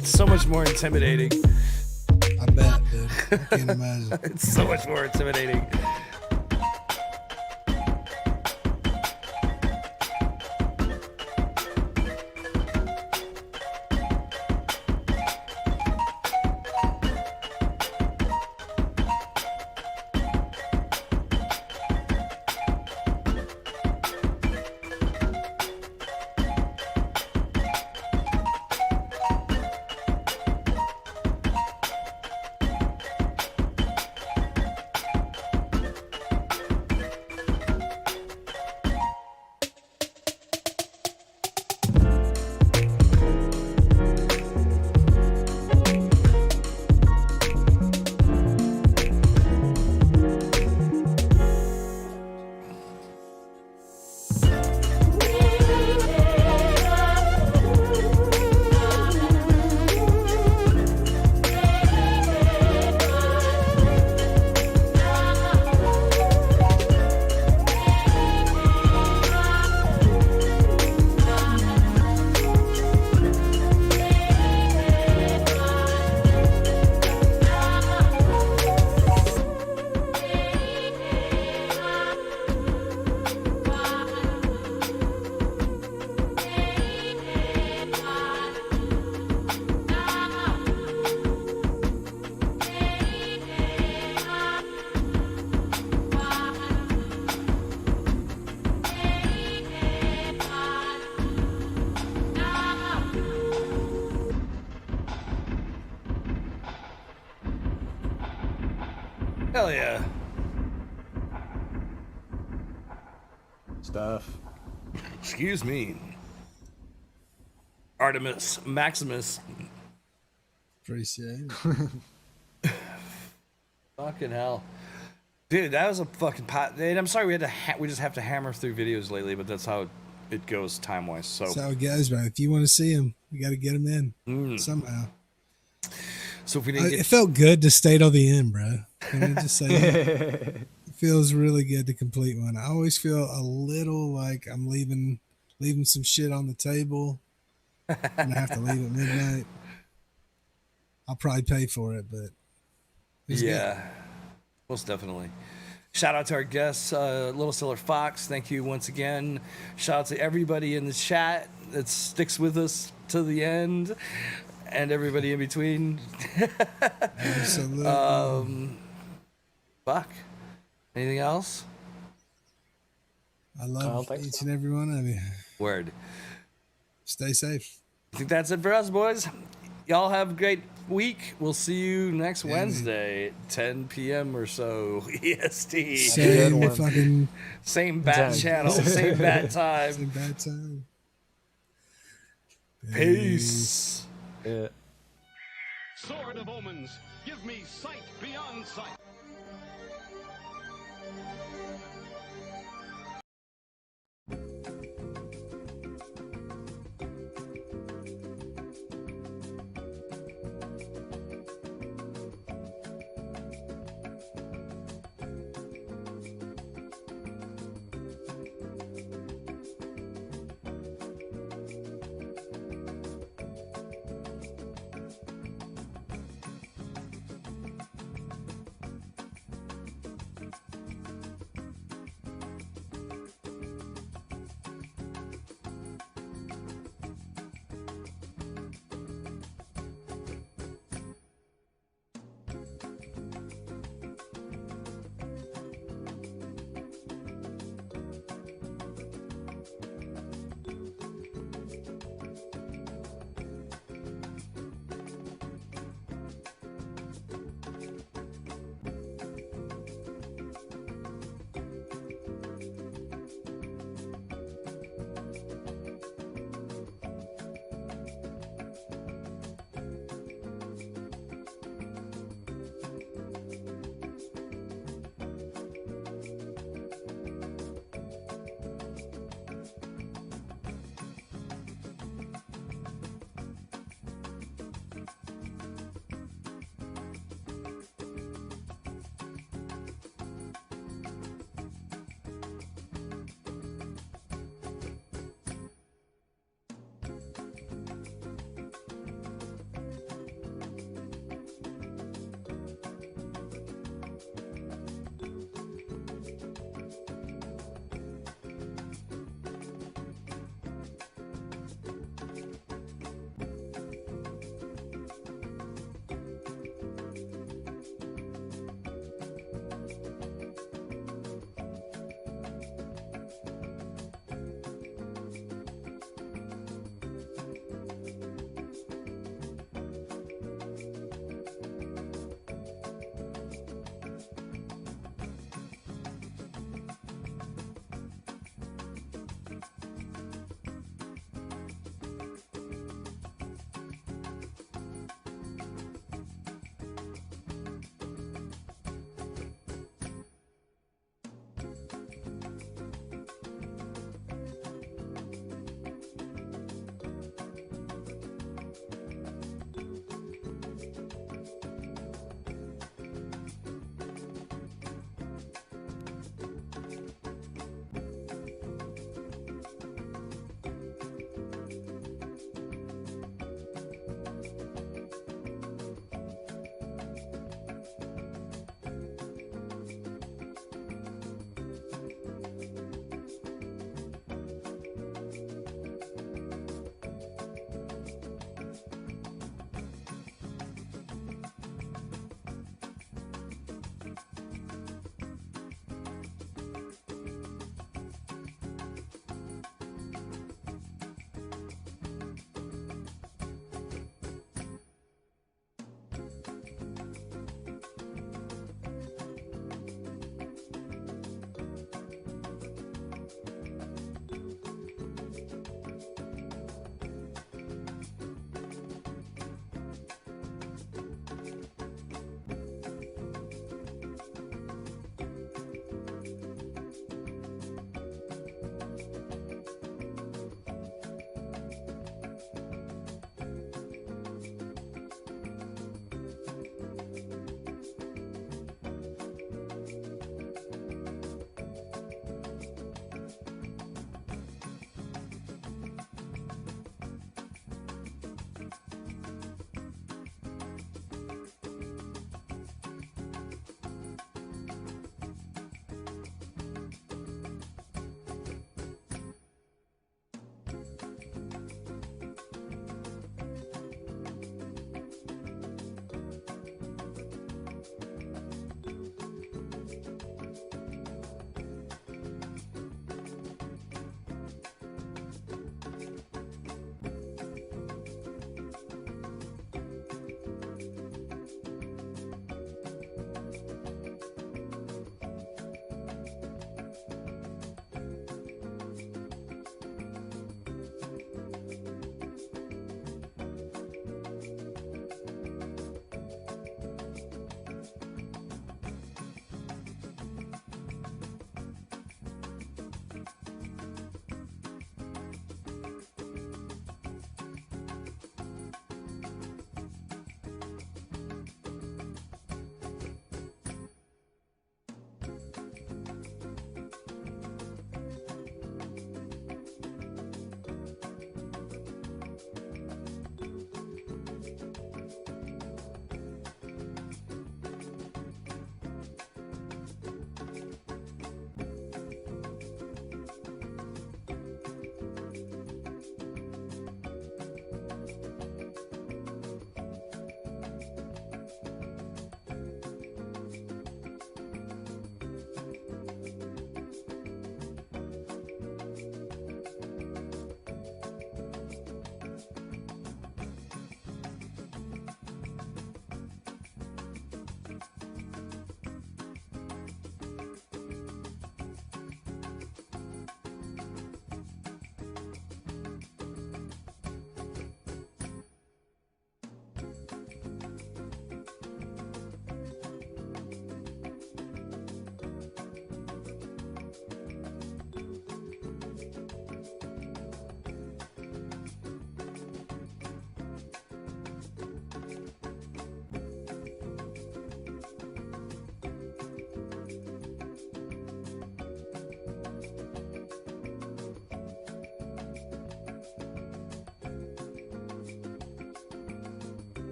It's so much more intimidating. I bet, dude. I can't imagine. It's so much more intimidating. Hell yeah. Stuff. Excuse me. Artemis Maximus. Appreciate it. Fucking hell. Dude, that was a fucking pot. And I'm sorry we had to we just have to hammer through videos lately, but that's how it goes time-wise. So That's how it goes, man. If you want to see them, we got to get them in somehow. So if we didn't It felt good to stay till the end, bro. Can I just say that? It feels really good to complete one. I always feel a little like I'm leaving some shit on the table, and I have to leave at midnight. I'll probably pay for it, but it's yeah, most definitely. Shout out to our guests, LittleStellarFox. Thank you once again. Shout out to everybody in the chat that sticks with us to the end, and everybody in between. Absolutely. Fuck. Anything else? I love each and every one of you. Word. Stay safe. I think that's it for us, boys. Y'all have a great week. We'll see you next Wednesday, 10 p.m. or so EST. Same bat channel, same bat time. Same bat time. Peace. Sword of Omens, give me sight beyond sight.